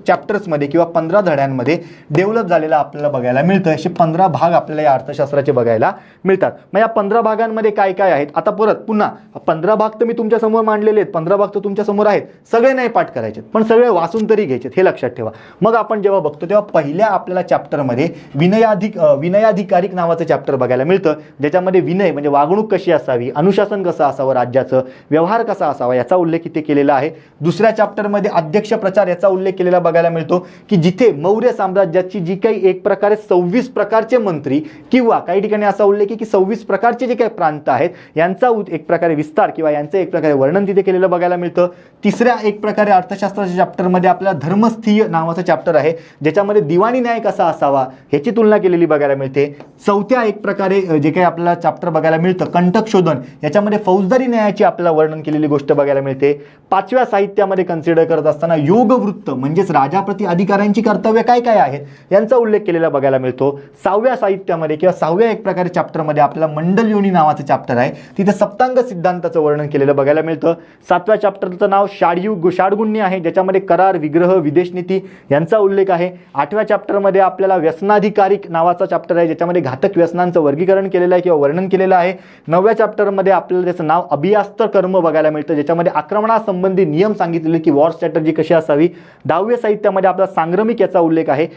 Speaker 1: चॅप्टर्समध्ये किंवा 15 धड्यांमध्ये डेव्हलप झालेलं आपल्याला बघायला मिळतं. असे 15 भाग आपल्याला या अर्थशास्त्राचे बघायला मिळतात. मग या 15 भागांमध्ये काय काय आहेत, आता परत पुन्हा 15 भाग तर मी तुमच्या समोर मांडलेले आहेत, 15 भाग तर तुमच्या समोर आहेत. सगळे नाही पाठ करायचे पण सगळे वाचून तरी घ्यायचे, हे लक्षात ठेवा. मग आपण जेव्हा बघतो तेव्हा पहिल्या आपल्याला चॅप्टरमध्ये विनयाधिकारिक नावाचं चॅप्टर बघायला मिळतं, ज्याच्यामध्ये विनय म्हणजे वागणूक कशी असावी, अनुशासन कसं असावं, राज्याचं व्यवहार कसा असावा याचा उल्लेख इथे केलेला आहे. दुसऱ्या चॅप्टरमध्ये अध्यक्ष प्रचार याचा उल्लेख केलेला बघायला मिळतो, की जिथे मौर्य साम्राज्याची जी काही एक प्रकारे 26 प्रकारचे मंत्री किंवा काही ठिकाणी असा उल्लेख आहे की 26 प्रकारचे जे काही प्रांत आहेत यांचा एक प्रकारे विस्तार किंवा यांचं एक प्रकारे वर्णन तिथे केलेलं बघायला मिळतं. तिसऱ्या एक प्रकारे अर्थशास्त्राच्या चॅप्टरमध्ये आपल्याला धर्मस्थीय नावाचं चॅप्टर आहे, ज्याच्यामध्ये दिवाणी न्याय कसा असावा ह्याची तुलना केलेली बघायला मिळते. चौथ्या एक प्रकारे जे काही आपल्याला चॅप्टर बघायला मिळतं कंटक शोधन, याच्यामध्ये फौजदारी न्यायाची आपल्याला वर्णन केलेली गोष्ट बघायला मिळते. पाचव्या साहित्यामध्ये कन्सिडर करत असताना योगवृत्त म्हणजेच राजाप्रती अधिकाऱ्यांची कर्तव्य काय काय आहेत यांचा उल्लेख केलेला बघायला मिळतो. 6व्या साहित्यामध्ये किंवा 6व्या एक प्रकारे चॅप्टरमध्ये आपल्याला मंडलयोनी नावाचं चॅप्टर आहे, तिथे सप्तांग सिद्धांताचं वर्णन केलेलं बघायला मिळतं. 7व्या चॅप्टरचं नाव षाडगुण्य आहे, ज्याच्यामध्ये करार, विग्रह, विदेश नीती यांचा उल्लेख आहे. 8व्या चॅप्टरमध्ये आपल्याला व्यसनाधिकारिक नावाचा चॅप्टर आहे, ज्याच्यामध्ये घातक व्यसनांचं वर्गीकरण केलेलं आहे किंवा वर्णन केलेलं आहे. 9व्या चॅप्टरमध्ये आपल्याला त्याचं नाव अभियास्त्र कर्म बघायला मिळतं, ज्याच्यामध्ये आक्रमणासंबंधी नियम सांगितलेले की वॉर स्ट्रॅटर्जी कशी असावी. 10व्या साहित्यामध्ये आपला सांग्रामिक याचा उल्लेख आहे,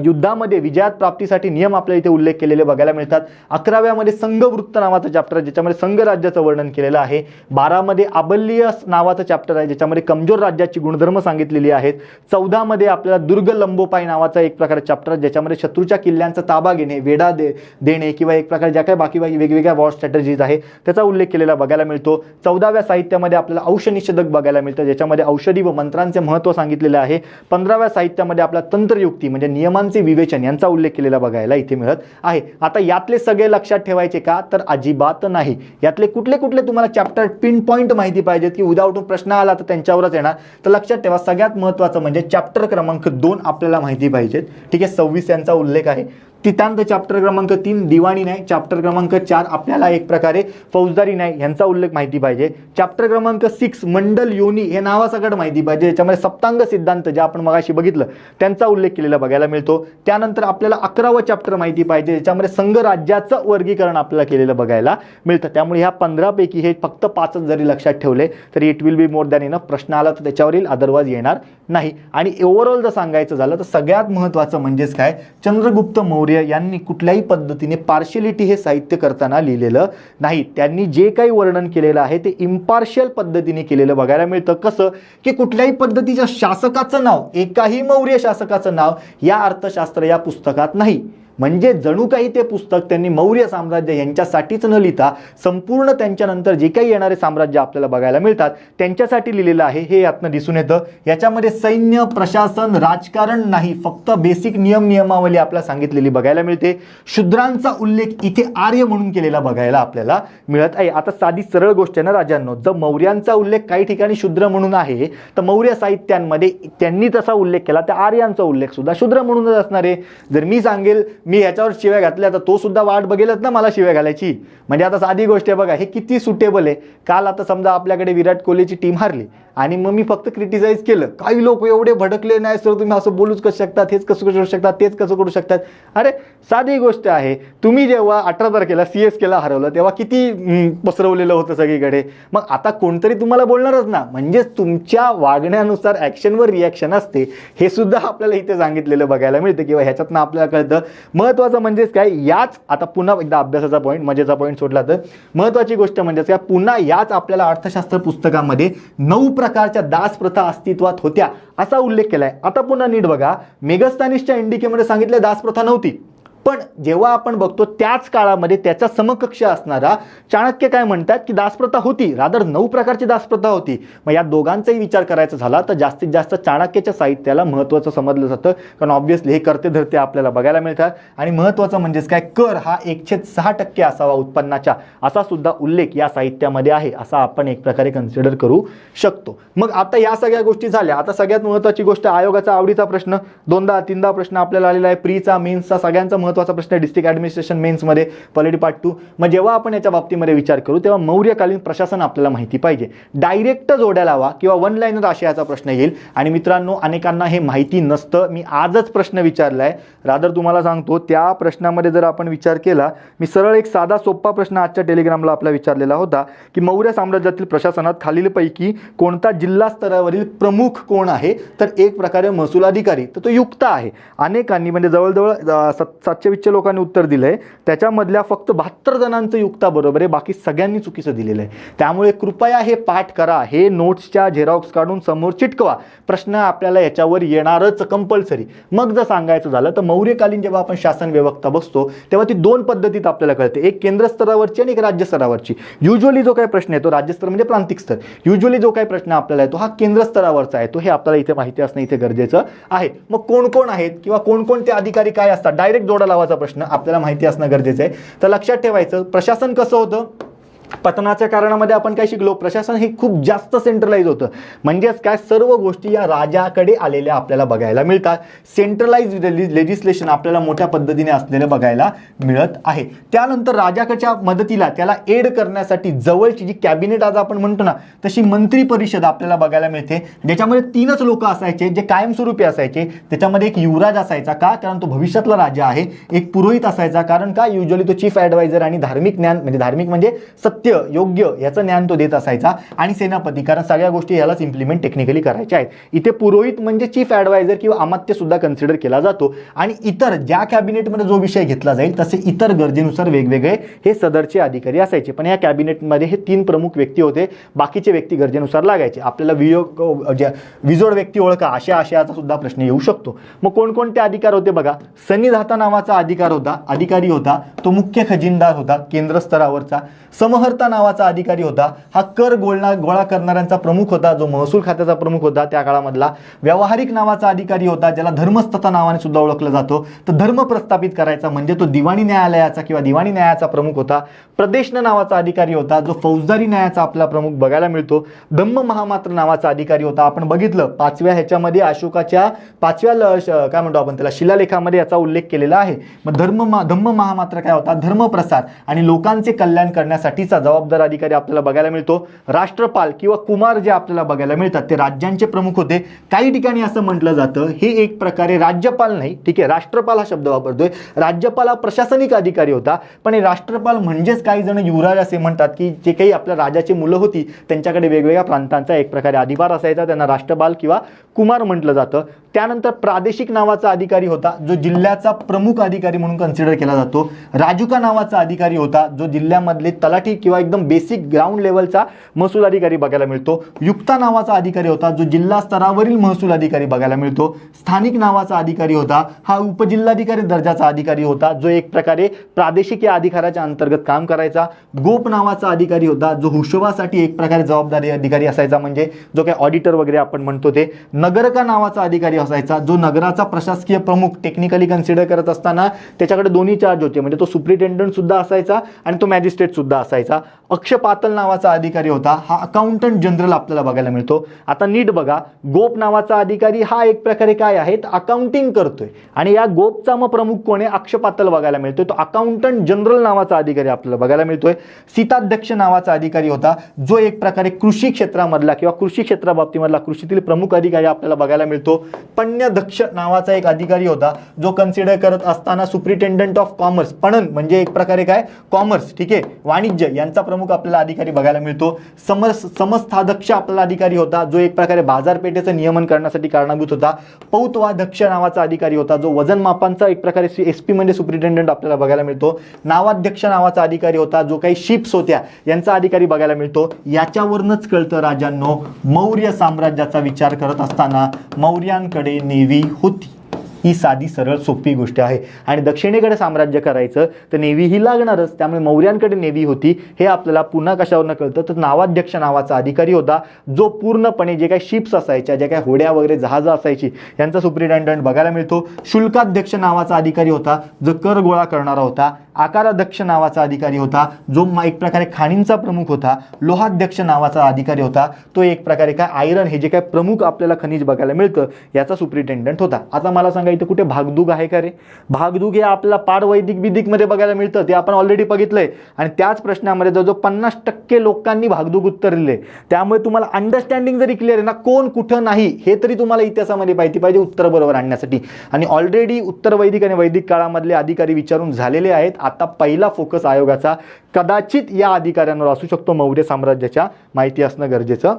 Speaker 1: युद्धामध्ये विजयात प्राप्तीसाठी नियम आपल्याला इथे उल्लेख केलेले बघायला मिळतात. 11व्यामध्ये संघवृत्त नावाचं चॅप्टर आहे, ज्याच्यामध्ये संघ राज्याचं वर्णन केलेलं आहे. 12मध्ये आबल्य नावाचं चॅप्टर आहे, ज्याच्यामध्ये कमजोर राज्याची गुणधर्म सांगितलेली आहेत. 14मध्ये आपल्याला दुर्ग लंबोपाय नावाचा एक प्रकारे चॅप्टर, ज्याच्यामध्ये शत्रूच्या किल्ल्यांचा ताबा घेणे, वेढा देणे किंवा एक प्रकारे ज्या काही बाकी वेगवेगळ्या वॉर स्ट्रॅटर्जीज आहे त्याचा उल्लेख केलेला बघायला मिळतो. 14व्या साहित्यामध्ये आपल्याला औषनिषेधक बघायला मिळतं, ज्याच्यामध्ये औषधी व मंत्रांचे महत्त्व सांगितलेले आहे. 15व्या साहित्यामध्ये आपला तंत्रयुक्ती म्हणजे नियमांचे विवेचन यांचा उल्लेख केलेला बघायला इथे मिळत आहे. आता यातले सगळे लक्षात ठेवायचे का, तर अजिबात नाही. यातले कुठले कुठले तुम्हाला चॅप्टर पिन पॉईंट माहिती पाहिजेत की उद्या उठून प्रश्न आला तर त्यांच्यावरच येणार, तर लक्षात ठेवा. सगळ्यात महत्त्वाचं म्हणजे चॅप्टर क्रमांक 2 आपल्याला माहिती पाहिजेत. ठीक आहे, 26 यांचा उल्लेख आहे. त्यानंतर चॅप्टर क्रमांक 3 दिवाणी न्याय, चॅप्टर क्रमांक 4 आपल्याला एक प्रकारे फौजदारी न्याय यांचा उल्लेख माहिती पाहिजे. चॅप्टर क्रमांक 6 मंडल योनी हे नावासकट माहिती पाहिजे, याच्यामध्ये सप्तांग सिद्धांत जे आपण मगाशी बघितलं त्यांचा उल्लेख केलेला बघायला मिळतो. त्यानंतर आपल्याला 11वं चॅप्टर माहिती पाहिजे, ज्याच्यामध्ये संघ राज्याचं वर्गीकरण आपल्याला केलेलं बघायला मिळतं. त्यामुळे ह्या 15 पैकी हे फक्त 5च जरी लक्षात ठेवले तरी it will be more than enough. प्रश्न आला तर त्याच्यावर येईल, अदरवाईज येणार नाही. आणि ओव्हरऑल जर सांगायचं झालं तर सगळ्यात महत्त्वाचं म्हणजेच काय, चंद्रगुप्त मौर्य यांनी कुठल्याही पद्धतीने पार्शियलिटी हे साहित्य करताना लिहिलेलं नाही. त्यांनी जे काही वर्णन केलेलं आहे ते इम्पार्शियल पद्धतीने केलेलं बघायला मिळतं. कसं की कुठल्याही पद्धतीच्या शासकाचं नाव, एकाही मौर्य शासकाचं नाव या अर्थशास्त्र या पुस्तकात नाही. म्हणजे जणू काही ते पुस्तक त्यांनी मौर्य साम्राज्य यांच्यासाठीच न लिहिता संपूर्ण त्यांच्यानंतर जे काही येणारे साम्राज्य आपल्याला बघायला मिळतात त्यांच्यासाठी लिहिलेलं आहे, हे यातनं दिसून येतं. याच्यामध्ये सैन्य, प्रशासन, राजकारण नाही, फक्त बेसिक नियमावली आपल्याला सांगितलेली बघायला मिळते. शूद्रांचा उल्लेख इथे आर्य म्हणून केलेला बघायला आपल्याला मिळत आहे. आता साधी सरळ गोष्ट आहे ना राजांनो, जर मौर्यांचा उल्लेख काही ठिकाणी शूद्र म्हणून आहे तर मौर्य साहित्यांमध्ये त्यांनी तसा उल्लेख केला तर आर्यांचा उल्लेख सुद्धा शूद्र म्हणूनच असणार आहे. जर मी सांगेल मी ह्याच्यावर शिव्या घातल्या तर तो सुद्धा वाट बघेलच ना मला शिव्या घालायची. म्हणजे आता साधी गोष्ट आहे बघा, हे किती सुटेबल आहे. काल आता समजा आपल्याकडे विराट कोहलीची टीम हारली आणि मग मी फक्त क्रिटिसाइज केलं, काही लोक एवढे भडकले, नाही सर तुम्ही असं बोलूच कसं शकतात, हेच कसं करू शकतात, तेच कसं करू शकतात. अरे साधी गोष्ट आहे, तुम्ही जेव्हा 18 तारखेला CSKला हरवलं तेव्हा किती पसरवलेलं होतं सगळीकडे. मग आता कोणतरी तुम्हाला बोलणारच ना. म्हणजे तुमच्या वागण्यानुसार ॲक्शनवर रिॲक्शन असते, हे सुद्धा आपल्याला इथे सांगितलेलं बघायला मिळतं किंवा ह्याच्यातनं आपल्याला कळतं. महत्त्वाचं म्हणजेच काय, याच आता पुन्हा एकदा अभ्यासाचा पॉईंट, मजेचा पॉईंट सोडला तर महत्त्वाची गोष्ट म्हणजेच काय, पुन्हा याच आपल्याला अर्थशास्त्र पुस्तकामध्ये 9 प्रकारच्या दास प्रथा अस्तित्वात होत्या असा उल्लेख केलाय. आता पुन्हा नीट बघा, मेगस्थानिसच्या इंडिकेमध्ये सांगितलं दास प्रथा नव्हती, पण जेव्हा आपण बघतो त्याच काळामध्ये त्याचा समकक्ष असणारा चाणक्य काय म्हणतात की दासप्रथा होती, रादर 9 प्रकारची दासप्रथा होती. मग या दोघांचाही विचार करायचा झाला तर जास्तीत जास्त चाणक्याच्या साहित्याला महत्त्वाचं समजलं जातं, कारण ऑब्व्हियसली हे करते धरते आपल्याला बघायला मिळतात. आणि महत्त्वाचं म्हणजेच काय, कर हा 1/6% असावा उत्पन्नाच्या, असा सुद्धा उल्लेख या साहित्यामध्ये आहे, असा आपण एक प्रकारे कन्सिडर करू शकतो. मग आता या सगळ्या गोष्टी झाल्या. आता सगळ्यात महत्त्वाची गोष्ट, आयोगाचा आवडीचा प्रश्न 2दा-3दा प्रश्न आपल्याला आलेला आहे, प्रीचा मेन्सचा सगळ्यांचा महत्त्वाचा प्रश्न, डिस्ट्रिक्ट ॲडमिनिस्ट्रेशन मेन्समध्ये पॉलिटी पार्ट 2. मग जेव्हा आपण याच्या बाबतीमध्ये विचार करू तेव्हा मौर्यकालीन प्रशासन आपल्याला माहिती पाहिजे. डायरेक्ट जोड्या लावा किंवा वन लाईनर आशयाचा प्रश्न येईल. आणि मित्रांनो, अनेकांना हे माहिती नसतं. मी आजच प्रश्न विचारला आहे, रादर तुम्हाला सांगतो त्या प्रश्नामध्ये जर आपण विचार केला, मी सरळ एक साधा सोपा प्रश्न आजच्या टेलिग्रामला आपला विचारलेला होता की मौर्य साम्राज्यातील प्रशासनात खालीलपैकी कोणता जिल्हा स्तरावरील प्रमुख कोण आहे, तर एक प्रकारे महसूल अधिकारी, तर तो युक्त आहे. अनेकांनी म्हणजे जवळजवळ 720 लोकांनी उत्तर दिलं आहे, त्याच्यामधल्या फक्त 72 जणांचं युक्ता बरोबर आहे, बाकी सगळ्यांनी चुकीचं दिलेलं आहे. त्यामुळे कृपया हे पाठ करा, हे नोट्सच्या झेरॉक्स काढून समोर चिटकवा, प्रश्न आपल्याला याच्यावर येणारच कंपल्सरी. मग जर सांगायचं झालं तर मौर्यकालीन जेव्हा आपण शासन व्यवस्था बसतो तेव्हा ती 2 पद्धतीत आपल्याला कळते, एक केंद्र स्तरावरची आणि एक राज्य स्तरावरची. युजली जो काही प्रश्न येतो, राज्य स्तर म्हणजे प्रांतिक स्तर, युजली जो काही प्रश्न आपल्याला येतो हा केंद्र स्तरावरचा आहे, तो हे आपल्याला इथे माहिती असणं इथे गरजेचं आहे. मग कोण कोण आहेत किंवा कोणकोणते अधिकारी काय असतात, डायरेक्ट जोडा लावायचा प्रश्न आपल्याला माहिती असणं गरजेचं आहे. तर लक्षात ठेवायचं, प्रशासन कसं होतं, पतनाच्या कारणामध्ये आपण काय शिकलो, प्रशासन हे खूप जास्त सेंट्रलाइज होतं. म्हणजेच काय, सर्व गोष्टी या राजाकडे आलेल्या आपल्याला बघायला मिळतात. सेंट्रलाइज लेजिस्लेशन आपल्याला मोठ्या पद्धतीने असलेलं बघायला मिळत आहे. त्यानंतर राजाकडच्या मदतीला त्याला एड करण्यासाठी जवळची जी कॅबिनेट आज आपण म्हणतो ना, तशी मंत्री परिषद आपल्याला बघायला मिळते, ज्याच्यामध्ये 3च लोक असायचे जे कायमस्वरूपी असायचे. त्याच्यामध्ये एक युवराज असायचा, का, कारण तो भविष्यातला राजा आहे. एक पुरोहित असायचा, कारण का, युजली तो चीफ ॲडवायझर आणि धार्मिक ज्ञान म्हणजे धार्मिक म्हणजे सत्य योग्य याचं ज्ञान तो देत असायचा. आणि सेनापती, कारण सगळ्या गोष्टी यालाच इम्प्लिमेंट टेक्निकली करायच्या आहेत. इथे पुरोहित म्हणजे चीफ ॲडवायझर किंवा अमात्य सुद्धा कन्सिडर केला जातो. आणि इतर ज्या कॅबिनेटमध्ये जो विषय घेतला जाईल तसे इतर गरजेनुसार वेगवेगळे हे सदरचे अधिकारी असायचे. पण या कॅबिनेटमध्ये हे 3 प्रमुख व्यक्ती होते, बाकीचे व्यक्ती गरजेनुसार लागायचे. आपल्याला विजोड व्यक्ती ओळखा अशा आशयाचा सुद्धा प्रश्न येऊ शकतो. मग कोणकोणते अधिकार होते बघा, सन्निधाता नावाचा अधिकारी होता, तो मुख्य खजिनदार होता केंद्र स्तरावरचा. समहर्ता नावाचा अधिकारी होता, हा कर गोळा करणाऱ्यांचा प्रमुख होता, जो महसूल खात्याचा प्रमुख होता त्या काळामधला. व्यावहारिक नावाचा अधिकारी होता, ज्याला धर्मस्थता नावाने सुद्धा ओळखलं जातो, तर धर्म प्रस्थापित करायचा म्हणजे तो दिवाणी न्यायालयाचा किंवा दिवाणी न्यायाचा प्रमुख होता. प्रदेशन नावाचा अधिकारी होता, जो फौजदारी न्यायाचा आपला प्रमुख बघायला मिळतो. धम्म महामात्र नावाचा अधिकारी होता, आपण बघितलं 5व्या ह्याच्यामध्ये अशोकाच्या 5व्या काय म्हणतो आपण त्याला शिलालेखामध्ये याचा उल्लेख केलेला आहे. मग धम्म महामात्र काय होता, धर्मप्रसार आणि लोकांचे कल्याण करण्यासाठीचा जबाबदार अधिकारी आपल्याला बघायला मिळतो. राष्ट्रपाल किंवा कुमार जे आपल्याला बघायला मिळतात ते राज्यांचे प्रमुख होते. काही ठिकाणी असं म्हटलं जातं हे एक प्रकारे राज्यपाल नाही, ठीक आहे, राष्ट्रपाल हा शब्द वापरतोय. राज्यपाल हा प्रशासनिक अधिकारी होता, पण हे राष्ट्रपाल म्हणजेच काही जण युवराज असे म्हणतात की जे काही आपल्या राजाची मुलं होती त्यांच्याकडे वेगवेगळ्या प्रांतांचा एक प्रकारे अधिकार असायचा, त्यांना राष्ट्रपाल किंवा कुमार म्हटलं जातं. त्यानंतर प्रादेशिक नावाचा अधिकारी होता, जो जिल्ह्याचा प्रमुख अधिकारी म्हणून कन्सिडर केला जातो. राजुका नावाचा अधिकारी होता, जो जिल्ह्यामधले तलाठी किंवा एकदम बेसिक ग्राउंड लेवलचा महसूल अधिकारी बघायला मिळतो. युक्ता नावाचा अधिकारी होता, जो जिल्हा स्तरावरील महसूल अधिकारी बघायला मिळतो. स्थानिक नावाचा अधिकारी होता, हा उपजिल्हाधिकारी दर्जाचा अधिकारी होता, जो एक प्रकारे प्रादेशिक या अधिकाराच्या अंतर्गत काम करायचा. गोप नावाचा अधिकारी होता, जो हुशोबासाठी एक प्रकारे जबाबदारी अधिकारी असायचा, म्हणजे जो काही ऑडिटर वगैरे आपण म्हणतो ते. नगरका नावाचा अधिकारी असायचा, जो नगराचा प्रशासकीय प्रमुख टेक्निकली कन्सिडर करत असताना त्याच्याकडे दोन्ही चार्ज होते, म्हणजे तो सुप्रिटेंडंट सुद्धा असायचा आणि तो मॅजिस्ट्रेट सुद्धा असायचा. अक्षपातल नावाचा अधिकारी होता, हा अकाउंटंट जनरल आपल्याला बघायला मिळतो. आता नीट बघा, गोप नावाचा अधिकारी हा एक प्रकारे काय आहे, अकाउंटिंग करतोय, आणि या गोपचा मग प्रमुख कोण आहे, अक्षपातल बघायला मिळतोय, तो अकाउंटंट जनरल नावाचा अधिकारी आपल्याला बघायला मिळतोय. सीताध्यक्ष नावाचा अधिकारी होता, जो एक प्रकारे कृषी क्षेत्रामधला किंवा कृषी क्षेत्राबाबतीमधला कृषीतील प्रमुख अधिकारी आपल्याला बघायला मिळतो. पण्यदक्ष नावाचा एक अधिकारी होता, जो कन्सिडर करत असताना सुप्रिटेंडंट ऑफ कॉमर्स, पणन म्हणजे एक प्रकारे काय कॉमर्स, ठीक आहे, वाणिज्य यांचा प्रमुख आपल्याला अधिकारी बघायला मिळतो. समस्थाध्यक्ष आपल्याला अधिकारी होता, जो एक प्रकारे बाजारपेठेचं नियमन करण्यासाठी कारणीभूत होता. पौतवाध्यक्ष नावाचा अधिकारी होता, जो वजन मापांचा एक प्रकारे SP म्हणजे सुप्रिटेंडंट आपल्याला बघायला मिळतो. नावाध्यक्ष नावाचा अधिकारी होता, जो काही शिप्स होत्या यांचा अधिकारी बघायला मिळतो. याच्यावरूनच कळतं राजांनो, मौर्य साम्राज्याचा विचार करत असताना मौर्यांकडे नेव्ही होती. ही साधी सरळ सोपी गोष्ट आहे. आणि दक्षिणेकडे साम्राज्य करायचं तर नेव्ही ही लागणारच, त्यामुळे मौर्यांकडे नेव्ही होती. हे आपल्याला पुन्हा कशावरनं कळतं तर नावाध्यक्ष नावाचा अधिकारी होता, जो पूर्णपणे जे काही शिप्स असायच्या, ज्या काही होड्या वगैरे जहाजं असायची यांचा सुप्रिटेंडंट बघायला मिळतो. शुल्काध्यक्ष नावाचा अधिकारी होता, जो कर गोळा करणारा होता. आकाराध्यक्ष नावाचा अधिकारी होता, जो एक प्रकारे खाणींचा प्रमुख होता. लोहाध्यक्ष नावाचा अधिकारी होता, तो एक प्रकारे काय आयरन हे जे काय प्रमुख आपल्याला खनिज बघायला मिळतं याचा सुप्रिटेंडंट होता. आता मला सांगा इथे कुठे भागदूग आहे का रे? भागदूग हे आपल्याला पाड वैदिक विधिकमध्ये बघायला मिळतं, ते आपण ऑलरेडी बघितलंय. आणि त्याच प्रश्नामध्ये जवळजवळ 50% लोकांनी भागदूग उत्तर दिले. त्यामुळे तुम्हाला अंडरस्टँडिंग जरी क्लिअर आहे ना, कोण कुठं नाही हे तरी तुम्हाला इतिहासामध्ये माहिती पाहिजे उत्तर बरोबर आणण्यासाठी. आणि ऑलरेडी उत्तर वैदिक आणि वैदिक काळामधले अधिकारी विचारून झालेले आहेत. आता पहिला फोकस आयोगाचा कदाचित या अधिकाऱ्यांवर असू शकतो. मौर्य साम्राज्याच्या माहिती असणं गरजेचं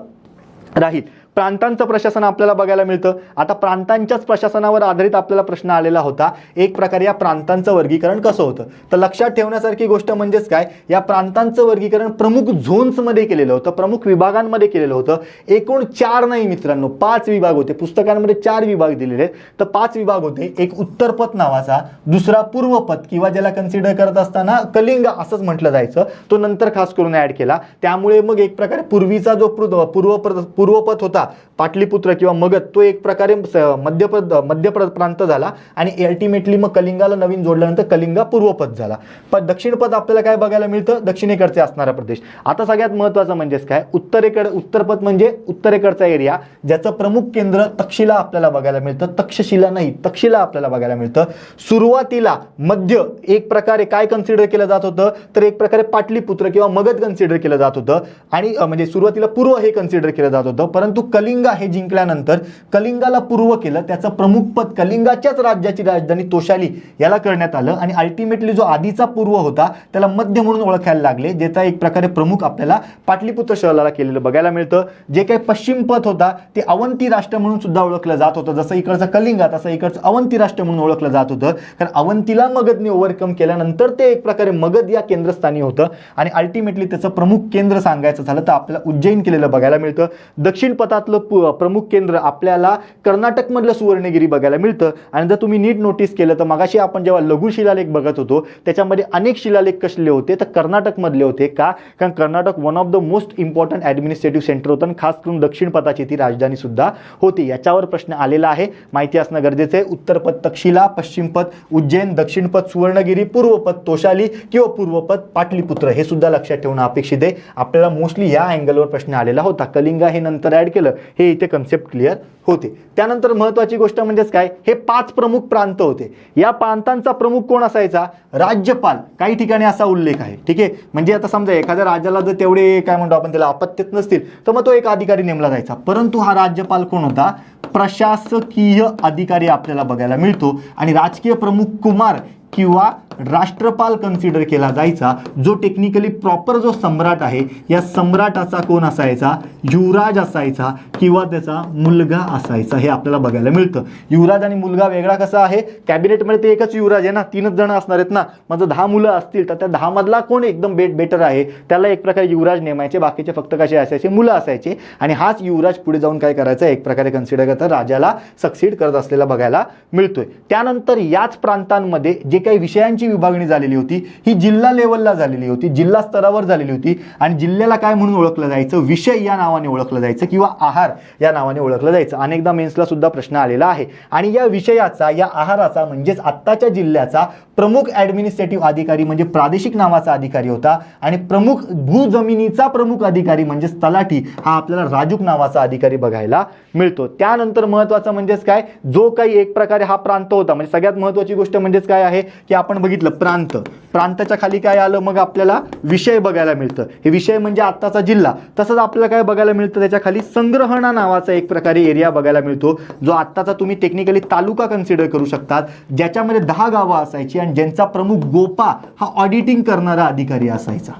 Speaker 1: राहील. प्रांतांचं प्रशासन आपल्याला बघायला मिळतं. आता प्रांतांच्याच प्रशासनावर आधारित आपल्याला प्रश्न आलेला होता, एक प्रकारे या प्रांतांचं वर्गीकरण कसं होतं. तर लक्षात ठेवण्यासारखी गोष्ट म्हणजेच काय, या प्रांतांचं वर्गीकरण प्रमुख झोन्समध्ये केलेलं होतं, प्रमुख विभागांमध्ये केलेलं होतं. एकूण 4 नाही मित्रांनो, 5 विभाग होते. पुस्तकांमध्ये 4 विभाग दिलेले आहेत, तर 5 विभाग होते. एक उत्तरपथ नावाचा, दुसरा पूर्वपथ किंवा ज्याला कन्सिडर करत असताना कलिंग असंच म्हटलं जायचं, तो नंतर खास करून ऍड केला. त्यामुळे मग एक प्रकारे पूर्वीचा जो पूर्वपथ होता पाटलीपुत्र किंवा मगध, तो एक प्रकारे मध्य प्रांत झाला आणि अल्टिमेटली मग कलिंगाला नवीन जोडल्यानंतर कलिंगा पूर्वपथ झाला. पण दक्षिणपथ आपल्याला काय बघायला मिळतं, दक्षिणेकडचे असणारा प्रदेश. आता सगळ्यात महत्त्वाचं म्हणजेच काय, उत्तरपथ म्हणजे उत्तरेकडचा एरिया, ज्याचं प्रमुख केंद्र तक्षशिला आपल्याला बघायला मिळतं. तक्षशिला नाही, तक्षशिला आपल्याला बघायला मिळतं. सुरुवातीला मध्य एक प्रकारे काय कन्सिडर केलं जात होतं तर एक प्रकारे पाटलीपुत्र किंवा मगध कन्सिडर केलं जात होतं. आणि म्हणजे सुरुवातीला पूर्व हे कन्सिडर केलं जात होतं. परंतु कलिंगा हे जिंकल्यानंतर कलिंगाला पूर्व केलं, त्याचं प्रमुख पद कलिंगाच्याच राज्याची राजधानी तोशाली याला करण्यात आलं. आणि अल्टिमेटली जो आधीचा पूर्व होता त्याला मध्य म्हणून ओळखायला लागले, ज्याचा एक प्रकारे प्रमुख आपल्याला पाटलीपुत्र शहराला केलेलं बघायला मिळतं. जे काही पश्चिम पद होता ते अवंती राष्ट्र म्हणून सुद्धा ओळखलं जात होतं. जसं इकडचं कलिंगा तसं इकडचं अवंती राष्ट्र म्हणून ओळखलं जात होतं, कारण अवंतीला मगधने ओव्हरकम केल्यानंतर ते एक प्रकारे मगध या केंद्रस्थानी होतं. आणि अल्टिमेटली त्याचं प्रमुख केंद्र सांगायचं झालं तर आपल्याला उज्जैन केलेलं बघायला मिळतं. दक्षिण पथातलं प्रमुख केंद्र आपल्याला कर्नाटकमधलं सुवर्णगिरी बघायला मिळतं. आणि जर तुम्ही नीट नोटीस केलं तर मगाशी आपण जेव्हा लघु शिलालेख बघत होतो त्याच्यामध्ये अनेक शिलालेख कसले होते तर कर्नाटकमधले होते. का? कारण Karnataka one of the most important administrative centre होतं आणि खास करून दक्षिण पथाची ती राजधानी सुद्धा होती. याच्यावर प्रश्न आलेला आहे, माहिती असणं गरजेचं आहे. उत्तरपथ तक्षशिला, पश्चिमपथ उज्जैन, दक्षिणपथ सुवर्णगिरी, पूर्वपथ तोशाली किंवा पूर्वपथ पाटलीपुत्र हे सुद्धा लक्षात ठेवणं अपेक्षित आहे. आपल्याला मोस्टली या अँगलवर प्रश्न आलेला होता. कलिंगा हे नंतर ऍड केलं, हे इथे कन्सेप्ट क्लिअर होते. त्यानंतर महत्त्वाची गोष्ट म्हणजेच काय, हे 5 प्रमुख प्रांत होते. या प्रांतांचा प्रमुख कोण असायचा? राज्यपाल. काही ठिकाणी असा उल्लेख आहे, ठीक आहे. म्हणजे आता समजा एखाद्या राज्याला जर तेवढे काय म्हणतो आपण त्याला अपत्यच नसतील तर मग तो एक अधिकारी नेमला जायचा. परंतु हा राज्यपाल कोण होता? प्रशासकीय अधिकारी आपल्याला बघायला मिळतो. आणि राजकीय प्रमुख कुमार किंवा राष्ट्रपाल कन्सिडर केला जायचा, जो टेक्निकली प्रॉपर जो सम्राट आहे या सम्राटाचा कोण असायचा? युवराज असायचा किंवा त्याचा मुलगा असायचा. हे आपल्याला बघायला मिळतं. युवराज आणि मुलगा वेगळा कसा आहे? कॅबिनेटमध्ये ते एकच युवराज आहे ना, 3च जण असणार आहेत ना. मग 10 मुलं असतील तर त्या 10 मधला कोण एकदम बेटर आहे त्याला एक प्रकारे युवराज नेमायचे, बाकीचे फक्त कसे असायचे? मुलं असायचे. आणि हाच युवराज पुढे जाऊन काय करायचा? एक प्रकारे कन्सिडर करता राजाला सक्सीड करत असलेला बघायला मिळतोय. त्यानंतर याच प्रांतांमध्ये जे काही विषयांची विभागणी झालेली होती ही जिल्हा लेवलला झालेली होती, जिल्हा स्तरावर झालेली होती. आणि जिल्ह्याला काय म्हणून ओळखलं जायचं? विषय या नावाने ओळखलं जायचं किंवा आहार या नावाने ओळखलं जायचं. अनेकदा मेन्सला सुद्धा प्रश्न आलेला आहे. आणि या विषयाचा, या आहाराचा म्हणजेच आत्ताच्या जिल्ह्याचा प्रमुख ॲडमिनिस्ट्रेटिव्ह अधिकारी म्हणजे प्रादेशिक नावाचा अधिकारी होता. आणि प्रमुख भूजमिनीचा प्रमुख अधिकारी म्हणजेच तलाठी हा आपल्याला राजूक नावाचा अधिकारी बघायला मिळतो. त्यानंतर महत्त्वाचं म्हणजेच काय, जो काही एक प्रकारे हा प्रांत होता, म्हणजे सगळ्यात महत्त्वाची गोष्ट म्हणजेच काय आहे की आपण बघितलं प्रांत, प्रांताच्या खाली काय आलं? मग आपल्याला विषय बघायला मिळतं. हे विषय म्हणजे आत्ताचा जिल्हा. तसंच आपल्याला काय बघायला मिळतं? त्याच्या खाली संग्रहणा नावाचा एक प्रकारे एरिया बघायला मिळतो, जो आत्ताचा तुम्ही टेक्निकली तालुका कन्सिडर करू शकतात, ज्याच्यामध्ये 10 गावं असायची आणि ज्यांचा प्रमुख गोपा हा ऑडिटिंग करणारा अधिकारी असायचा.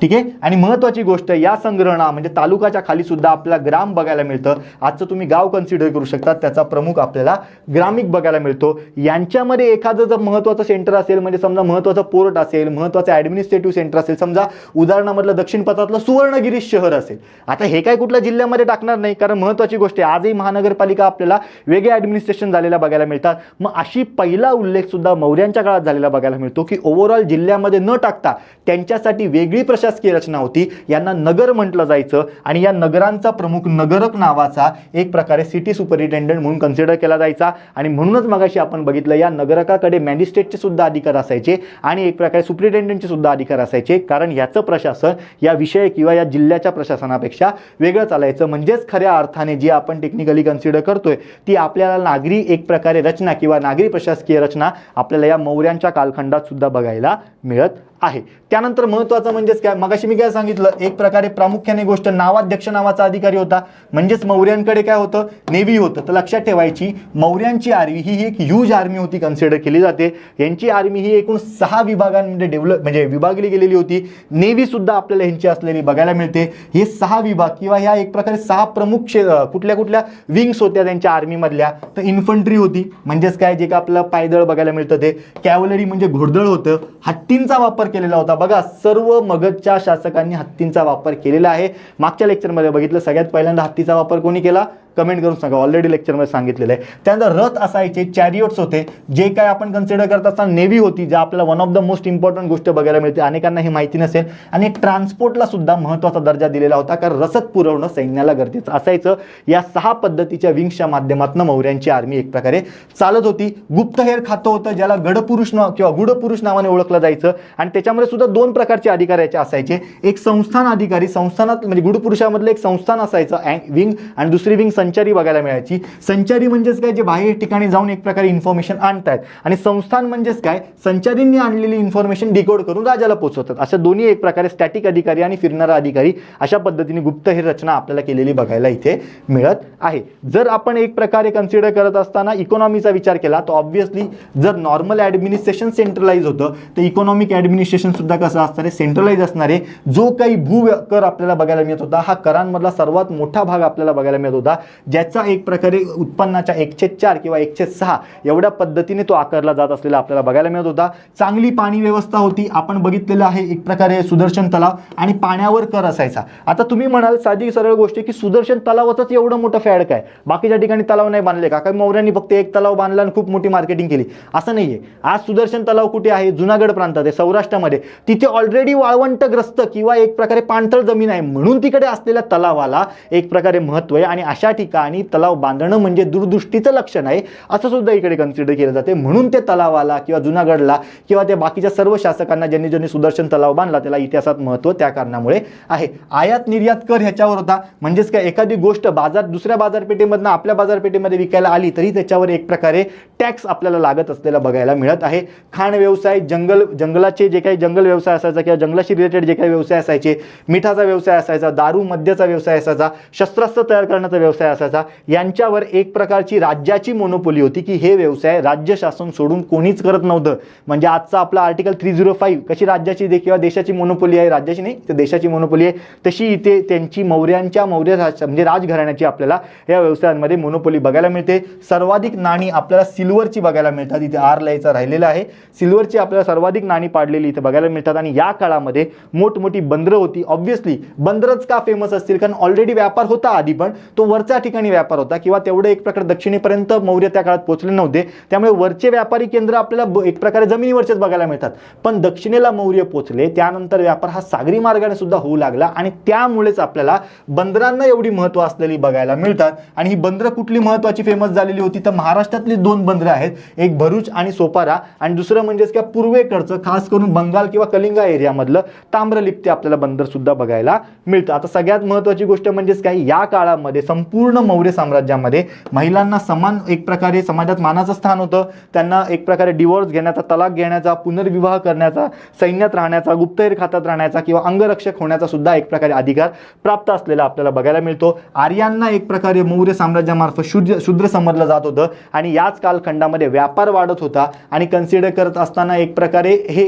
Speaker 1: ठीक आहे. आणि महत्त्वाची गोष्ट, या संग्रहणा म्हणजे तालुकाच्या खाली सुद्धा आपल्याला ग्राम बघायला मिळतं. आजचं तुम्ही गाव कन्सिडर करू शकता, त्याचा प्रमुख आपल्याला ग्रामिक बघायला मिळतो. यांच्यामध्ये एखादं जर महत्त्वाचं सेंटर असेल, म्हणजे समजा महत्त्वाचं पोर्ट असेल, महत्त्वाचं ॲडमिनिस्ट्रेटिव्ह सेंटर असेल, समजा उदाहरणामधलं दक्षिण पथातलं सुवर्णगिरी शहर असेल. आता हे काय कुठल्या जिल्ह्यामध्ये टाकणार नाही, कारण महत्त्वाची गोष्ट आहे आजही महानगरपालिका आपल्याला वेगळे ॲडमिनिस्ट्रेशन झालेल्या बघायला मिळतात. मग अशी पहिला उल्लेख सुद्धा मौर्यांच्या काळात झालेला बघायला मिळतो की ओव्हरऑल जिल्ह्यामध्ये न टाकता त्यांच्यासाठी वेगळी प्रशासकीय रचना होती, यांना नगर म्हटलं जायचं. आणि या नगरांचा प्रमुख नगरक नावाचा एक प्रकारे सिटी सुपरिटेंडंट म्हणून कन्सिडर केला जायचा. आणि म्हणूनच मगाशी आपण बघितलं या नगरकाकडे मॅजिस्ट्रेटचे सुद्धा अधिकार असायचे आणि एक प्रकारे सुपरिटेंडंटचे सुद्धा अधिकार असायचे, कारण याचं प्रशासन या विषय किंवा या जिल्ह्याच्या प्रशासनापेक्षा वेगळं चालायचं. म्हणजेच खऱ्या अर्थाने जी आपण टेक्निकली कन्सिडर करतोय ती आपल्याला नागरी एक प्रकारे रचना किंवा नागरी प्रशासकीय रचना आपल्याला या मौर्यांच्या कालखंडात सुद्धा बघायला मिळत आहे. त्यानंतर महत्त्वाचं म्हणजेच काय, मगाशी मी काय सांगितलं, एक प्रकारे प्रामुख्याने गोष्ट नावाध्यक्ष नावाचा अधिकारी होता. म्हणजेच मौर्यांकडे काय होतं, नेव्ही होतं. तर लक्षात ठेवायची मौर्यांची आर्मी ही एक ह्यूज आर्मी होती, कन्सिडर केली जाते. यांची आर्मी ही एकूण 6 विभागांमध्ये म्हणजे विभागली गेलेली होती. नेव्ही सुद्धा आपल्याला ह्यांची असलेली बघायला मिळते. हे 6 विभाग किंवा ह्या एक प्रकारे 6 प्रमुख कुठल्या कुठल्या विंग्स होत्या त्यांच्या आर्मीमधल्या. तर इन्फंट्री होती, म्हणजेच काय, जे का आपल्याला पायदळ बघायला मिळतं ते. कॅव्हलरी म्हणजे घोडदळ होतं. हत्तींचा वापर केलेला होता. बघा, सर्व मगधच्या शासकांनी हत्तींचा वापर केलेला आहे. मागच्या लेक्चरमध्ये बघितलं, सगळ्यात पहिल्यांदा हत्तीचा वापर कोणी केला, कमेंट करून सांगा, ऑलरेडी लेक्चरमध्ये सांगितलेलं आहे. त्यानंतर रथ असायचे, चॅरियट्स होते. जे काय आपण कन्सिडर करत असताना नेव्ही होती, जे आपल्याला one of the most important गोष्ट बघायला मिळते, अनेकांना ही माहिती नसेल. आणि ट्रान्सपोर्टला सुद्धा महत्त्वाचा दर्जा दिलेला होता, कारण रसद पुरवणं सैन्याला गरजेचं असायचं. या 6 पद्धतीच्या विंग्सच्या माध्यमातून मौर्यांची आर्मी एक प्रकारे चालत होती. गुप्तहेर खातं होतं, ज्याला गडपुरुष किंवा गुडपुरुष नावाने ओळखलं जायचं. आणि त्याच्यामध्ये सुद्धा 2 प्रकारचे अधिकाऱ्याचे असायचे. एक संस्थान अधिकारी, संस्थानात म्हणजे गुडपुरुषामधलं एक संस्थान असायचं विंग, आणि दुसरी विंग संचारी बघायला मिळायची. संचारी म्हणजेच काय, जे बाहेर ठिकाणी जाऊन एक प्रकारे इन्फॉर्मेशन आणतायत. आणि संस्थान म्हणजेच काय, संचारींनी आणलेली इन्फॉर्मेशन डिकोड करून राजाला पोहोचवतात. अशा दोन्ही एक प्रकारे स्टॅटिक अधिकारी आणि फिरणारा अधिकारी अशा पद्धतीने गुप्तहेर रचना आपल्याला केलेली बघायला इथे मिळत आहे. जर आपण एक प्रकारे कन्सिडर करत असताना इकॉनॉमीचा विचार केला तर ऑब्व्हियसली जर नॉर्मल ॲडमिनिस्ट्रेशन सेंट्रलाइज होतं, तर इकॉनॉमिक ॲडमिनिस्ट्रेशन सुद्धा कसं असणार आहे, सेंट्रलाइज असणार आहे. जो काही भूकर आपल्याला बघायला मिळत होता, हा करांमधला सर्वात मोठा भाग आपल्याला बघायला मिळत होता, ज्याचा एक प्रकारे उत्पन्नाच्या 1/4 किंवा 1/6 एवढ्या पद्धतीने तो आकारला जात असलेला आपल्याला बघायला मिळत होता. चांगली पाणी व्यवस्था होती, आपण बघितलेलं आहे एक प्रकारे सुदर्शन तलाव, आणि पाण्यावर कर असायचा. आता तुम्ही म्हणाल साधी सरळ गोष्ट की सुदर्शन तलावाचंच एवढं मोठं फॅड काय, बाकीच्या ठिकाणी तलाव नाही बांधले का, काही मौर्यांनी फक्त एक तलाव बांधला आणि खूप मोठी मार्केटिंग केली, असं नाहीये. आज सुदर्शन तलाव कुठे आहे, जुनागड प्रांतात आहे, सौराष्ट्रामध्ये. तिथे ऑलरेडी वाळवंटग्रस्त किंवा एक प्रकारे पाणथळ जमीन आहे, म्हणून तिकडे असलेल्या तलावाला एक प्रकारे महत्त्व आहे. आणि अशा ठिकाणी तलाव बांधणं म्हणजे दूरदृष्टीचं लक्षण आहे, असं सुद्धा इकडे कन्सिडर केलं जाते. म्हणून ते तलावाला किंवा जुनागडला किंवा त्या बाकीच्या सर्व शासकांना ज्यांनी ज्यांनी सुदर्शन तलाव बांधला त्याला इतिहासात महत्त्व त्या कारणामुळे आहे. आयात निर्यात कर ह्याच्यावर होता, म्हणजेच काय, एखादी गोष्ट दुसऱ्या बाजारपेठेमधनं आपल्या बाजारपेठेमध्ये विकायला आली तरी त्याच्यावर एक प्रकारे टॅक्स आपल्याला लागत असलेला बघायला मिळत आहे. खाण व्यवसाय, जंगलाचे जे काही जंगल व्यवसाय असायचा किंवा जंगलाशी रिलेटेड जे काही व्यवसाय असायचे, मिठाचा व्यवसाय असायचा, दारू मद्याचा व्यवसाय असायचा, शस्त्रास्त्र तयार करण्याचा व्यवसाय असायचा, यांच्यावर एक प्रकारची राज्याची मोनोपोली होती की हे व्यवसाय राज्य शासन सोडून कोणीच करत नव्हतं. म्हणजे आजचा आपला आर्टिकल 305 कशी राज्याची किंवा देशाची मोनोपोली आहे, राज्याची नाही तर देशाची मोनोपोली आहे, तशी इथे त्यांची मौर्य म्हणजे राजघराण्याची आपल्याला या व्यवसायांमध्ये मोनोपोली बघायला मिळते. सर्वाधिक नाणी आपल्याला सिल्वरची बघायला मिळतात. इथे आर लिहायचा राहिलेला आहे. सिल्वरची आपल्याला सर्वाधिक नाणी पाडलेली इथे बघायला मिळतात. आणि या काळामध्ये मोठमोठी बंदरं होती. ऑब्व्हियसली बंदरच का फेमस असतील, कारण ऑलरेडी व्यापार होता आधी, पण तो वरच्या ठिकाणी व्यापार होता किंवा तेवढं एक प्रकारे दक्षिणेपर्यंत मौर्य त्या काळात पोहोचले नव्हते. त्यामुळे वरचे व्यापारी केंद्र आपल्याला एक प्रकारे जमिनीवरचेच बघायला मिळतात. पण दक्षिणेला मौर्य पोहोचले, त्यानंतर व्यापार हा सागरी मार्गाने सुद्धा होऊ लागला आणि त्यामुळेच आपल्याला बंदरांना एवढी महत्त्व असलेली बघायला मिळतात. आणि ही बंदरं कुठली महत्त्वाची फेमस झालेली होती, तर महाराष्ट्रातली 2 बंदरं आहेत, एक भरूच आणि सोपारा, आणि दुसरं म्हणजेच काय पूर्वेकडचं खास करून बंगाल किंवा कलिंगा एरियामधलं ताम्रलिप्ती आपल्याला बंदर सुद्धा बघायला मिळतं. आता सगळ्यात महत्त्वाची गोष्ट म्हणजेच काय, या काळामध्ये संपूर्ण मौर्य साम्राज्यामध्ये महिलांना समान एक प्रकारे समाजात मानाचं स्थान होतं. त्यांना एक प्रकारे डिवोर्स घेण्याचा, तलाक घेण्याचा, पुनर्विवाह करण्याचा, सैन्यात राहण्याचा, गुप्तहेर खात्यात राहण्याचा किंवा अंगरक्षक होण्याचा सुद्धा एक प्रकारे अधिकार प्राप्त असलेला आपल्याला बघायला मिळतो. आर्यांना एक प्रकारे मौर्य साम्राज्यामार्फत शूद्र समजलं जात होतं. आणि याच कालखंडामध्ये व्यापार वाढत होता आणि कन्सिडर करत असताना एक प्रकारे हे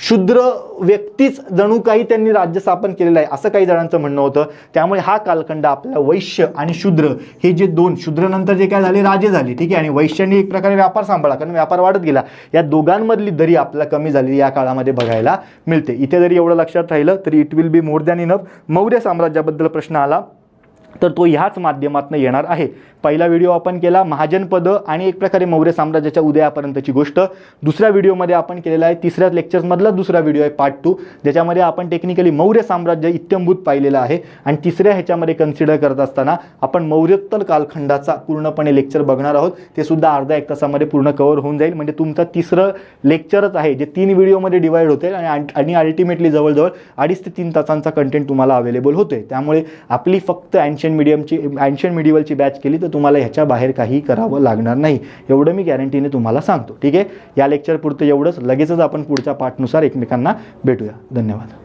Speaker 1: शूद्र व्यक्तीच जणू काही त्यांनी राज्य स्थापन केलेलं आहे असं काही जणांचं म्हणणं होतं. त्यामुळे हा कालखंड आपल्याला वैश्य आणि शूद्र हे जे दोन, शूद्रनंतर जे काय झाले राजे झाले, ठीक आहे, आणि वैश्यांनी एक प्रकारे व्यापार सांभाळला कारण व्यापार वाढत गेला, या दोघांमधली दरी आपल्याला कमी झालेली या काळामध्ये बघायला मिळते. इथे जरी एवढं लक्षात राहिलं तरी it will be more than enough. मौर्य साम्राज्याबद्दल प्रश्न आला तर तो ह्याच माध्यमातून येणार आहे. पहिला व्हिडिओ आपण केला महाजनपदं आणि एक प्रकारे मौर्य साम्राज्याच्या उदयापर्यंतची गोष्ट. दुसऱ्या व्हिडिओमध्ये आपण केलेला आहे, तिसऱ्या लेक्चर्समधला दुसरा व्हिडिओ आहे पार्ट 2, ज्याच्यामध्ये आपण टेक्निकली मौर्य साम्राज्य इत्यंभूत पाहिलेलं आहे. आणि तिसऱ्या ह्याच्यामध्ये कन्सिडर करत असताना आपण मौर्योत्तर कालखंडाचा पूर्णपणे लेक्चर बघणार आहोत. ते सुद्धा अर्धा एक तासामध्ये पूर्ण कव्हर होऊन जाईल. म्हणजे तुमचं तिसरं लेक्चरच आहे जे 3 व्हिडिओमध्ये डिवाइड होते आणि अल्टिमेटली जवळजवळ 2.5 ते 3 तासांचा कंटेंट तुम्हाला अवेलेबल होतोय. त्यामुळे आपली फक्त एन्शियंट मिडिवलची बॅच केली तर तुम्हाला ह्याच्या बाहेर काही करावं लागणार नाही, एवढं मी गॅरंटीने तुम्हाला सांगतो. ठीक आहे, या लेक्चर पुरतं एवढंच. लगेचच आपण पुढच्या पार्टनुसार एकमेकांना भेटूया. धन्यवाद.